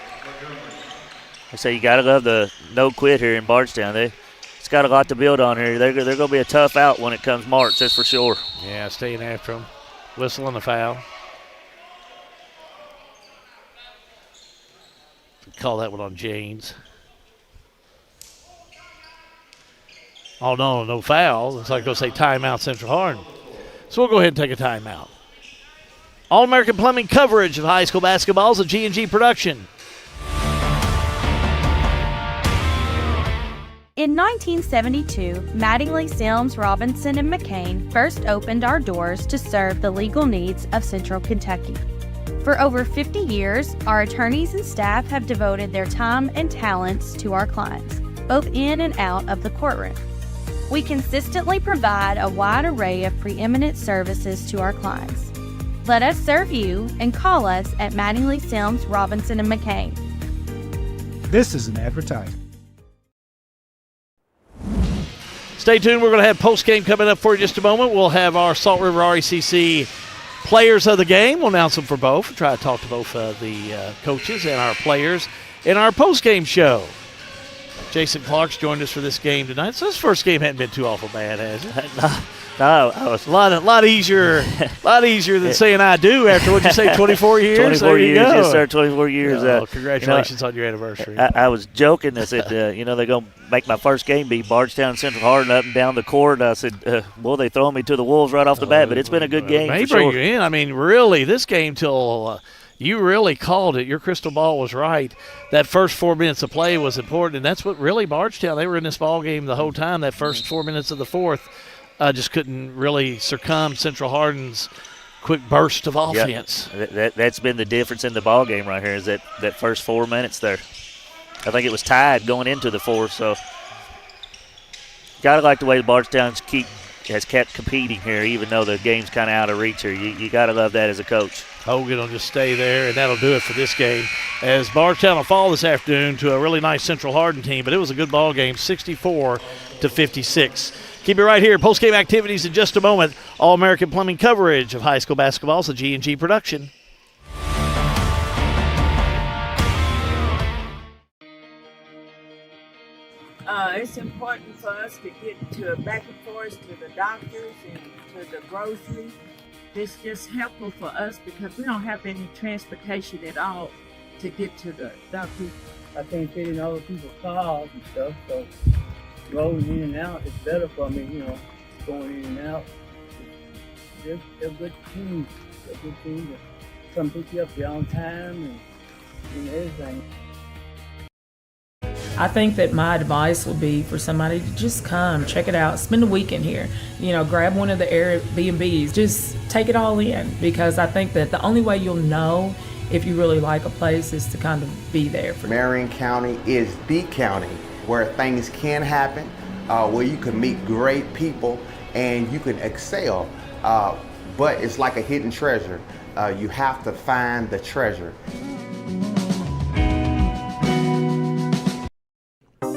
Speaker 3: I say you got to love the no quit here in Bardstown. It's got a lot to build on here. They're going to be a tough out when it comes March, that's for sure.
Speaker 2: Yeah, staying after them. Whistle and a foul. Call that one on James. Oh, no foul. Looks like they'll say timeout Central Hardin. So we'll go ahead and take a timeout. All-American Plumbing coverage of high school basketball is a G&G production.
Speaker 13: In 1972, Mattingly, Sims, Robinson, and McCain first opened our doors to serve the legal needs of Central Kentucky. For over 50 years, our attorneys and staff have devoted their time and talents to our clients, both in and out of the courtroom. We consistently provide a wide array of preeminent services to our clients. Let us serve you and call us at Mattingly, Sims, Robinson, and McCain.
Speaker 17: This is an advertisement.
Speaker 2: Stay tuned. We're going to have post-game coming up for you in just a moment. We'll have our Salt River RECC players of the game. We'll announce them for both. We'll try to talk to both the coaches and our players in our post-game show. Jason Clark's joined us for this game tonight. So this first game hadn't been too awful bad, has it?
Speaker 3: No, I was
Speaker 2: a lot easier than saying I do after what you say 24 years.
Speaker 3: 24 years, yes sir. 24 years.
Speaker 2: Congratulations on your anniversary.
Speaker 3: I was joking. I said, they're going to make my first game be Bardstown Central Hardin up and down the court. I said, boy, they throwing me to the wolves right off the bat. But it's been a good game.
Speaker 2: May
Speaker 3: for
Speaker 2: bring
Speaker 3: sure.
Speaker 2: you in. I mean, really, this game till. You really called it. Your crystal ball was right. That first 4 minutes of play was important, and that's what really Bardstown, they were in this ball game the whole time. That first 4 minutes of the fourth just couldn't really succumb Central Hardin's quick burst of offense.
Speaker 3: Yep. That's been the difference in the ball game right here is that first 4 minutes there. I think it was tied going into the fourth, so got to like the way Bardstown has kept competing here, even though the game's kind of out of reach here. You got to love that as a coach.
Speaker 2: Hogan will just stay there, and that'll do it for this game. As Bardstown will fall this afternoon to a really nice Central Hardin team, but it was a good ball game, 64-56. Keep it right here. Post-game activities in just a moment. All-American Plumbing coverage of high school basketball is a G&G production.
Speaker 18: It's important for us to get to back and forth to the doctors and to the grocery. It's just helpful for us because we don't have any transportation at all to get to the doctors.
Speaker 19: I can't fit in other people's cars and stuff, so rolling in and out is better for me, going in and out. They're a good team. They're a good team to come pick you up there on time and everything.
Speaker 20: I think that my advice would be for somebody to just come, check it out, spend a weekend here. Grab one of the Airbnbs, just take it all in, because I think that the only way you'll know if you really like a place is to kind of be there.
Speaker 21: Marion County is the county where things can happen, where you can meet great people and you can excel, but it's like a hidden treasure. You have to find the treasure.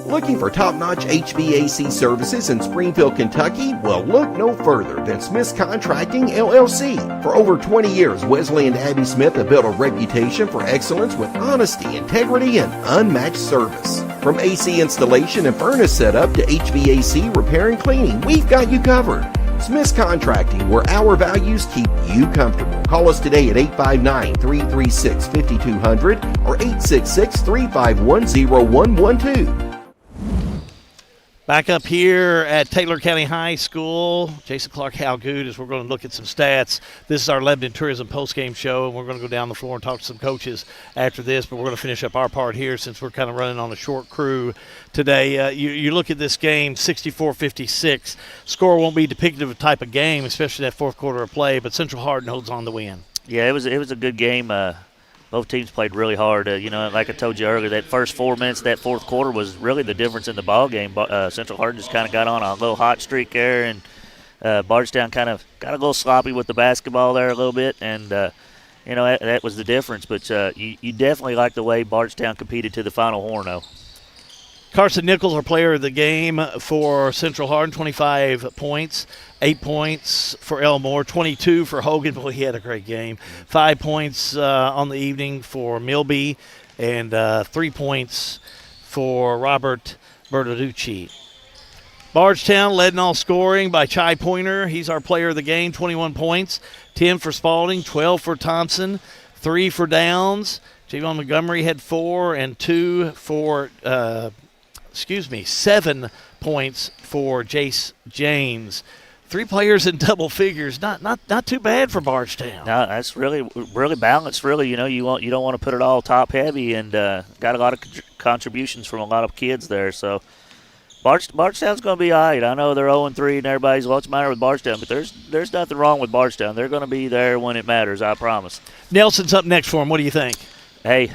Speaker 1: Looking for top-notch HVAC services in Springfield, Kentucky? Well, look no further than Smith's Contracting, LLC. For over 20 years, Wesley and Abby Smith have built a reputation for excellence with honesty, integrity, and unmatched service. From AC installation and furnace setup to HVAC repair and cleaning, we've got you covered. Smith's Contracting, where our values keep you comfortable. Call us today at 859-336-5200 or 866-351-0112.
Speaker 2: Back up here at Taylor County High School, Jason Clark, how good, as we're going to look at some stats. This is our Lebanon Tourism postgame show, and we're going to go down the floor and talk to some coaches after this, but we're going to finish up our part here since we're kind of running on a short crew today. You look at this game, 64-56. Score won't be depictive of the type of game, especially that fourth quarter of play, but Central Hardin holds on to win.
Speaker 3: Yeah, it was a good game. Both teams played really hard. Like I told you earlier, that first 4 minutes, that fourth quarter was really the difference in the ball game. Central Hardin just kind of got on a little hot streak there, and Bardstown kind of got a little sloppy with the basketball there a little bit, and that was the difference. But you definitely like the way Bardstown competed to the final horn, though.
Speaker 2: Carson Nichols, our player of the game for Central Hardin, 25 points, 8 points for Elmore, 22 for Hogan. Boy, he had a great game. 5 points on the evening for Milby, and 3 points for Robert Bertolucci. Bardstown led in all scoring by Chai Pointer. He's our player of the game, 21 points, 10 for Spalding, 12 for Thompson, 3 for Downs. Javon Montgomery had 4 and 2 for 7 points for Jace James. 3 players in double figures, not too bad for Bardstown.
Speaker 3: No, that's really balanced. Really, you don't want to put it all top heavy, and got a lot of contributions from a lot of kids there. So Bardstown's going to be all right. I know they're 0-3, and everybody's what's the matter with Bardstown, but there's nothing wrong with Bardstown. They're going to be there when it matters. I promise.
Speaker 2: Nelson's up next for him. What do you think?
Speaker 3: Hey,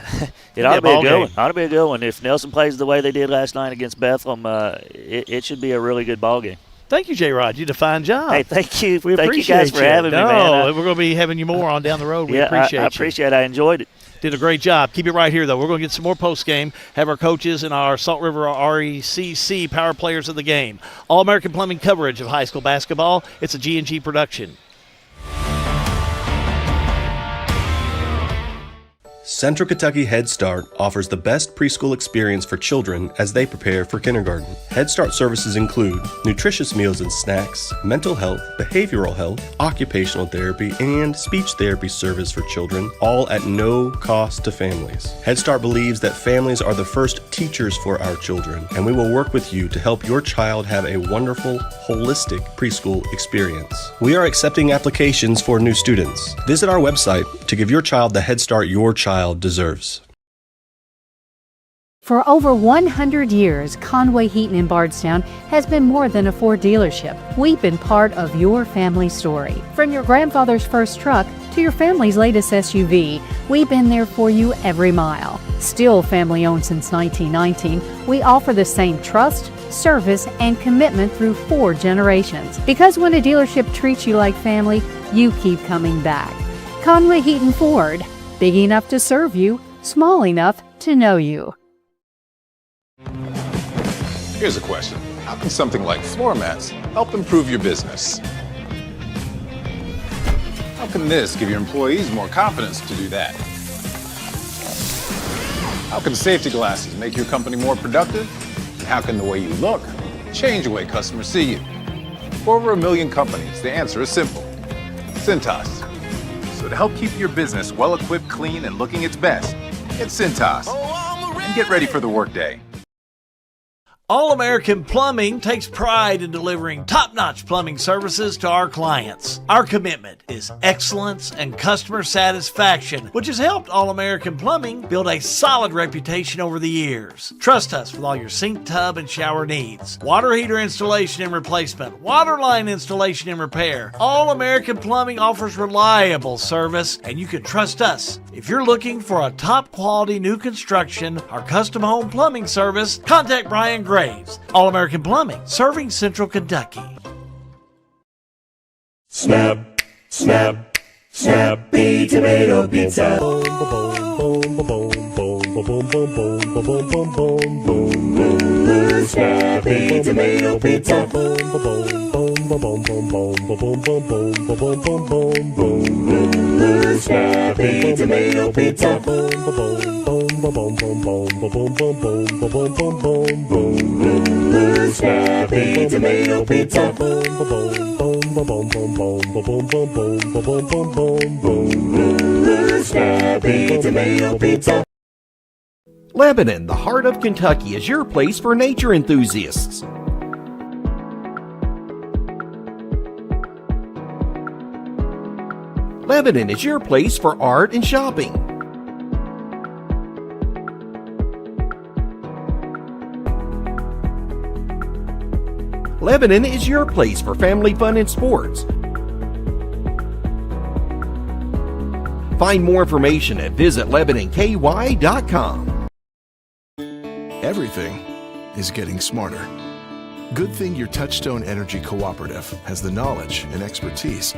Speaker 3: it ought to be a good one. Ought to be a good one. If Nelson plays the way they did last night against Bethlehem, it should be a really good ball game.
Speaker 2: Thank you, J. Rod. You did a fine job.
Speaker 3: Hey, thank you.
Speaker 2: We
Speaker 3: thank
Speaker 2: appreciate
Speaker 3: you guys for having me, man.
Speaker 2: We're going to be having you more on down the road. We appreciate
Speaker 3: I appreciate it. I enjoyed it.
Speaker 2: Did a great job. Keep it right here, though. We're going to get some more post-game, have our coaches and our Salt River RECC power players of the game. All-American Plumbing coverage of high school basketball. It's a G&G production.
Speaker 7: Central Kentucky Head Start offers the best preschool experience for children as they prepare for kindergarten. Head Start services include nutritious meals and snacks, mental health, behavioral health, occupational therapy, and speech therapy service for children, all at no cost to families. Head Start believes that families are the first teachers for our children, and we will work with you to help your child have a wonderful, holistic preschool experience. We are accepting applications for new students. Visit our website to give your child the Head Start your child deserves.
Speaker 10: For over 100 years, Conway Heaton in Bardstown has been more than a Ford dealership. We've been part of your family story. From your grandfather's first truck to your family's latest SUV, we've been there for you every mile. Still family owned since 1919, we offer the same trust, service, and commitment through 4 generations. Because when a dealership treats you like family, you keep coming back. Conway Heaton Ford. Big enough to serve you, small enough to know you.
Speaker 25: Here's a question. How can something like floor mats help improve your business? How can this give your employees more confidence to do that? How can safety glasses make your company more productive? And how can the way you look change the way customers see you? For over 1 million companies, the answer is simple. Cintas. So to help keep your business well-equipped, clean, and looking its best, get Cintas and get ready for the workday.
Speaker 11: All-American Plumbing takes pride in delivering top-notch plumbing services to our clients. Our commitment is excellence and customer satisfaction, which has helped All-American Plumbing build a solid reputation over the years. Trust us with all your sink, tub, and shower needs. Water heater installation and replacement, water line installation and repair. All-American Plumbing offers reliable service, and you can trust us. If you're looking for a top-quality new construction or custom home plumbing service, contact Brian Graves. All-American Plumbing, serving Central Kentucky.
Speaker 5: Snap, snap, snappy tomato pizza. Snappy tomato pizza. Snappy tomato pizza. Snappy tomato pizza. Snappy tomato pizza.
Speaker 1: Lebanon, the heart of Kentucky, is your place for nature enthusiasts. Lebanon is your place for art and shopping. Lebanon is your place for family fun and sports. Find more information at visitlebanonky.com.
Speaker 6: Everything is getting smarter. Good thing your Touchstone Energy Cooperative has the knowledge and expertise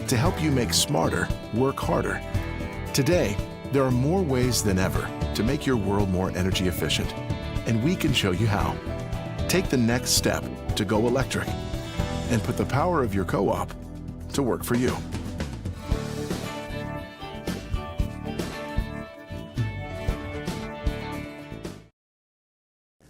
Speaker 6: to help you make smarter work harder. Today, there are more ways than ever to make your world more energy efficient, and we can show you how. Take the next step to go electric and put the power of your co-op to work for you.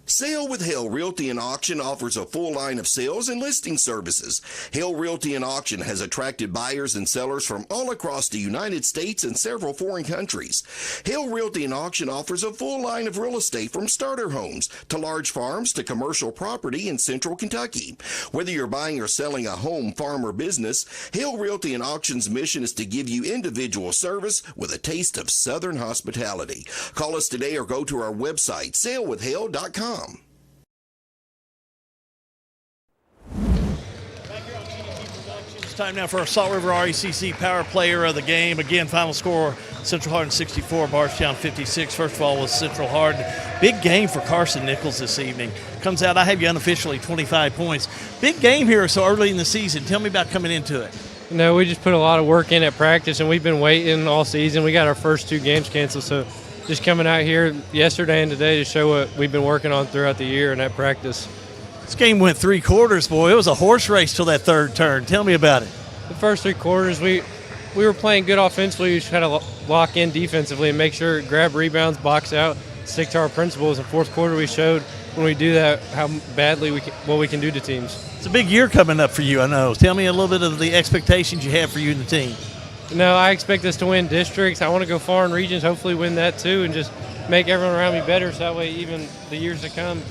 Speaker 22: Sale with Hale Realty and Auction offers a full line of sales and listing services. Hale Realty and Auction has attracted buyers and sellers from all across the United States and several foreign countries. Hale Realty and Auction offers a full line of real estate from starter homes to large farms to commercial property in central Kentucky. Whether you're buying or selling a home, farm, or business, Hale Realty and Auction's mission is to give you individual service with a taste of Southern hospitality. Call us today or go to our website, salewithhale.com.
Speaker 2: It's time now for our Salt River RECC Power Player of the Game. Again, final score, Central Hardin 64, Bardstown 56. First of all was Central Hardin. Big game for Carson Nichols this evening. Comes out, I have you unofficially, 25 points. Big game here so early in the season. Tell me about coming into it.
Speaker 23: No, we just put a lot of work in at practice, and we've been waiting all season. We got our first 2 games canceled, so just coming out here yesterday and today to show what we've been working on throughout the year and at practice.
Speaker 2: This game went 3 quarters, boy. It was a horse race till that third turn. Tell me about it.
Speaker 23: The first 3 quarters, we we were playing good offensively. We just had to lock in defensively and make sure, grab rebounds, box out, stick to our principles. In fourth quarter, we showed when we do that how badly what we can do to teams.
Speaker 2: It's a big year coming up for you, I know. Tell me a little bit of the expectations you have for you and the team.
Speaker 23: No, I expect us to win districts. I want to go far in regions, hopefully win that too, and just make everyone around me better so that way even the years to come,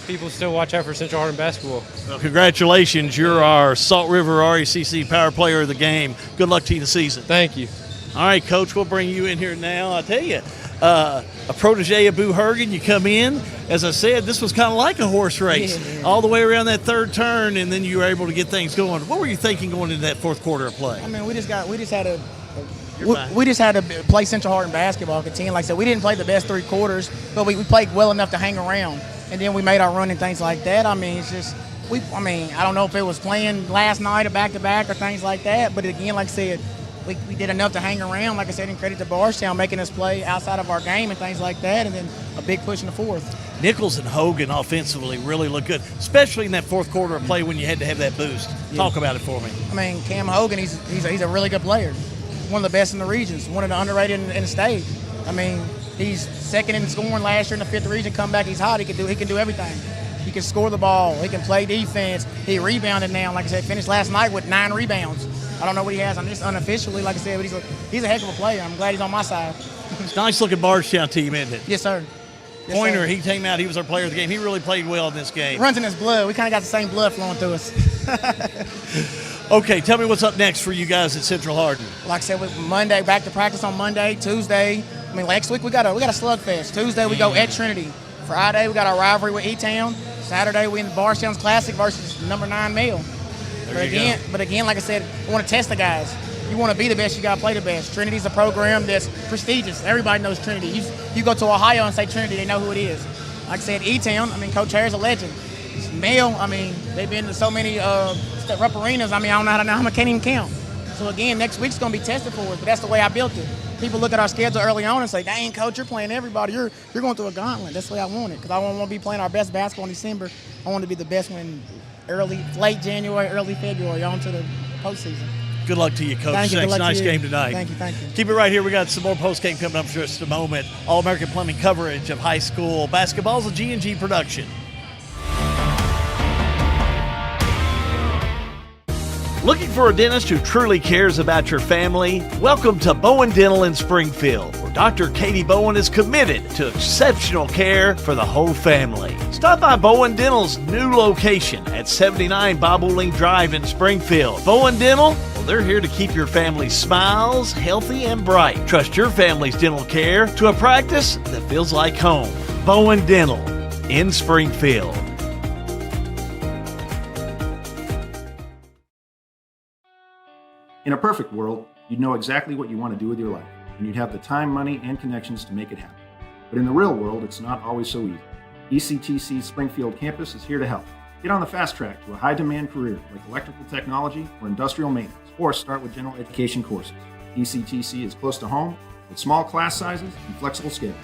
Speaker 23: people still watch out for Central Hardin basketball.
Speaker 2: Well, congratulations. You're our Salt River RECC Power Player of the Game. Good luck to you this season.
Speaker 23: Thank you.
Speaker 2: All right, Coach, we'll bring you in here now. I tell you, a protege of Boo Hergen, you come in. As I said, this was kind of like a horse race, all the way around that third turn, and then you were able to get things going. What were you thinking going into that fourth quarter of play?
Speaker 8: I mean, we just had to play Central Hardin basketball, continue. Like I said, we didn't play the best 3 quarters, but we played well enough to hang around, and then we made our run and things like that. I mean, it's just I don't know if it was playing last night or back-to-back or things like that, but again, like I said, we did enough to hang around, like I said, and credit to Bardstown making us play outside of our game and things like that, and then a big push in the fourth.
Speaker 2: Nichols and Hogan offensively really look good, especially in that fourth quarter of play when you had to have that boost. Yeah. Talk about it for me.
Speaker 8: I mean, Cam Hogan, he's a really good player, one of the best in the regions, one of the underrated in the state. I mean, he's second in scoring last year in the 5th region. Come back, he's hot. He can do everything. He can score the ball. He can play defense. He rebounded now. Like I said, finished last night with 9 rebounds. I don't know what he has on this unofficially, like I said, but he's a heck of a player. I'm glad he's on my side.
Speaker 2: It's a nice-looking Bardstown team, isn't it?
Speaker 8: Yes, sir. Yes,
Speaker 2: Pointer,
Speaker 8: sir.
Speaker 2: He came out. He was our player of the game. He really played well in this game.
Speaker 8: Runs in his blood. We kind of got the same blood flowing through us.
Speaker 2: Okay, tell me what's up next for you guys at Central Hardin.
Speaker 8: Like I said, with Monday, back to practice on Monday. Tuesday, next week we got a slugfest. Tuesday we go at Trinity. Friday we got our rivalry with E-Town. Saturday we in the Bardstown's Classic versus number 9 Mill. But again, like I said, we want to test the guys. You want to be the best, you got to play the best. Trinity's a program that's prestigious. Everybody knows Trinity. You go to Ohio and say Trinity, they know who it is. Like I said, E-Town, Coach Hare's a legend. Mill, they've been to so many step-up arenas, I don't know I can't even count. So again, next week's going to be tested for us, but that's the way I built it. People look at our schedule early on and say, dang, Coach, you're playing everybody. You're going through a gauntlet. That's the way I want it, because I want to be playing our best basketball in December. I want to be the best one late January, early February, on to the postseason.
Speaker 2: Good luck to you, Coach.
Speaker 8: Thank you.
Speaker 2: Nice game tonight.
Speaker 8: Thank you.
Speaker 2: Keep it right here. We got some more post-game coming up in just a moment. All-American Plumbing coverage of high school basketball is a G&G production. Looking for a dentist who truly cares about your family? Welcome to Bowen Dental in Springfield, where Dr. Katie Bowen is committed to exceptional care for the whole family. Stop by Bowen Dental's new location at 79 Bobolink Drive in Springfield. Bowen Dental, well, they're here to keep your family's smiles healthy and bright. Trust your family's dental care to a practice that feels like home. Bowen Dental in Springfield.
Speaker 14: In a perfect world, you'd know exactly what you want to do with your life, and you'd have the time, money, and connections to make it happen. But in the real world, it's not always so easy. ECTC's Springfield campus is here to help. Get on the fast track to a high-demand career like electrical technology or industrial maintenance, or start with general education courses. ECTC is close to home with small class sizes and flexible schedules.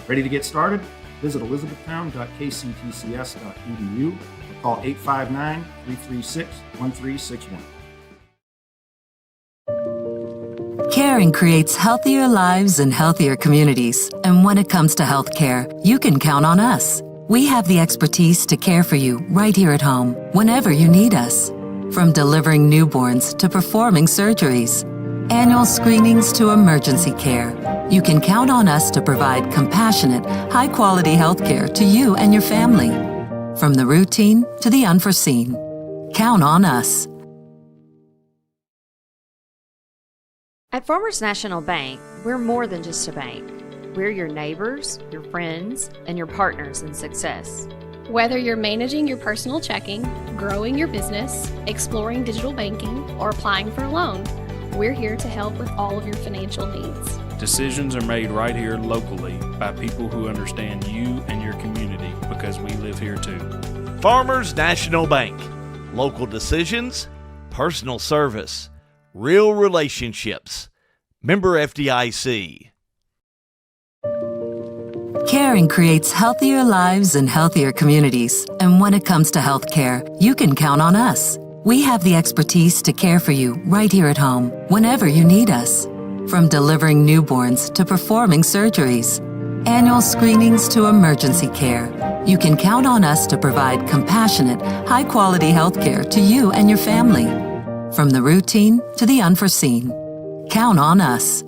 Speaker 14: Ready to get started? Visit elizabethtown.kctcs.edu or call 859-336-1361.
Speaker 9: Caring creates healthier lives and healthier communities. And when it comes to healthcare, you can count on us. We have the expertise to care for you right here at home, whenever you need us. From delivering newborns to performing surgeries, annual screenings to emergency care, you can count on us to provide compassionate, high-quality healthcare to you and your family. From the routine to the unforeseen. Count on us.
Speaker 4: At Farmers National Bank, we're more than just a bank. We're your neighbors, your friends, and your partners in success.
Speaker 15: Whether you're managing your personal checking, growing your business, exploring digital banking, or applying for a loan, we're here to help with all of your financial needs.
Speaker 16: Decisions are made right here locally by people who understand you and your community, because we live here too.
Speaker 2: Farmers National Bank. Local decisions, personal service, real relationships. Member FDIC.
Speaker 9: Caring creates healthier lives and healthier communities. And when it comes to healthcare, you can count on us. We have the expertise to care for you right here at home, whenever you need us. From delivering newborns to performing surgeries, annual screenings to emergency care, you can count on us to provide compassionate, high-quality health care to you and your family. From the routine to the unforeseen, count on us.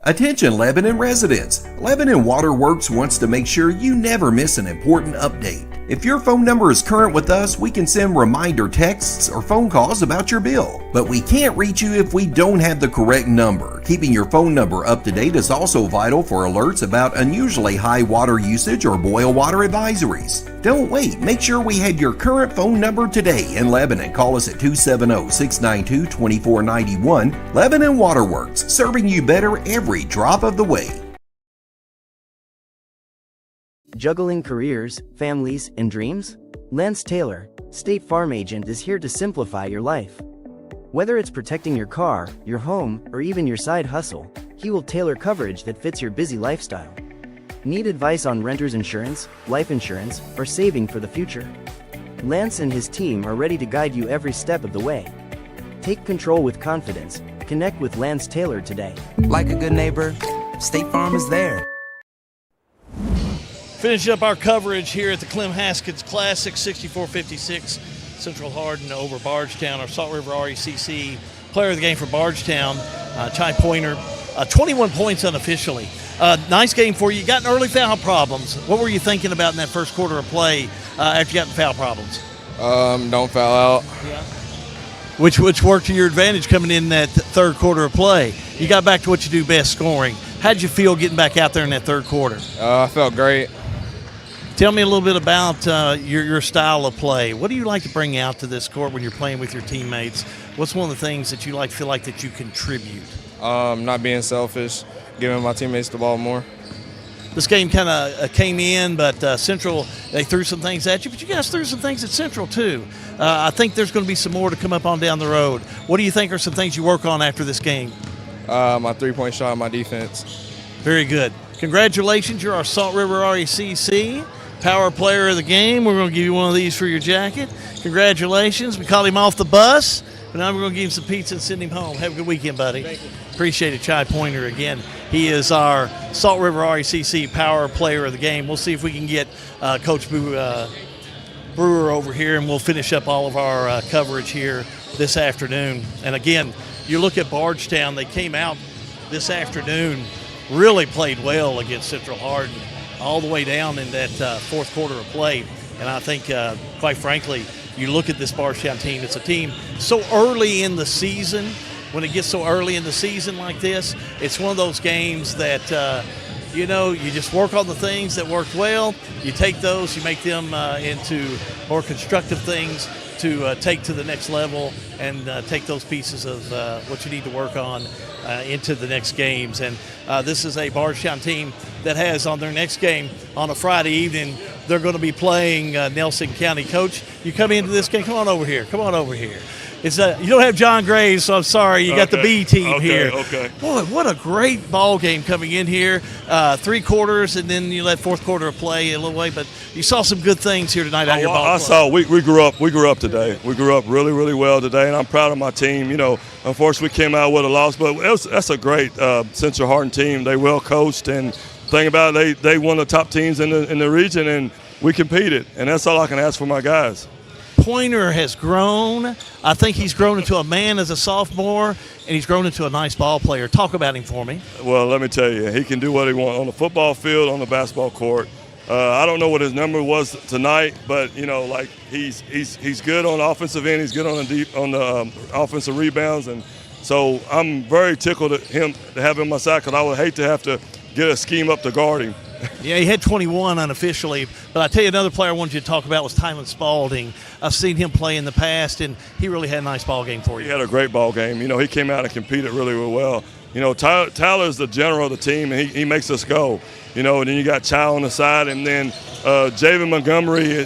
Speaker 1: Attention Lebanon residents, Lebanon Waterworks wants to make sure you never miss an important update. If your phone number is current with us, we can send reminder texts or phone calls about your bill. But we can't reach you if we don't have the correct number. Keeping your phone number up to date is also vital for alerts about unusually high water usage or boil water advisories. Don't wait, make sure we have your current phone number today in Lebanon. Call us at 270-692-2491. Lebanon Waterworks, serving you better every drop of the way.
Speaker 12: Juggling careers, families, and dreams? Lance Taylor, State Farm Agent, is here to simplify your life. Whether it's protecting your car, your home, or even your side hustle, he will tailor coverage that fits your busy lifestyle. Need advice on renter's insurance, life insurance, or saving for the future? Lance and his team are ready to guide you every step of the way. Take control with confidence. Connect with Lance Taylor today.
Speaker 13: Like a good neighbor, State Farm is there.
Speaker 2: Finish up our coverage here at the Clem Haskins Classic, 64-56, Central Hardin over Bardstown. Our Salt River RECC player of the game for Bardstown, Chai Pointer, 21 points unofficially. Nice game for you. You got early foul problems. What were you thinking about in that first quarter of play after you got the foul problems?
Speaker 17: Don't foul out.
Speaker 2: Yeah. Which worked to your advantage coming in that third quarter of play. You got back to what you do best, scoring. How did you feel getting back out there in that third quarter?
Speaker 17: I felt great.
Speaker 2: Tell me a little bit about your style of play. What do you like to bring out to this court when you're playing with your teammates? What's one of the things that you feel like that you contribute?
Speaker 17: Not being selfish, giving my teammates the ball more.
Speaker 2: This game kind of came in, but Central, they threw some things at you, but you guys threw some things at Central too. I think there's going to be some more to come up on down the road. What do you think are some things you work on after this game?
Speaker 17: My three-point shot, my defense.
Speaker 2: Very good. Congratulations, you're our Salt River RECC Power Player of the Game. We're going to give you one of these for your jacket. Congratulations. We called him off the bus, but now we're going to give him some pizza and send him home. Have a good weekend, buddy.
Speaker 12: Thank you.
Speaker 2: Appreciate it, Chai Pointer again. He is our Salt River RECC Power Player of the Game. We'll see if we can get Coach Brewer over here, and we'll finish up all of our coverage here this afternoon. And again, you look at Bardstown, they came out this afternoon, really played well against Central Hardin all the way down in that fourth quarter of play. And I think, quite frankly, you look at this Bardstown team, it's a team so early in the season. When it gets so early in the season like this, it's one of those games that, you just work on the things that worked well. You take those, you make them into more constructive things to take to the next level and take those pieces of what you need to work on into the next games. And this is a Bardstown team that has on their next game on a Friday evening, they're going to be playing Nelson County. Coach, you come into this game, come on over here. It's you don't have John Graves, so I'm sorry. You got the B team here.
Speaker 18: Okay.
Speaker 2: Boy, what a great ball game coming in here. 3 quarters, and then you let fourth quarter play a little way. But you saw some good things here tonight out your ball club.
Speaker 18: We grew up today. We grew up really, really well today, and I'm proud of my team. Unfortunately, we came out with a loss, but that's a great Central Hardin team. They well coached, and the thing about it, they one of the top teams in the region, and we competed. And that's all I can ask for my guys.
Speaker 2: Pointer has grown. I think he's grown into a man as a sophomore, and he's grown into a nice ball player. Talk about him for me.
Speaker 18: Well, let me tell you, he can do what he wants on the football field, on the basketball court. I don't know what his number was tonight, but he's good on the offensive end. He's good on the offensive rebounds, and so I'm very tickled to have him on my side because I would hate to have to get a scheme up to guard him.
Speaker 2: Yeah, he had 21 unofficially, but I tell you another player I wanted you to talk about was Tylen Spalding. I've seen him play in the past, and he really had a nice ball game for you.
Speaker 18: He had a great ball game. He came out and competed really, really well. Tyler's the general of the team, and he makes us go. And then you got Chow on the side, and then Javen Montgomery,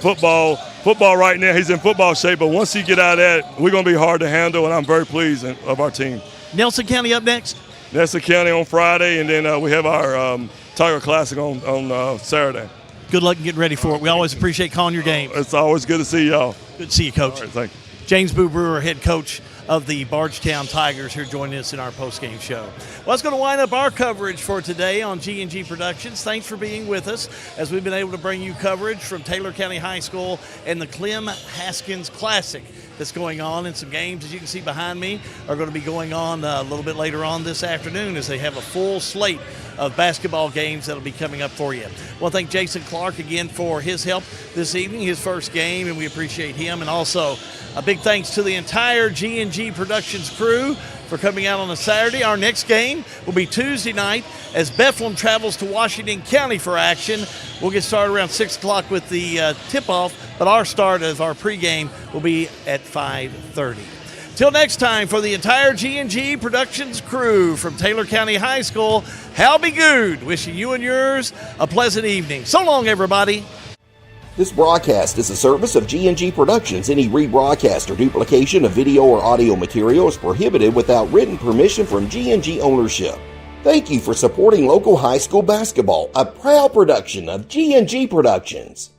Speaker 18: football right now, he's in football shape, but once he get out of that, we're going to be hard to handle, and I'm very pleased of our team.
Speaker 2: Nelson County up next?
Speaker 18: Nelson County on Friday, and then we have our Tiger Classic on Saturday.
Speaker 2: Good luck in getting ready for it. We always appreciate calling your game.
Speaker 18: It's always good to see y'all.
Speaker 2: Good to see you, Coach.
Speaker 18: All right, thank you.
Speaker 2: James Boo Brewer, head coach of the Bardstown Tigers, here joining us in our postgame show. Well, that's going to wind up our coverage for today on G&G Productions. Thanks for being with us as we've been able to bring you coverage from Taylor County High School and the Clem Haskins Classic that's going on. And some games, as you can see behind me, are going to be going on a little bit later on this afternoon as they have a full slate of basketball games that'll be coming up for you. I want to thank Jason Clark again for his help this evening, his first game, and we appreciate him. And also a big thanks to the entire G&G Productions crew for coming out on a Saturday. Our next game will be Tuesday night as Bethlehem travels to Washington County for action. We'll get started around 6 o'clock with the tip-off, but our start as our pregame will be at 5:30. Till next time, for the entire G&G Productions crew from Taylor County High School, Hal be good. Wishing you and yours a pleasant evening. So long, everybody.
Speaker 22: This broadcast is a service of G&G Productions. Any rebroadcast or duplication of video or audio material is prohibited without written permission from G&G ownership. Thank you for supporting local high school basketball, a proud production of G&G Productions.